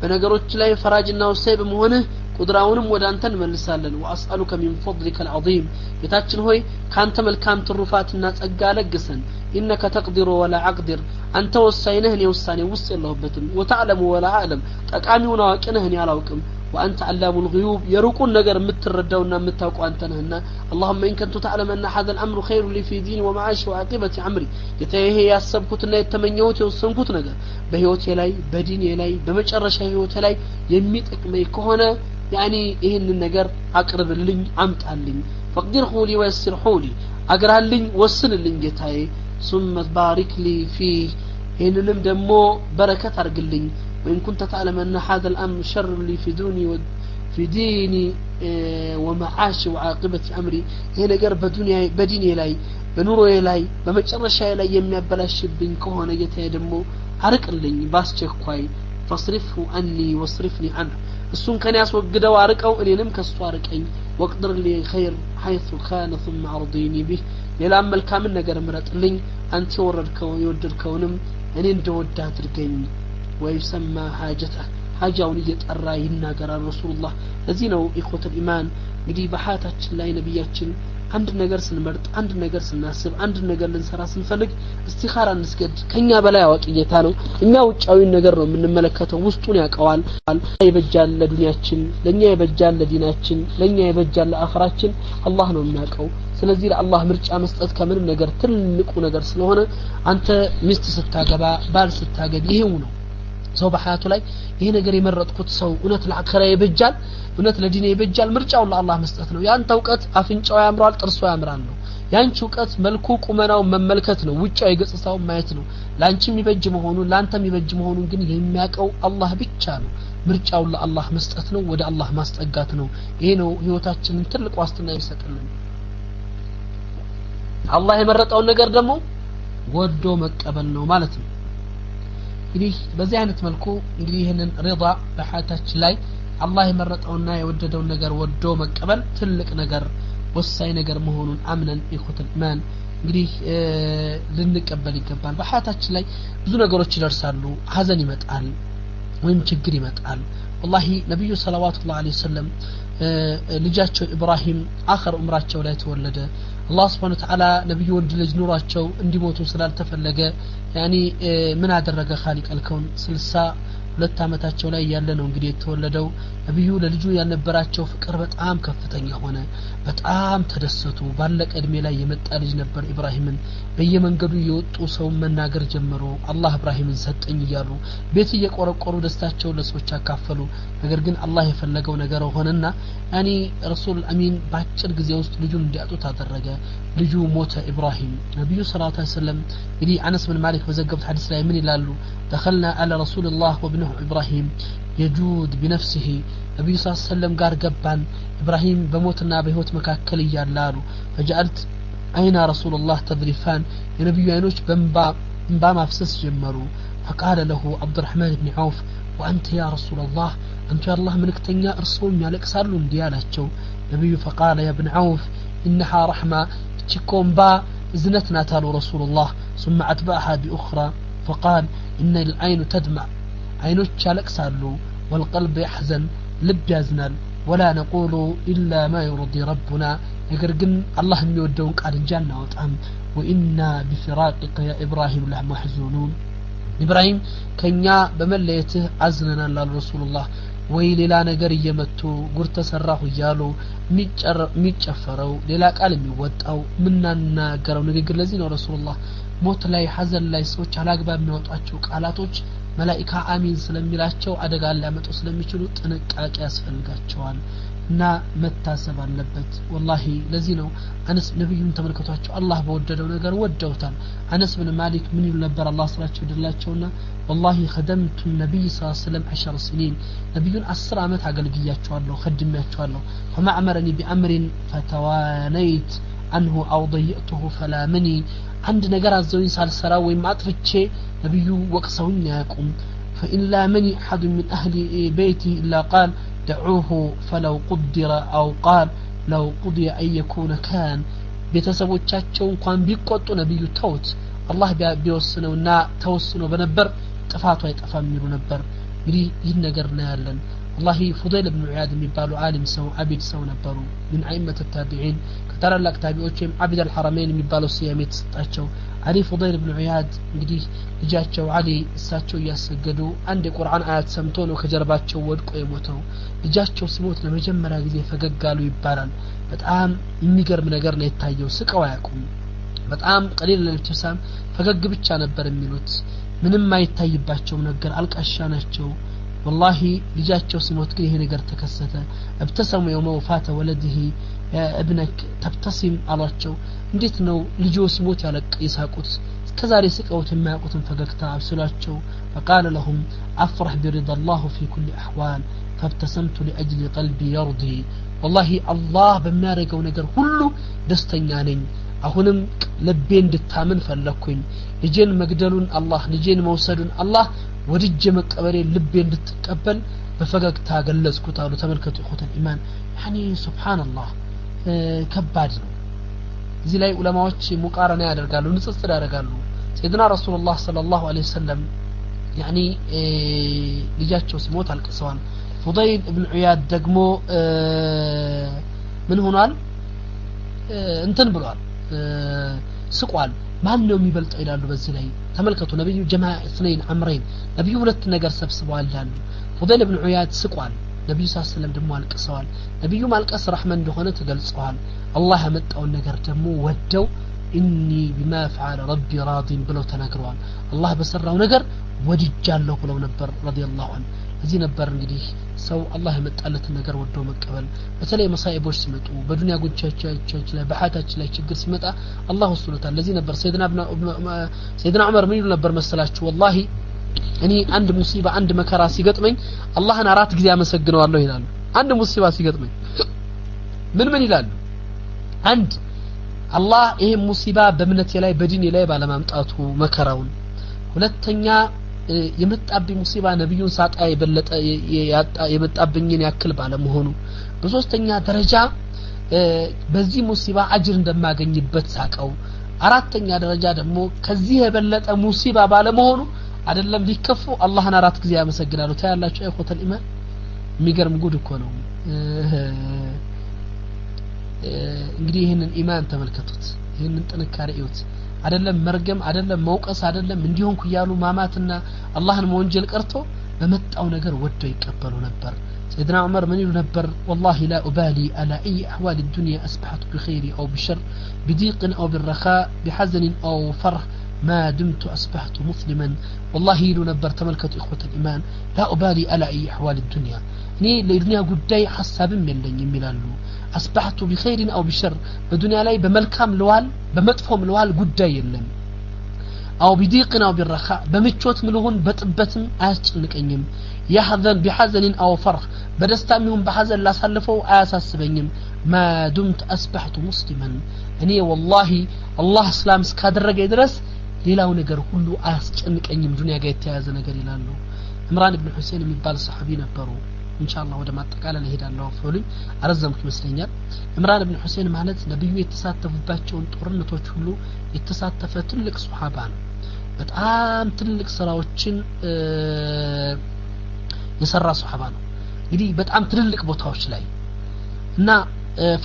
በነገሮች ላይ ፈራጅና ወሳኝ በመሆንህ ቁድራውንም ወደ አንተ እንመልሳለን ወአስአሉከ ሚን ፈድሊከ العظيم ጌታችን ሆይ ካንተ መልካም ትሩፋትና ጸጋ ለግሰን ኢነከ ተቅዲሩ ወላ አቅዲር አንተ ወሳኝ ነህ እኔ ውሳኔ ውስጥ የለሁበትም ወተዕለሙ ወላ አዕለም ጠቃሚውን አዋቂ ነህ እኔ አላውቅም وأنت علام الغيوب يرقون نجر متردونا متوقع أنتنا اللهم إن كنت تعلم أن هذا الأمر خير لي في ديني ومعاش وعاقبة عمري يتيه يا سبكت إن يتمنيوتي والسنكت نجر بهيوتي لي بديني لي بمجرش هيوتي لي يميتك ما يكون يعني إيه النجر أقرب لين عمت علين فقدره لي ويسره لي أقرأ لين وصل لين جتاي ثم بارك لي فيه إن نمدمو بركة أرجلين وإن كنت تعلم أن هذا الأمر شر لي في ديني ومعاشي وعاقبة أمري هنا قرب بديني لي بنوره لي بمجرش لي يمي بلاش بين كهنة يتهدمو عرق لي باسجك كوي فاصرفه عني واصرفني عنه السون كان يسوق قدا وعرقه إلي نمك الصوارقين واقدر لي خير حيث كان ثم أرضيني به للا أما الكامل نقر مرات لي أنت ورد كون يودر كونم أني ندود ترقيني ويسمى حاجته حاجውን እየጠራ ይናገራል ረሱላህ ለዚህ ነው ኢኽወተ ኢማን እንግዲህ በሐያታችን ላይ ነብያችን አንድ ነገር ስንመርጥ አንድ ነገር ስናስብ አንድ ነገር ልንሰራ ስንፈልግ እስቲኻራ እንስገድ ከኛ በላይ አዋቂ ጌታ ነው እኛ ውጫዊ ነገር ነው የምንመለከተው ውስጡን ያቀዋል ይበጃል ለዱንያችን ለኛ ይበጃል ለዲናችን ለኛ ይበጃል ለአኺራችን አላህ ነው የሚያቀው ስለዚህ ለአላህ ምርጫ መስጠት ከምንም ነገር ትልቁ ነገር ስለሆነ አንተ ሚስት ስታገባ ባል ስታገቢ ይሄው ነው ሰው በሐያቱ ላይ ይሄ ነገር የመረጥኩት ሰው እውነት ለአኺራ ይበጃል እውነት ለዲኔ ይበጃል ምርጫው ለአላህ መስጠት ነው ያን ተውቀት አፍንጫው ያምራል ጥርሱ ያምራል ነው ያንቺ ውቀት መልኩ ቁመናው መመልከት ነው ውጫዊ ገጽታው ማየት ነው ላንቺም ይበጅ መሆኑን ላንተም ይበጅ መሆኑን ግን የሚያቀው አላህ ብቻ ነው ምርጫው ለአላህ መስጠት ነው ወደ አላህ ማስጠጋት ነው ይሄ ነው ህይወታችንን ትልቅ ዋስትና ይሰጥልን አላህ የመረጠው ነገር ደግሞ ወዶ መቀበል ነው ማለት ነው እንግዲህ በዚህ አይነት መልኩ እንግዲህ ይሄንን ሪዳ በሐያታችን ላይ አላህ የመረጠውና የወደደው ነገር ወዶ መቀበል ትልቅ ነገር ወሳኝ ነገር መሆኑን አምነን ኢኽወተል ኢማን እንግዲህ ልንቀበል ይገባል በሐያታችን ላይ ብዙ ነገሮች ይደርሳሉ ሐዘን ይመጣል ወይም ችግር ይመጣል والله ነብዩ ሰለላሁ ዐለይሂ ወሰለም ልጃቸው ኢብራሂም አخر ዑምራቸው ላይ ተወለደ አላህ Subhanahu Wa Ta'ala ነብዩ ወንድ ልጅ ኑሯቸው እንዲሞቱ ስላልተፈለገ ያኒ ምን አደረገ ኻሊቅ አልከውን 62 አመታቸው ላይ ያለ ነው እንግዲህ የተወለደው ነብዩ ለልጁ ያነበራቸው ፍቅር በጣም ከፍተኛ ሆነ በጣም ተደሰቱ ባለቀ እድሜ ላይ የመጣ ልጅ ነበር ኢብራሂምን በየመንገዱ የወጡ ሰው መናገር ጀመሩ አላህ ኢብራሂምን ሰጠኝ ይያሉ ቤት እየቆረቆሩ ደስታቸው ለሰዎች አካፈሉ ነገር ግን አላህ የፈለገው ነገር ሆነና ያኒ ረሱል አሚን ባጭር ጊዜ ውስጥ ልጁን እንዲያጡት አደረገ ልጁ ሞተ ኢብራሂም ነብዩ ሰለላሁ ዐለይሂ ወሰለም እንግዲህ አነስ ብን ማሊክ በዘገቡት ሐዲስ ላይ ምን ይላሉ دخلنا على رسول الله وابنه إبراهيم يجود بنفسه نبي صلى الله عليه وسلم قال قبان إبراهيم بموتنا بهوت مكاكل يالارو فجعلت أين رسول الله تذرفان النبي ينوش بنبا مفسس جمرو فقال له عبد الرحمن بن عوف وأنت يا رسول الله أنت يا الله منك تنيا أرسول مالك سالون ديالاتشو نبي فقال يا ابن عوف إنها رحمة تشكون با زنتنا تالو رسول الله ثم أتبعها بأخرى فقال إن العين تدمع عينوش شالك سالو والقلب يحزن لب يزنل ولا نقول إلا ما يرضي ربنا يقرقن الله يودون قال الجنة وطعم وإنا بفراقك يا إبراهيم لمحزونون إبراهيم كنيا بمليته عزننا للرسول الله ويلي لا نقر يمتو قرت سراح يالو ميتشفرو للا قال يوطاو مننا قروا نقر لزين رسول الله موت لاي حزن لاي ሰዎች አላግባብ የሚወጣቸው ቃላቶች መላእክት አሚን ስለሚላቸው አደጋ ሊያመጡ ስለሚችሉ ጥንቃቄ ያስፈልጋቸዋል እና መታሰብ አለበት والله ለዚህ ነው አነስ ነብዩን ተመልከቷቸው አላህ በወደደው ነገር ወደውታል አነስ ብን ማሊክ ምን ይሉ ነበር አላህ ስራቸው ይደላቸውና والله خدمت النبي صلى الله عليه وسلم 10 سنين ነብዩን 10 አመት አገልግያቸዋለሁ خدمያቸዋለሁ فما امرني بامر فتوانيت عنه او ضيعته فلا مني عند نجار الزوين سالسرا وما أطفش نبيه وقصون يقوم فإن لا مني أحد من أهل بيتي إلا قال دعوه فلو قدر أو قال لو قضي أن يكون كان بيتسبو تشاتشون قام بيقوتو نبيه توت الله بيوصنو نا توصنو بنبر ጥፋቱ አይጠፋም የሚሉ ነበር እንግዲህ ይህን ነገር እናያለን والله فضيل بن عياد የሚባሉ ዓሊም ሰው አቢድ ሰው ነበሩ من ائمه التابعين ከታላላቅ ታቢዖችም አቢድ الحرمين የሚባሉ ስያሜ ተሰጣቸው علي فضيل بن عياد እንግዲህ ልጃቸው علي እሳቸው ያሰገዱ አንድ የቁርአን አያት ሰምቶ ነው ከጀርባቸው ወድቆ የሞተው ልጃቸው ሲሞት ለመጀመሪያ ጊዜ ፈገጋሉ ይባላል በጣም የሚገርም ነገር ነው የታየው ስቀው ያቁም በጣም ቀሊል ለልብሳም ፈገግ ብቻ ነበር የሚሉት ምንም አይታይባቸው ነገር አልቃሻ ናቸው والله ልጃቸው ሲሞት ግን ይሄ ነገር ተከሰተ ابتسموا يوم وفاة ولده يا ابنك تبتسم አሏቸው እንዴት ነው ልጆ ሲሞት ያለቅ ይሳቁት ከዛሬ ስቀውት የማያውቁትን ፈገግታ አብስሏቸው فقال لهم افرح برضا الله في كل احوال فابتسمت لاجل قلبي يرضي والله الله በሚያደርገው ነገር ሁሉ ደስተኛ ነኝ አሁንም ልቤ እንድታምን ፈለኩኝ ልጄን መግደሉን አላህ ልጄን መውሰዱን አላህ ወድጄ መቀበሬ ልቤ እንድትቀበል በፈገግታ ገለጽኩት አሉ ተመልከቱ ኢኹተል ኢማን يعني سبحان الله ከባድ ነው እዚህ ላይ ዑለማዎች ሙቃረና ያደርጋሉ ንጽጽር ያደርጋሉ ሰይድና ረሱላህ ሰለላሁ ዐለይሂ ወሰለም يعني ልጃቸው ሲሞት አልቅሰዋል ፉዳይል ኢብኑ ዒያድ ደግሞ ምን ሆኗል እንትን ብሏል ስቋል ማን ነው የሚበልጠው ይላሉ በዚህ ላይ ተመልከቱ ነብዩ ጀማዓ እثنين አምረይን ነብዩ ሁለት ነገር ሰብስበዋል ይላሉ ፉዳይል ኢብኑ ዒያድ ስቋል ነብዩ ሰለላሁ ዐለይሂ ወሰለም ደግሞ አልቅሰዋል ነብዩ ማልቀስ ረህመት እንደሆነ ተገልጸዋል አላህ ያመጣውን ነገር ደግሞ ወደው ኢኒ ቢማ ፈዓለ ረቢ ራዲን ብለው ተናግረዋል አላህ በሰራው ነገር ወድጃለሁ ብለው ነበር ረዲየላሁ ዐንሁ እዚህ ነበር እንግዲህ ሰው አላህ ያመጣለትን ነገር ወዶ መቀበል በተለይ መሳኢቦች ሲመጡ በዱንያ ጉዳዮች ላይ በሐያታችን ላይ ችግር ሲመጣ አላህ ወስሎታል ለዚህ ነበር ሰይድና ዑመር ምን ይሉ ነበር መሰላችሁ والله እኔ አንድ ሙሲባ አንድ መከራ ሲገጥመኝ አላህን አራት ጊዜ አመሰግነዋለሁ ይላሉ አንድ ሙሲባ ሲገጥመኝ ምን ይላሉ አንድ አላህ ይሄ ሙሲባ በእምነቴ ላይ በዲኔ ላይ ባለማምጣቱ መከራውን ሁለተኛ የመጣብኝ ሙሲባ ነብዩን ሳጣ የበለጠ የመጣብኝን ያክል ባለመሆኑ በሶስተኛ ደረጃ በዚህ ሙሲባ አጅር እንደማገኝበት ሳቀው አራተኛ ደረጃ ደግሞ ከዚህ የበለጠ ሙሲባ ባለመሆኑ አይደለም ሊከፉ አላህን አራት ጊዜ ያመሰግናሉ ታያላችሁ ኢኹተል ኢማን የሚገርም ጉድ እኮ ነው እንግዲህ ይሄንን ኢማን ተመልከቱት ይሄንን ጥንካሬ እዩት አይደለም መርገም አይደለም መውቀስ አይደለም እንዲሆንኩ ያሉ ማማትና አላህን መወንጀል ቀርቶ በመጣው ነገር ወደው ይቀበሉ ነበር سيدنا عمر من ينبر والله لا أبالي على أي أحوال الدنيا أصبحت بخير أو بشر بضيق أو بالرخاء بحزن أو فرح ما دمت أصبحت مسلما والله ينبر تملكة إخوة الإيمان لا أبالي على أي أحوال الدنيا ني لدنيا قداي حساب من لن يملالو أصبحت بخير أو بشر بدنيا لاي بملكام لوال بمدفهم لوال قداي يلن أو بضيق أو بالرخاء بمتشوت ملهون بطبتم أستنكنيم يحزن بحزن أو فرح بدستامهم بحزن لا سلفوا أساسبنيم ما دمت أصبحت مسلما أني والله الله إسلام سكادرج يدرس ሌላው ነገር ሁሉ አያስጨንቀኝም ዱንያ ጋር የተያዘ ነገር ይላሉ ኢምራን ኢብኑ ሁሴን የሚባል ሰሃቢ ነበሩ ኢንሻአላህ ወደ ማጠቃለል እሄዳለሁ ፎሉኝ አረዘምኩ ይመስለኛል ኢምራን ኢብኑ ሁሴን ማለት ነብዩ የተሳተፉባቸው ጦርነቶች ሁሉ የተሳተፈ ትልቅ ሱሐባ ነው በጣም ትልቅ ስራዎችን የሰራ ሱሐባ ነው እንግዲህ በጣም ትልቅ ቦታዎች ላይ እና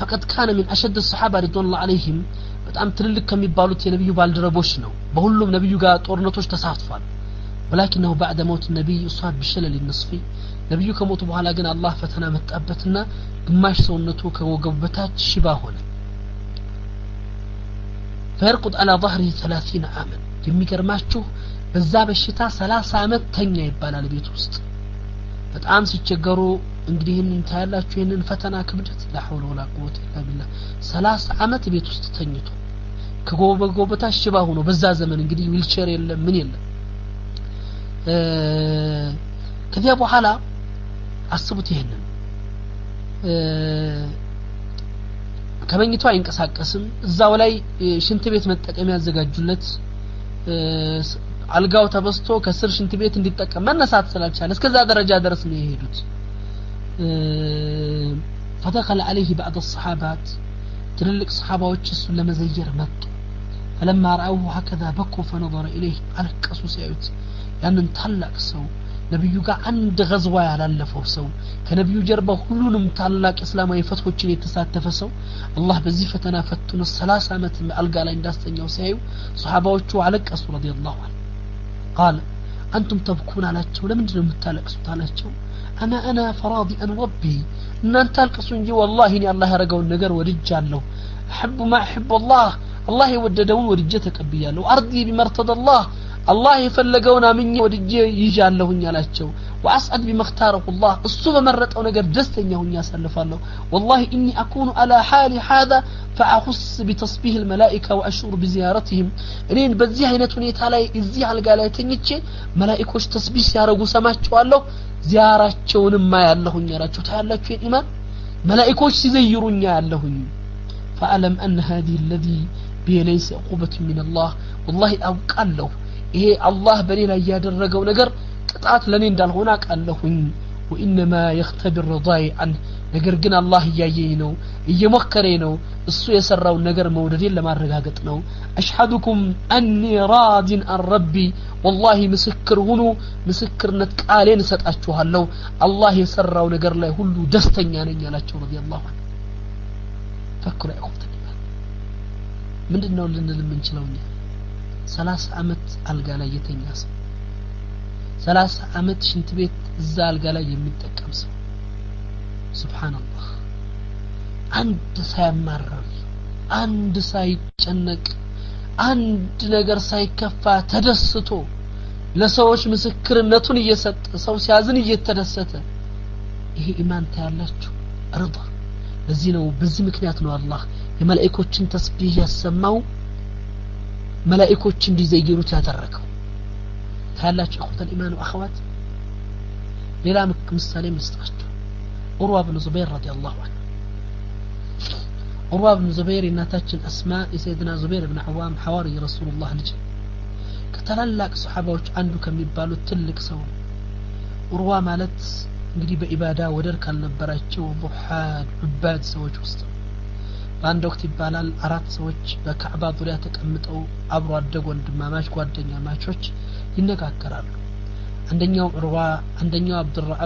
فقد كان من اشد الصحابه رضوان الله عليهم በጣም ትልልቅ ከሚባሉት የነብዩ ባልደረቦች ነው በሁሉም ነብዩ ጋር ጦርነቶች ተሳትፏል ولكنه بعد موت النبي اصاب بشلل النصفي ነብዩ ከሞቱ በኋላ ግን አላህ ፈተና መጣበትና ግማሽ ሰውነቱ ከወገቡ በታች ሽባ ሆነ فيرقد على ظهره 30 عاما የሚገርማችሁ በዛ በሽታ 30 አመት ተኛ ይባላል ቤት ውስጥ በጣም ሲቸገሩ እንግዲህ እንታያላችሁ ይሄንን ፈተና ክብደት لا حول ولا قوه الا بالله 30 አመት ቤት ውስጥ ተኝቶ ከጎበጎበታ ሽባ ሆኖ በዛ ዘመን እንግዲህ ዊልቸር የለም ምን የለም ከዚያ በኋላ አስቡት ይሄንን ከመኝታው አይንቀሳቀስም እዛው ላይ ሽንት ቤት መጠቀም ያዘጋጁለት አልጋው ተበስቶ ከስር ሽንት ቤት እንዲጠቀም መነሳት ስላልቻለ እስከዛ ደረጃ ድረስ ነው የሄዱት فدخل عليه بعض الصحابات تلك صحابዎች እሱን ለመዘየር መጡ فلما رأوه هكذا بكوا فنظر إليه አለቀሱ ሲያዩት ያንን ታላቅ ሰው ነብዩ ጋር አንድ ገዝዋ ያላለፈው ሰው ከነብዩ ጀርባ ሁሉንም ታላቅ እስላማዊ ፈትሆችን የተሳተፈ ሰው አላህ በዚህ ፈተና ፈትኖ 30 አመት አልጋ ላይ እንዳስተኛው ሲያዩ ሱሐባዎቹ አለቀሱ ረዲየላሁ ዐንሁ قال انتم تبكون አላቸው ለምንድነው የምታለቅሱት አላቸው انا فراضي ان ربي እናንተ አልቅሱ እንጂ والله እኔ አላህ ያረጋውን ነገር ወድጃለሁ احب ما احب الله የወደደውን ወድጄ ተቀብያለሁ ارضي بمرتضى الله يفلقون امني ودجي يجالهኝ አላቸው واسعد بمختاره الله እሱ በመረጠው ነገር ደስተኛ ሆኜ ያሳልፋለሁ والله اني اكون على حال هذا فاخص بتصبيح الملائكه واشعر بزيارتهم እኔን በዚህ አይነት ሁኔታ ላይ እዚህ አልጋ ላይ ተኝቼ መላእክቶች ተስቢህ ሲያረጉ ሰማቸዋለሁ ዚያራቸውንም ማያለሁኝ አላቸው ታያላችሁ ኢማን መላእክቶች ሲዘይሩኛ ያለሁኝ فألم أن هذه الذي بيليس عقوبة من الله والله أوقالله ይሄ አላህ በኔ ላይ ያደረገው ነገር ቅጣት ለኔ እንዳልሆነ አቃለሁኝ وانما يختبر رضاي عنه ነገር ግን አላህ ያየኝ ነው እየሞከረኝ ነው እሱ የሰራው ነገር መውደዴን ለማረጋገጥ ነው አሽሃዱኩም اني راض عن ربي والله ምስክር ሁኑ ምስክርነት ቃሌን ሰጣችኋለሁ አላህ የሰራው ነገር ላይ ሁሉ ደስተኛ ነኝ አላቸው ረዲየላሁ ዐንሁ ፈክሩ ያቁት ምንድነው ልንል የምንችለው 30 አመት አልጋ ላይ የተኛ ሰው 30 አመት ሽንት ቤት እዛ አልጋ ላይ የሚጠቀም ሰው ሱብሃንአላህ አንድ ሳይማረር አንድ ሳይጨነቅ አንድ ነገር ሳይከፋ ተደስቶ ለሰዎች ምስክርነቱን እየሰጠ ሰው ሲያዝን እየተደሰተ ይሄ ኢማን ታያላችሁ ርዳ ለዚህ ነው በዚህ ምክንያት ነው አላህ የመላእክቶችን ተስቢህ ያሰማው መላእክቶች እንዲዘይሩት ያደረገው ታላላችሁ እخوة الإيمان واخوات ሌላ ምሳሌ መስጣችሁ ዑርዋ ኢብኑ ዙበይር ረዲየላሁ ዐንሁ ዑርዋ ኢብኑ ዙበይር እናታችን አስማ የሰይድና ዙበይር ኢብኑ ዐዋም ሐዋሪ ረሱላህ ልጅ ከተላላቅ ሱሐባዎች አንዱ ከሚባሉት ትልቅ ሰው ዑርዋ ማለት እንግዲህ በኢባዳ ወደር ካልነበራቸው ቡሃድ ዑባድ ሰዎች ውስጥ በአንድ ወቅት ይባላል አራት ሰዎች በካዕባ ዙሪያ ተቀምጠው አብሮ አደግ ወንድማማች ጓደኛ ማቾች ይነጋገራሉ አንደኛው ዑርዋ አንደኛው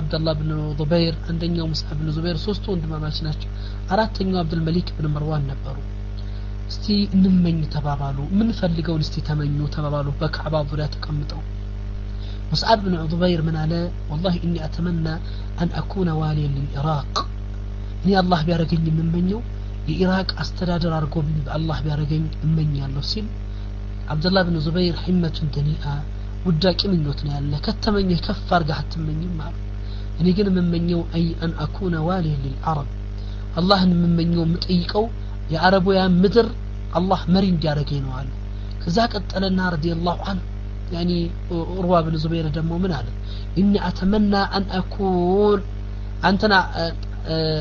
አብዱላህ ኢብኑ ዙበይር አንደኛው ሙስዓብ ኢብኑ ዙበይር ሶስቱ ወንድማማች ናቸው አራተኛው አብዱል መሊክ ኢብኑ መርዋን ነበሩ እስቲ እንመኝ ተባባሉ ምን ፈልገው እስቲ ተመኙ ተባባሉ በካዕባ ዙሪያ ተቀምጠው ሙስዓብ ኢብኑ ዙበይር ምን አለ والله اني اتمنى ان اكون واليا للعراق እኔ አላህ ቢያረገኝ የምመኘው የኢራቅ አስተዳደር አርጎብኝ በአላህ ቢያረገኝ እመኛለሁ ሲል አብዱላህ ኢብኑ ዙበይር ሂመቱን ደኒአ ውዳቂ ምኞት ነው ያለ ከተመኘ ከፍ አርጋህ አትመኝም ማለት እኔ ግን የምመኘው አይ አን አኩነ ዋሊያ للعرب አላህን የምመኘው የምጠይቀው የአረቦያ ምድር አላህ መሪ እንዲያረገኝ ነው አለ ከዛ ቀጠለና ረዲየላሁ ዐንሁ يعني ዑርዋ ኢብኑ ዙበይር ደግሞ ምን አለ اني اتمنى ان اكون አንተና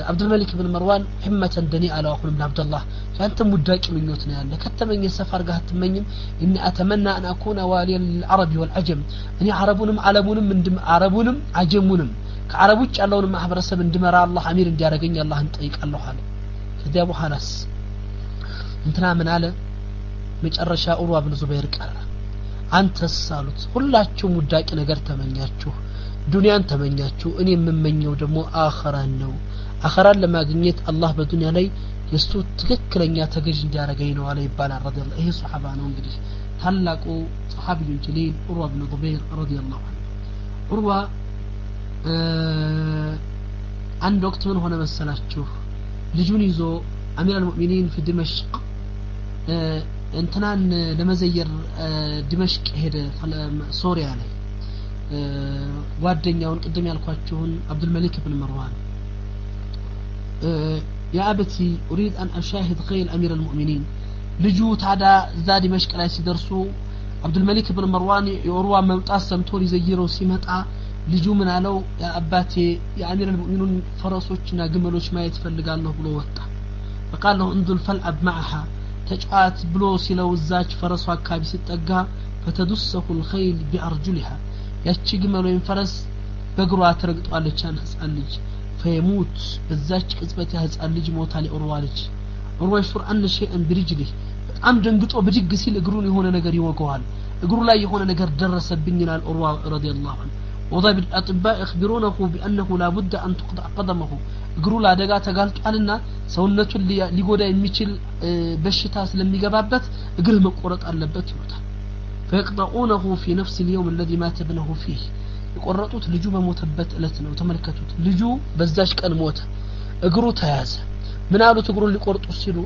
عبد الملك بن مروان حمة دني على اخو ابن عبد الله فانت مداقي منوت ነው ያለ ከተመኘ ሰፈር ጋር አትመኝም اني اتمنى ان اكون واليا للعرب والعجم እኔ አረቡንም ዓለሙንም እንድም አረቡንም አጀሙንም ከአረቦች ያለውን ማህበረሰብ እንድመራ አላህ አሚር እንዲያረገኝ አላህን ጠይቃለሁ አለ ከዚያ በኋላስ እንትና ምን አለ መጨረሻ ዑርዋ ኢብኑ ዙበይር ቀረ አንተስ አሉት ሁላችሁም ውዳቂ ነገር ተመኛችሁ ዱንያን ተመኛችሁ እኔ የምመኘው ደግሞ አኺራን ነው አኺራን ለማግኘት አላህ በዱንያ ላይ የሱ ትክክለኛ ተገዥ እንዲያረገኝ ነው አለ ይባላል ረዲየላሁ ይሄ ሱሐባ ነው እንግዲህ ታላቁ ሱሐቢዩ ጀሊል ዑርዋ ኢብኑ ዙበይር ረዲየላሁ ዐንሁ ዑርዋ አንድ ወቅት ምን ሆነ መሰላችሁ ልጁን ይዞ አሚር አልሙእሚኒን في دمشق እንትናን ለመዘየር ድመሽቅ ሄደ ሶሪያ ላይ ጓደኛውን ቅድም ያልኳችሁን አብዱል መሊክ ኢብኑ መርዋን يا أبتي أريد أن أشاهد خيل أمير المؤمنين ልጁ ታዳ እዛ ድመሽቅ ላይ ሲደርሱ አብዱል መሊክ ኢብኑ መርዋን የዑርዋ መምጣት ሰምቶ ሊዘይረው ሲመጣ ልጁ ምን አለው ያ አባቴ የአሚር المؤمنين ፈረሶችና ግመሎች ማየት ፈልጋለሁ ብሎ ወጣ فقال له انزل فالعب معها ተጫዋት ብሎ ሲለው እዛች ፈረሷ አካባቢ ሲጠጋ فتدسه الخيل بأرجلها ያቺ ግመል ወይም ፈረስ በእግሯ ተረግጧለች ያን ህፃን ልጅ فيموت በዛች ቅጽበት ያ ህፃን ልጅ ሞታል ዑርዋ ልጅ ዑርዋ ይሽር አንድ شيء برجله በጣም ደንግጦ ብድግ ሲል እግሩን የሆነ ነገር ይወጋዋል እግሩ ላይ የሆነ ነገር ደረሰብኝ ይላል ዑርዋ ረዲየላሁ ዐንሁ وضع الأطباء يخبرونه بأنه لا بد أن تقطع قدمه እግሩ ለአደጋ ተጋልጧልና ሰውነቱን ሊጎዳ የሚችል በሽታ ስለሚገባበት እግር መቆረጥ አለበት ይሉታል فيقطعونه في نفس اليوم الذي مات ابنه فيه የቆረጡት ልጁ በሞተበት እለት ነው ተመልከቱት ልጁ በዛች ቀን ሞተ እግሩ ተያዘ ምን አሉት እግሩን ሊቆርጡ ሲሉ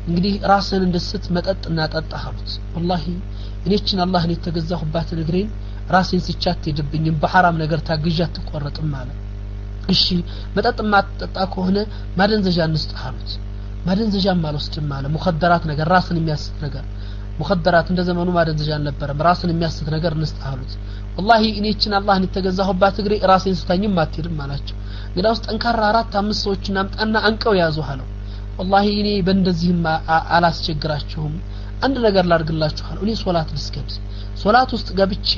እንግዲህ ራስን እንደስት መጠጥ እናጠጣ አሉት والله እኔችን አላህን የተገዛሁባት እግሬን ራስን ስቻት ይደብኝም በሐራም ነገር ታግዣት ተቆረጥም ማለት እሺ መጠጥ ማጠጣ ከሆነ ማደንዘዣ እንስጥሃሉት ማደንዘዣም አልወስድም ማለት ሙኸደራት ነገር ራስን የሚያስት ነገር ሙኸደራት እንደ ዘመኑ ማደንዘዣ አልነበረም ራስን የሚያስት ነገር እንስጥሃሉት والله እኔችን አላህን የተገዛሁባት እግሬ ራስን ስታኝም አትሄድም አላቸው ግዳውስ ጠንካራ 4-5 ሰዎችን አምጣና አንቀው ያዙ አለው والله እኔ በእንደዚህም አላስቸግራችሁም አንድ ነገር ላድርግላችሁ አለው እኔ ሶላት ልስገድ ሶላት ውስጥ ገብቼ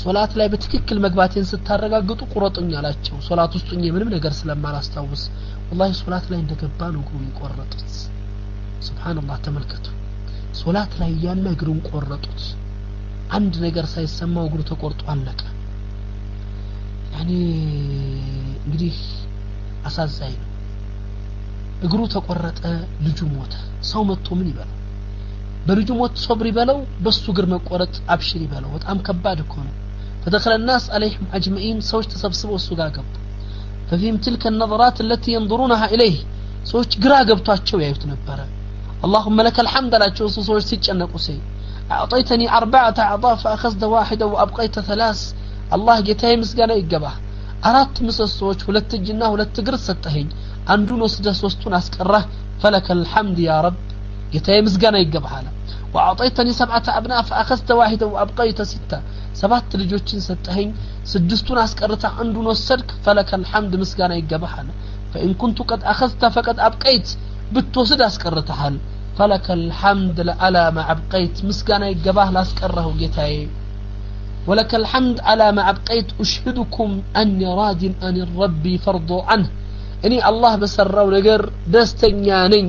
ሶላት ላይ በትክክል መግባቴን ስታረጋግጡ ቁረጡኝ አላቸው ሶላት ውስጥ ምንም ነገር ስለማላስታውስ والله ሶላት ላይ እንደገባ ነው እግሩን ቆረጡት ሱብሃንአላህ ተመልከቱ ሶላት ላይ ያለ እግሩን ቆረጡት አንድ ነገር ሳይሰማው እግሩ ተቆርጦ አለቀ ያኒ እንግዲህ አሳዛኝ ነው እግሩ ተቆረጠ ልጁ ሞተ ሰው መጥቶ ምን ይበላል በልጁ ሞት ሶብር ይበለው በሱ እግር መቆረጥ አብሽር ይበለው በጣም ከባድ እኮ ነው فدخل الناس عليهم اجمعين ሰዎች ተሰብስበው እሱ ጋር ገቡ ففيهم تلك النظرات التي ينظرونها اليه ሰዎች ግራ ገብቷቸው ያዩት ነበር اللهم لك الحمد ላቸው ሰዎች ሲጨነቁ ሲይ اعطيتني 4 اعضاء فاخذت واحده وابقيت 3 الله ጌታዬ ምስጋና ይገባህ አራት ምሰሶች ሁለት እጅና ሁለት እግር ሰጠኸኝ አንዱን ወስደህ ሶስቱን አስቀረህ فلك الحمد يا رب ጌታዬ ምስጋና ይገባህ አለ واعطيتني 7 ابناء فاخذت واحده وابقيت 6 7 ልጆችን ሰጠኸኝ ስድስቱን አስቀርታ አንዱን ወሰድክ فلك الحمد ምስጋና ይገባህ አለ فان كنت قد اخذت فقد ابقيت ብትወስድ አስቀርተሃል فلك الحمد على ما ابقيت ምስጋና ይገባህ ላስቀረው ጌታዬ ولك الحمد على ما ابقيت اشهدكم اني راض عن ربي فرض عنه اني الله በሰራው ነገር ደስተኛ ነኝ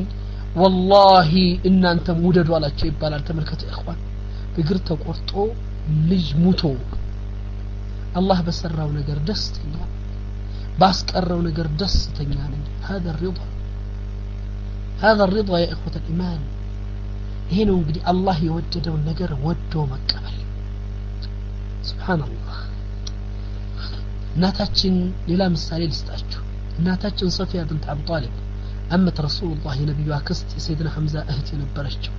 والله ان انت مودد ዋላቸው ይባላል ተመልከቱ اخوان እግር ተቆርጦ ልጅ ሙቶ الله በሰራው ነገር ደስተኛ ባስቀረው ነገር ደስተኛ ነኝ هذا الرضا هذا الرضا يا اخوة الايمان ይሄ ነው እንግዲህ አላህ የወደደው ነገር ወዶ መቀበል ሱብሃንአላህ እናታችን ሌላ ምሳሌ ልስጣችሁ እናታችን ሶፊያ بنت ابي طالب أمة رسول الله نبي አክስት سيدنا حمزة እህት የነበረችው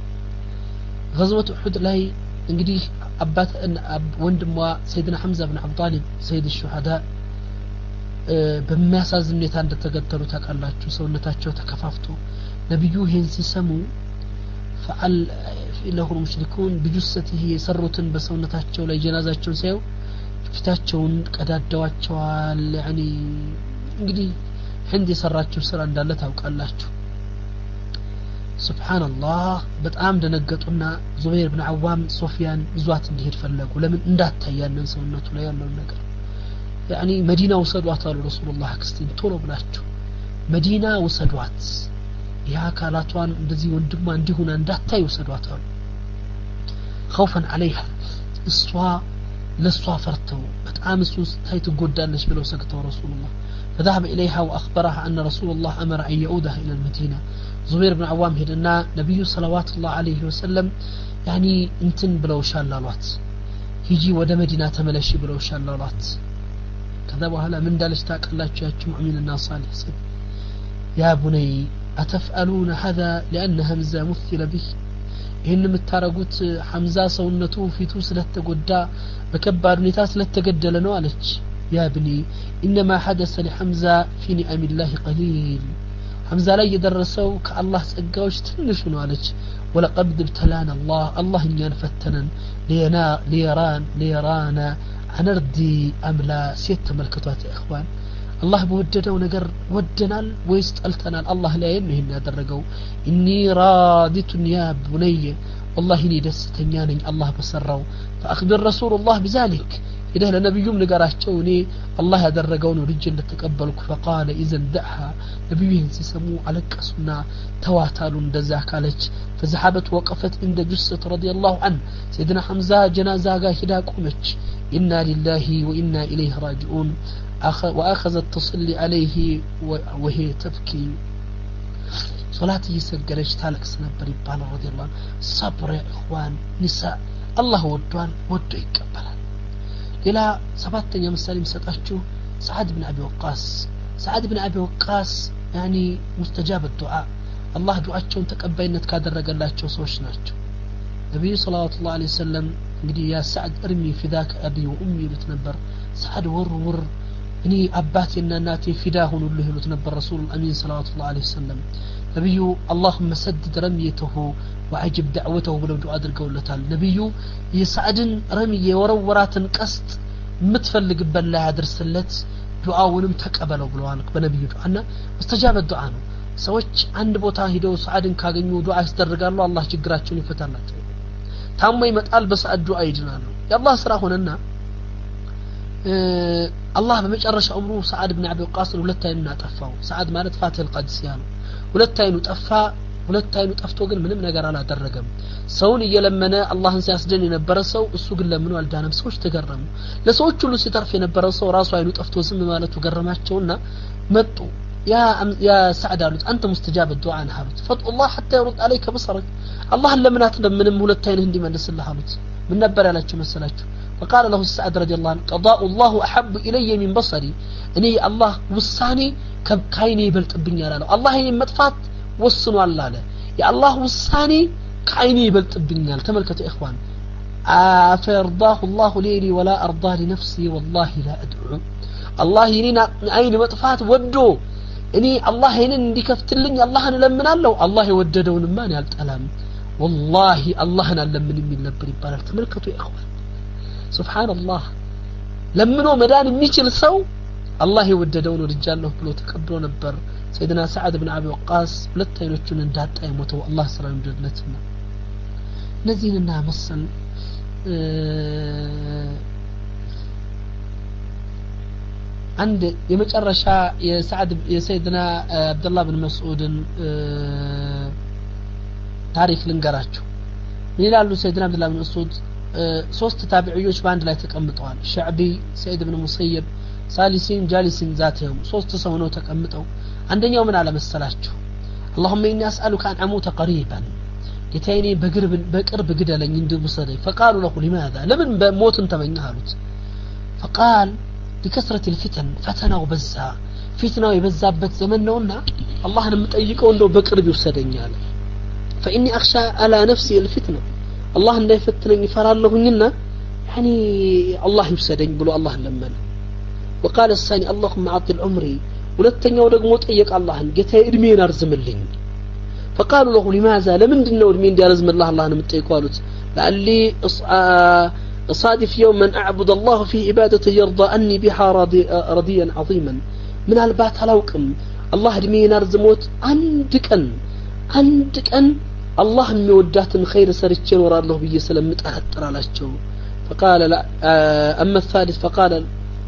غزوة احد ላይ እንግዲህ አባት ወንድሟ سيدنا حمزة بن ابي طالب سيد الشهداء በሚያሳዝን ሁኔታ እንደተገደሉ ታውቃላችሁ ሰውነታቸው ተከፋፍቶ ነብዩ ይሄን ሲሰሙ فعل له المشركون بجثته የሰሩትን በሰውነታቸው ላይ ጀናዛቸውን ሳይው ፊታቸውን ቀዳዳዋቸዋል يعني እንግዲህ ህንድ የሰራቸው ስራ እንዳለ ታውቃላችሁ ሱብሃንአላህ በጣም ደነገጡና ዙበይር ኢብኑ አዋም ሶፊያን ይዟት እንዲሄድ ፈለጉ ለምን እንዳታያለን ሰውነቱ ላይ ያለው ነገር يعني መዲና ወሰዷት አሉ ረሱላህ አክስቲን ቶሎ ብላችሁ መዲና ወሰዷት ያ ካላቷን እንደዚህ ወንድማ እንዲሆና እንዳታይ ወሰዷት አሉ خوفا عليها እሷ ለሷ ፈርተው በጣም እሱ ታይ ትጎዳለች ብለው ሰግተው ረሱላህ فذهب إليها وأخبرها أن رسول الله أمر أن يعودها إلى المدينة زبير بن عوام هدنا نبي صلوات الله عليه وسلم يعني انتن بلو شالالات يجي ودا مدينة تملشي بلو شالالات كذا وهلا من دالش تاك الله تشاهد مؤمن الناس صالح سيد يا بني أتفعلون هذا لأن همزة مثل به إن متارقوت حمزة سونته في توسلة تقدا بكبار نتاس لتقدل نوالج يا ابني إنما حدث لحمزة في نعم الله قليل حمزة لا يدرسوا كالله سأقاوش تنشون عليك ولقد ابتلانا الله ينفتنا ليرانا عنردي أم لا سيت ملكتات يا إخوان الله بودده ونقر ودنا ويستألتنا الله لا ينهي درقوا إني رادت يا بني والله إني دستنياني الله بسروا فأخبر رسول الله بذلك إذا لنبيهم نقرأتوني الله يدرقون رجل تقبلك فقال إذن دعها نبيهم سيسموا عليك أسنا تواتالون دزاك عليك فذهبت وقفت عند جثة رضي الله عنه سيدنا حمزة جنازة هدا قمت إنا لله وإنا إليه راجعون وأخذت تصلي عليه وهي تبكي صلاة يسجلش تالك سنبر يبال رضي الله عنه صبر يا إخوان نساء الله ودوان ودو يقبلان إلى سباتن يا مسالم ستأشو سعد بن أبي وقاص سعد بن أبي وقاص يعني مستجاب الدعاء الله دعاءቸውን ተቀባይነት ካደረገላቸው ሰዎች ናቸው ነብዩ ሰለላሁ ዐለይሂ ወሰለም እንግዲህ ያ ሰዓድ እርሚ فداك ابي وامي ይሉት ነበር ሰዓድ ወርውር እኔ አባቴና እናቴ ፊዳ ሆኑልህ ይሉት ነበር ረሱል አሚን ሰለላሁ ዐለይሂ ወሰለም ነብዩ اللهم سدد رميته وعجب دعوته ብለው ዱዓ አድርገውለታል ነብዩ የሰዓድን ረሚ የወረወራትን ቀስት ምትፈልግበት ላይ አድርስለት ዱዓውንም ተቀበለው ብለዋል በነብዩ ዱዓና مستجاب الدعاء ነው ሰዎች አንድ ቦታ ሄደው ሰዓድን ካገኙ ዱዓ ያስደርጋሉ አላህ ችግራቸውን ይፈታላቸው ታሞ ይመጣል በሰዓድ ዱዓ ይድናሉ ያላህ ስራ ሆነና አላህ በመጨረሻ ዑምሩ ሰዓድ ኢብኑ አቢ ወቃስ ሁለት አይኑን አጠፋው ሰዓድ ማለት ፋቲል ቀድሲያ ነው ሁለት አይኑ ጠፋ ሁለት አይኑ ጠፍቶ ግን ምንም ነገር አላደረገም ሰውን እየለመነ አላህን ሲያስደን የነበረ ሰው እሱ ግን ለምኑ አልዳነም ሰዎች ተገረሙ ለሰዎች ሁሉ ሲተርፍ የነበረ ሰው ራሱ አይኑ ጠፍቶ ዝም ማለቱ ገረማቸውና መጡ يا سعد قالوا أنت مستجاب الدعاء حالت فضل الله حتى يرد عليك بصرك الله لما ناتنا من مولتين هندي من نسل حالت من نبر على شو مسلاته فقال له السعد رضي الله عنه قضاء الله أحب إلي من بصري إني الله وصاني كايني بلت الدنيا لا الله هي مدفات وصنوا الله له يا الله وصاني كايني بلت الدنيا تملكت إخوان فيرضاه الله لي ولا أرضى لنفسي والله لا أدعو الله ينينا عيني مدفات ودو اني الله هينن እንዲከፍትልኝ አላህን ለምናለሁ አላህ የወደደውን ማን ያልጠላም والله አላህን ለምን የሚል ነበር ይባላል ተመልከቱ ኢኽዋን ሱብሃንአላህ ለምኖ መዳን የሚችል ሰው አላህ የወደደውን ወድጃለሁ ብሎ ተቀብሎ ነበር ሰይድና ሰዓድ ኢብኑ አቢ ወቃስ ሁለት አይኖቹን እንዳጣ የሞተው አላህ ሰላም ይደለትና እነዚህንና መሰል عند يمጨረሻ የሰዓድ የሰይድና አብዱላህ ኢብኑ መስዑድን ታሪክ ልንገራችሁ ይላሉ ሰይድና አብዱላህ ኢብኑ መስዑድ ሶስት ታቢዒዎች በአንድ ላይ ተቀምጠዋል ሸዕቢ ሰይድ ኢብኑ ሙሰይብ ሳሊሲን ጃሊሲን ዛተው ሶስት ሰው ነው ተቀምጠው አንደኛው ምን አለ መሰላችሁ اللهم اني اسالك ان اموت قريبا ጌታዬ በቅርብ ግደለኝ እንድብሰደኝ فقالوا له لماذا لمن በሞትን ተመኛሉት فقال لكثرة الفتن فتنة وبزا فتنة وبزابت زمن نونا الله نمطيقው እንደው በቅርብ ይወሰደኛል فاني اخشى على نفسي الفتنة الله እንደ ይፈትነኝ ይፈራለሁኝና يعني الله ይወሰደኝ ብሎ الله ለመነ وقال الثاني اللهم اعطي عمري ሁለተኛው ደግሞ ጠየቀ አላህን ጌታዬ እድሜን አርዝምልኝ فقالوا له لماذا ለምንድነው እድሜ እንዲያርዝም الله ነምጠይቀው አሉት لعلي أصادف يوما أعبد الله في عبادة يرضى أني بها رضيا عظيما من البات هلاوكم الله دمين أرزموت عندك أن الله مودات خير سرتشين ورا الله بي سلام متأثر على الشو فقال لا أما الثالث فقال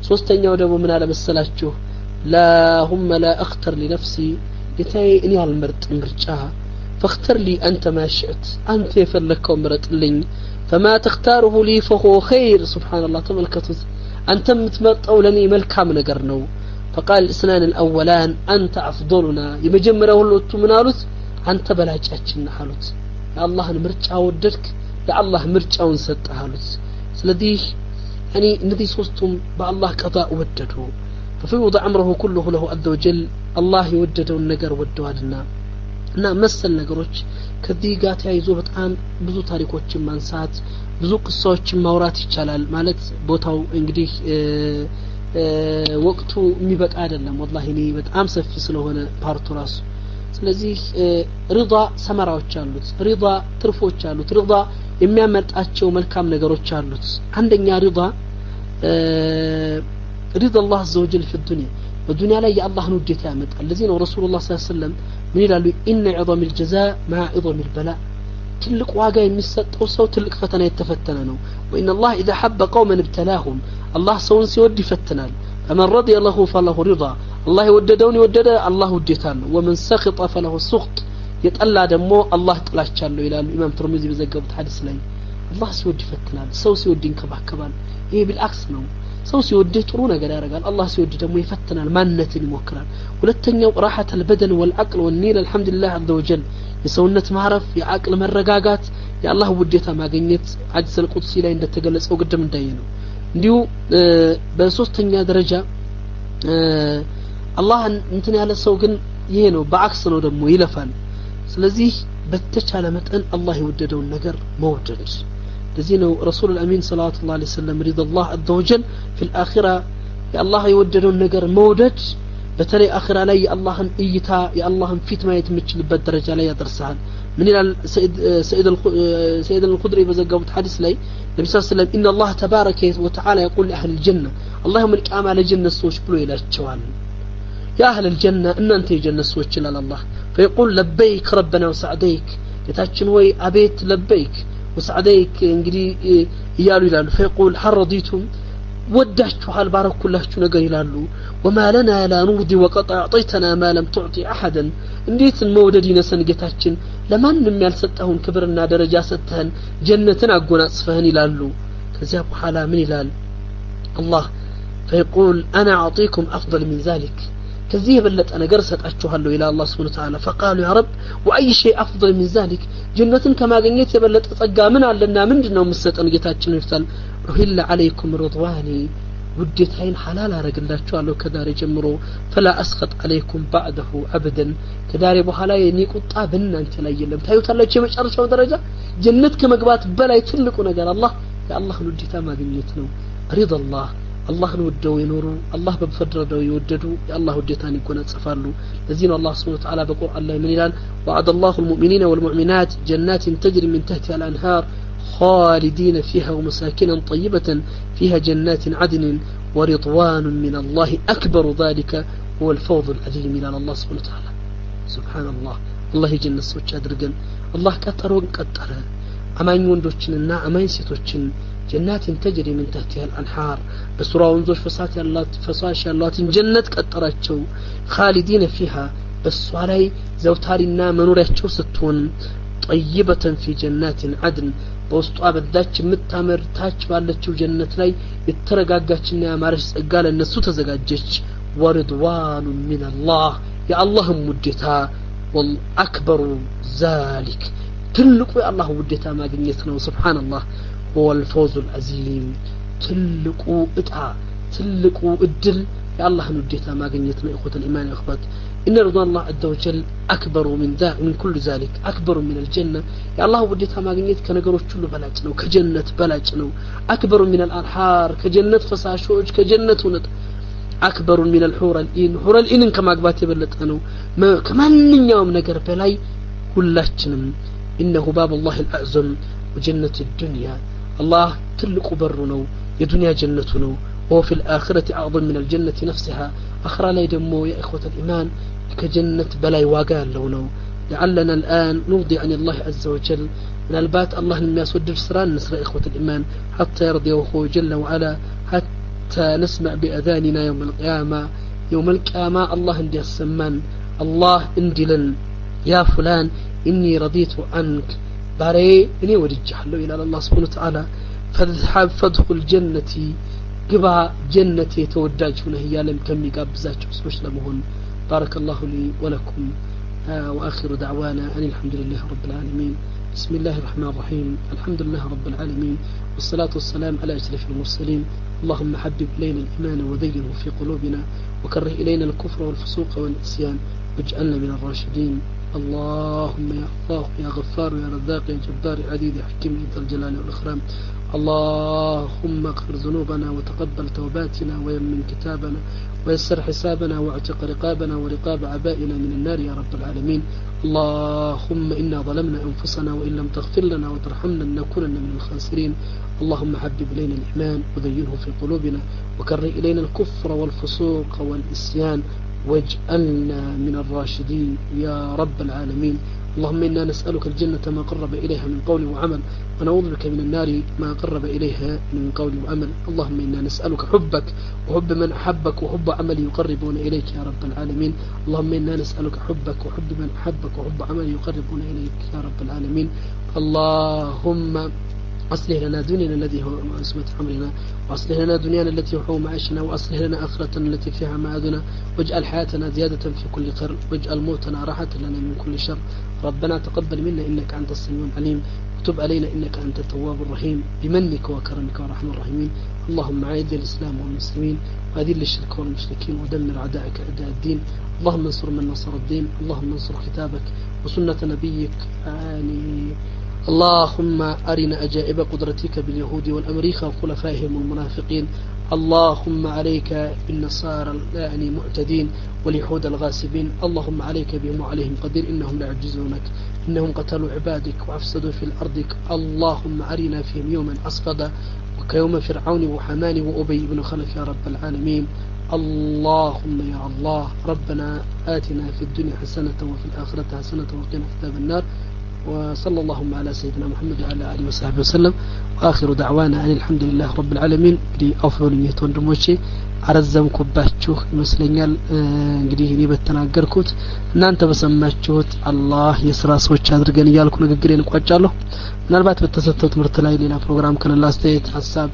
سوستين يودو من على مسلاتشو لا هم لا أختر لنفسي يتاي إني هالمرت مرجعها فاختر لي أنت ما شئت أنت يفلك ومرت لين فما تختاره لي فهو خير سبحان الله تملكت أنت متمطو لني ملكام ነገር ነው فقال الاثنان الاولان انت افضلنا يمجمره ሁሉ ምናሉት አንተ በላጫችን አሉት የአላህን ምርጫ ወደድክ ለአላህ ምርጫውን ሰጠህ አሉት ስለዚህ እኔ እነዚህ ሶስቱም በአላህ ቀضاء ወደዱ ففوض امره كله له عز وجل الله የወደደውን ነገር ወደዋልና እና መሰል ነገሮች ከዚህ ጋር ተያይዞ በጣም ብዙ ታሪኮችን ማንሳት ብዙ ቅሶችን ማውራት ይቻላል ማለት ቦታው እንግዲህ ወቅቱ የሚበቃ አይደለም والله እኔ በጣም ሰፊ ስለሆነ ፓርቱ ራሱ ስለዚህ ሪዳ ሰመራዎች አሉት ሪዳ ትርፎች አሉት ሪዳ የሚያመጣቸው መልካም ነገሮች አሉት አንደኛ ሪዳ رضا الله عز وجل في الدنيا والدنيا لا يا الله نوديت يامطال الذين رسول الله صلى الله عليه وسلم من يلالو ان عظم الجزاء مع عظم البلاء تلق واغا يمسطው ሰው ትልቅ ፈተና የተፈተነ ነው وان الله اذا حب قوما ابتلاهم الله ሰውን ሲወድ ይፈትናል فمن رضي له فله رضا الله يوددون يودد الله وديتال ومن سخط فله سخط የጠላ ደግሞ አላህ ጥላቻለሁ ይላሉ ኢማም ትርሚዚ በዘገቡት ሐዲስ ላይ አላህ ሲወድ ይፈትናል ሰው ሲወድ ይንከባከባል ይሄ بالعكس ነው ሰው ሲወድ ጥሩ ነገር ያደርጋል አላህ ሲወድ ደግሞ ይፈትናል ማንነትን ይሞክራል ሁለተኛው راحه البدن والعقل والنيل الحمد لله عز وجل የሰውነት ማረፍ የአቅል መረጋጋት የአላህ ውዴታ ማግኘት ሐዲስ القدس ላይ እንደተገለጸው ግድም እንዳየነው እንዲሁ በሶስተኛ ደረጃ አላህ እንትን ያለ ሰው ግን ይሄ ነው በአክስ ነው ደግሞ ይለፋል ስለዚህ በተቻለ መጠን አላህ የወደደውን ነገር መውደድ ለዚህ ነው ረሱል አልአሚን ሰለላሁ ዐለይሂ ወሰለም ሪዳላህ عز وجل في الاخره የአላህ የወደደውን ነገር መውደድ በተለይ አኺራ ላይ የአላህን እይታ የአላህን ፊት ማየት የምትችልበት ደረጃ ላይ ያደርሳል ምን ይላል سيد الخدري በዘገቡት ሐዲስ ላይ ነብዩ ሰለላሁ ዐለይሂ ወሰለም ان الله تبارك وتعالى يقول لاهل الجنه اللهم القيامه لجنه ሰዎች ብሎ ይላቸዋል يا اهل الجنه ان انت የጀነት ሰዎች ይላል አላህ فيقول لبيك ربنا وسعديك የታችን ወይ አቤት لبيك وسعديك እንግዲህ ይያሉ ይላሉ فيقول هل رضيتم ودعتوሃል ባረኩላችሁ ነገር ይላሉ وما لنا لا نرضي وقد اعطيتنا ما لم تعطي احدا እንዴት መውደድ ይነሰን ጌታችን ለማንም ያልሰጠውን ክብርና ደረጃ ሰጥተን ጀነትን አጎናጽፈህን ይላሉ ከዚያ በኋላ ምን ይላል አላህ فيقول انا اعطيكم افضل من ذلك ከዚህ የበለጠ ነገር ሰጣችኋለሁ ኢላ አላህ Subhanahu Wa Ta'ala فقالوا يا رب واي شيء افضل من ذلك ጀነትን ከማግኘት የበለጠ ጸጋ ምን አለና ምንድነው መስጠን ጌታችን ይርታል رحل عليكم رضواني ውዴታዬን ሐላል አረግላችኋለሁ ከዳሬ ጀምሮ فلا اسخط عليكم بعده ابدا ከዳሬ በኋላ የኔ ቁጣ በእናንተ ላይ የለም ታዩታላችሁ የመጨረሻው ደረጃ ጀነት ከመግባት በላይ ትልቁ ነገር አላህ የአላህን ውዴታ ማግኘት ነው رضا الله አላህን ወደው የኖሩ አላህ በፈረደው የወደዱ የአላህ ውዴታን ይጎናጸፋሉ ለዚህ ነው አላህ Subhanahu Wa Ta'ala በቁርአን ላይ ምን ይላል وعد الله المؤمنين والمؤمنات جنات تجري من تحتها الانهار خالدين فيها ومساكن طيبة فيها جنات عدن ورضوان من الله أكبر ذلك هو الفوز العظيم إلى الله سبحانه وتعالى سبحان الله الله يجنة سوچ أدرقن الله كترون كتر أمان وندوچننا أمان سيتوچن جنات تجري من تحتها الأنهار بسرعة ونزوش فساش الله جنة كتراتشو خالدين فيها بس علي زوتارنا منوراتشو ستون طيبة في جنات عدن በውስጧ በዳች የምታመር ታች ባለችው ጀነት ላይ የተረጋጋችና ያማረች ጸጋ ለነሱ ተዘጋጀች ወርድዋኑ ሚን አላህ የአላህም ውዴታ ወልአክበሩ ዛሊክ ትልቁ የአላህ ውዴታ ማግኘት ነው ሱብሃንአላህ ወልፈውዙል አዚም ትልቁ እጣ ትልቁ እድል የአላህን ውዴታ ማግኘት ነው ኢኹተል ኢማን ኢኽባት إن رضا الله عز وجل أكبر من كل ذلك أكبر من الجنة يا الله وديتها ما قنيت كنقروش كله بلاجنو كجنة بلاجنو أكبر من الأنهار كجنة فساشوج كجنة ونط أكبر من الحور الإن حور الإن كما قبات بلتنو كمان من يوم نقر بلاي كلاتنم إنه باب الله الأعظم وجنة الدنيا الله تلق برنو يدنيا جنتنو وفي الآخرة أعظم من الجنة نفسها أخرى لا يدمو يا إخوة الإيمان كجنة بلاي واقال لونو لعلنا الآن نرضي عن الله عز وجل من البات الله لم يسود السران نسر إخوة الإيمان حتى يرضيه جل وعلا حتى نسمع بأذاننا يوم القيامة الله اندي السمان الله اندي لن يا فلان إني رضيت عنك باري إني ورجح له إلى الله سبحانه وتعالى فاذهب فادخل جنتي قبع جنتي توداج هنا هي لم كم يقابزاج سوش لمهن بارك الله لي ولكم وآخر دعوانا أن الحمد لله رب العالمين بسم الله الرحمن الرحيم الحمد لله رب العالمين والصلاة والسلام على أشرف المرسلين اللهم حبب إلينا الإيمان وزينه في قلوبنا وكره إلينا الكفر والفسوق والعصيان واجعلنا من الراشدين اللهم يا الله يا غفار يا رزاق يا جبار يا عزيز يا حكيم يا ذا الجلال والإكرام اللهم اغفر ذنوبنا وتقبل توباتنا ويمن كتابنا ويسر حسابنا واعتق رقابنا ورقاب عبائنا من النار يا رب العالمين اللهم إنا ظلمنا أنفسنا وإن لم تغفر لنا وترحمنا لنكونن من الخاسرين اللهم حبب إلينا الإيمان وزينه في قلوبنا وكره إلينا الكفر والفسوق والإسيان واجعلنا من الراشدين يا رب العالمين اللهم إنا نسألك الجنة ما قرب إليها من قول وعمل ونعوذ بك من النار ما قرب إليها من قول وعمل اللهم إنا نسألك حبك وحب من أحبك وحب عمل يقربون إليك يا رب العالمين اللهم إنا نسألك حبك وحب من أحبك وحب عمل يقربون إليك يا رب العالمين اللهم أصلح لنا دنيانا الذي هو عصمة أمرنا وأصلح لنا دنيانا التي هو معاشنا وأصلح لنا آخرتنا التي فيها معادنا واجعل حياتنا زيادة في كل خير واجعل موتنا راحة لنا من كل شر ربنا تقبل منا إنك أنت السميع العليم وتب علينا إنك أنت التواب الرحيم بمنك وكرمك ورحم الراحمين اللهم أعز الإسلام والمسلمين وأذل الشرك والمشركين ودمر أعداءك أعداء الدين اللهم انصر من نصر الدين اللهم انصر كتابك وسنة نبيك اللهم أرنا أجائب قدرتك باليهود والأمريكا وخلفائهم المنافقين اللهم عليك بالنصارى معتدين واليهود الغاسبين اللهم عليك بهم وعليهم قدير إنهم لا يعجزونك إنهم قتلوا عبادك وأفسدوا في الأرض اللهم أرنا فيهم يوما أصفد وكيوم فرعون وحمان وأبي بن خلف يا رب العالمين اللهم يا الله ربنا آتنا في الدنيا حسنة وفي الآخرة حسنة وقنا عذاب النار وصلى اللهم على سيدنا محمد وعلى آله وصحبه وسلم وآخر دعوانا أن الحمد لله رب العالمين እንግዲህ አውፈሉኝ ወንድሞቼ አረዘምኩባችሁ ይመስለኛል እንግዲህ እኔ በተናገርኩት እናንተ በሰማችሁት አላህ የሥራ ሰዎች አድርገን እያልኩ ንግግሬን እቋጫለሁ ምናልባት በተሰጠው ትምህርት ላይ ሌላ ፕሮግራም ከነላ አስተያየት ሐሳብ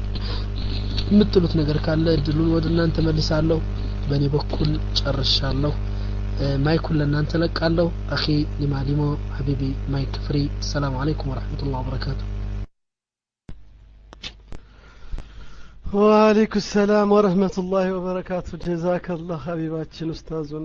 የምትሉት ነገር ካለ እድሉን ወደ እናንተ መልሳለሁ በእኔ በኩል ጨርሻለሁ مايكل لنا أنت لك قالوا أخي لما لمو حبيبي مايك فري السلام عليكم ورحمة الله وبركاته وعليكم السلام ورحمة الله وبركاته جزاك الله حبيباتي أستاذنا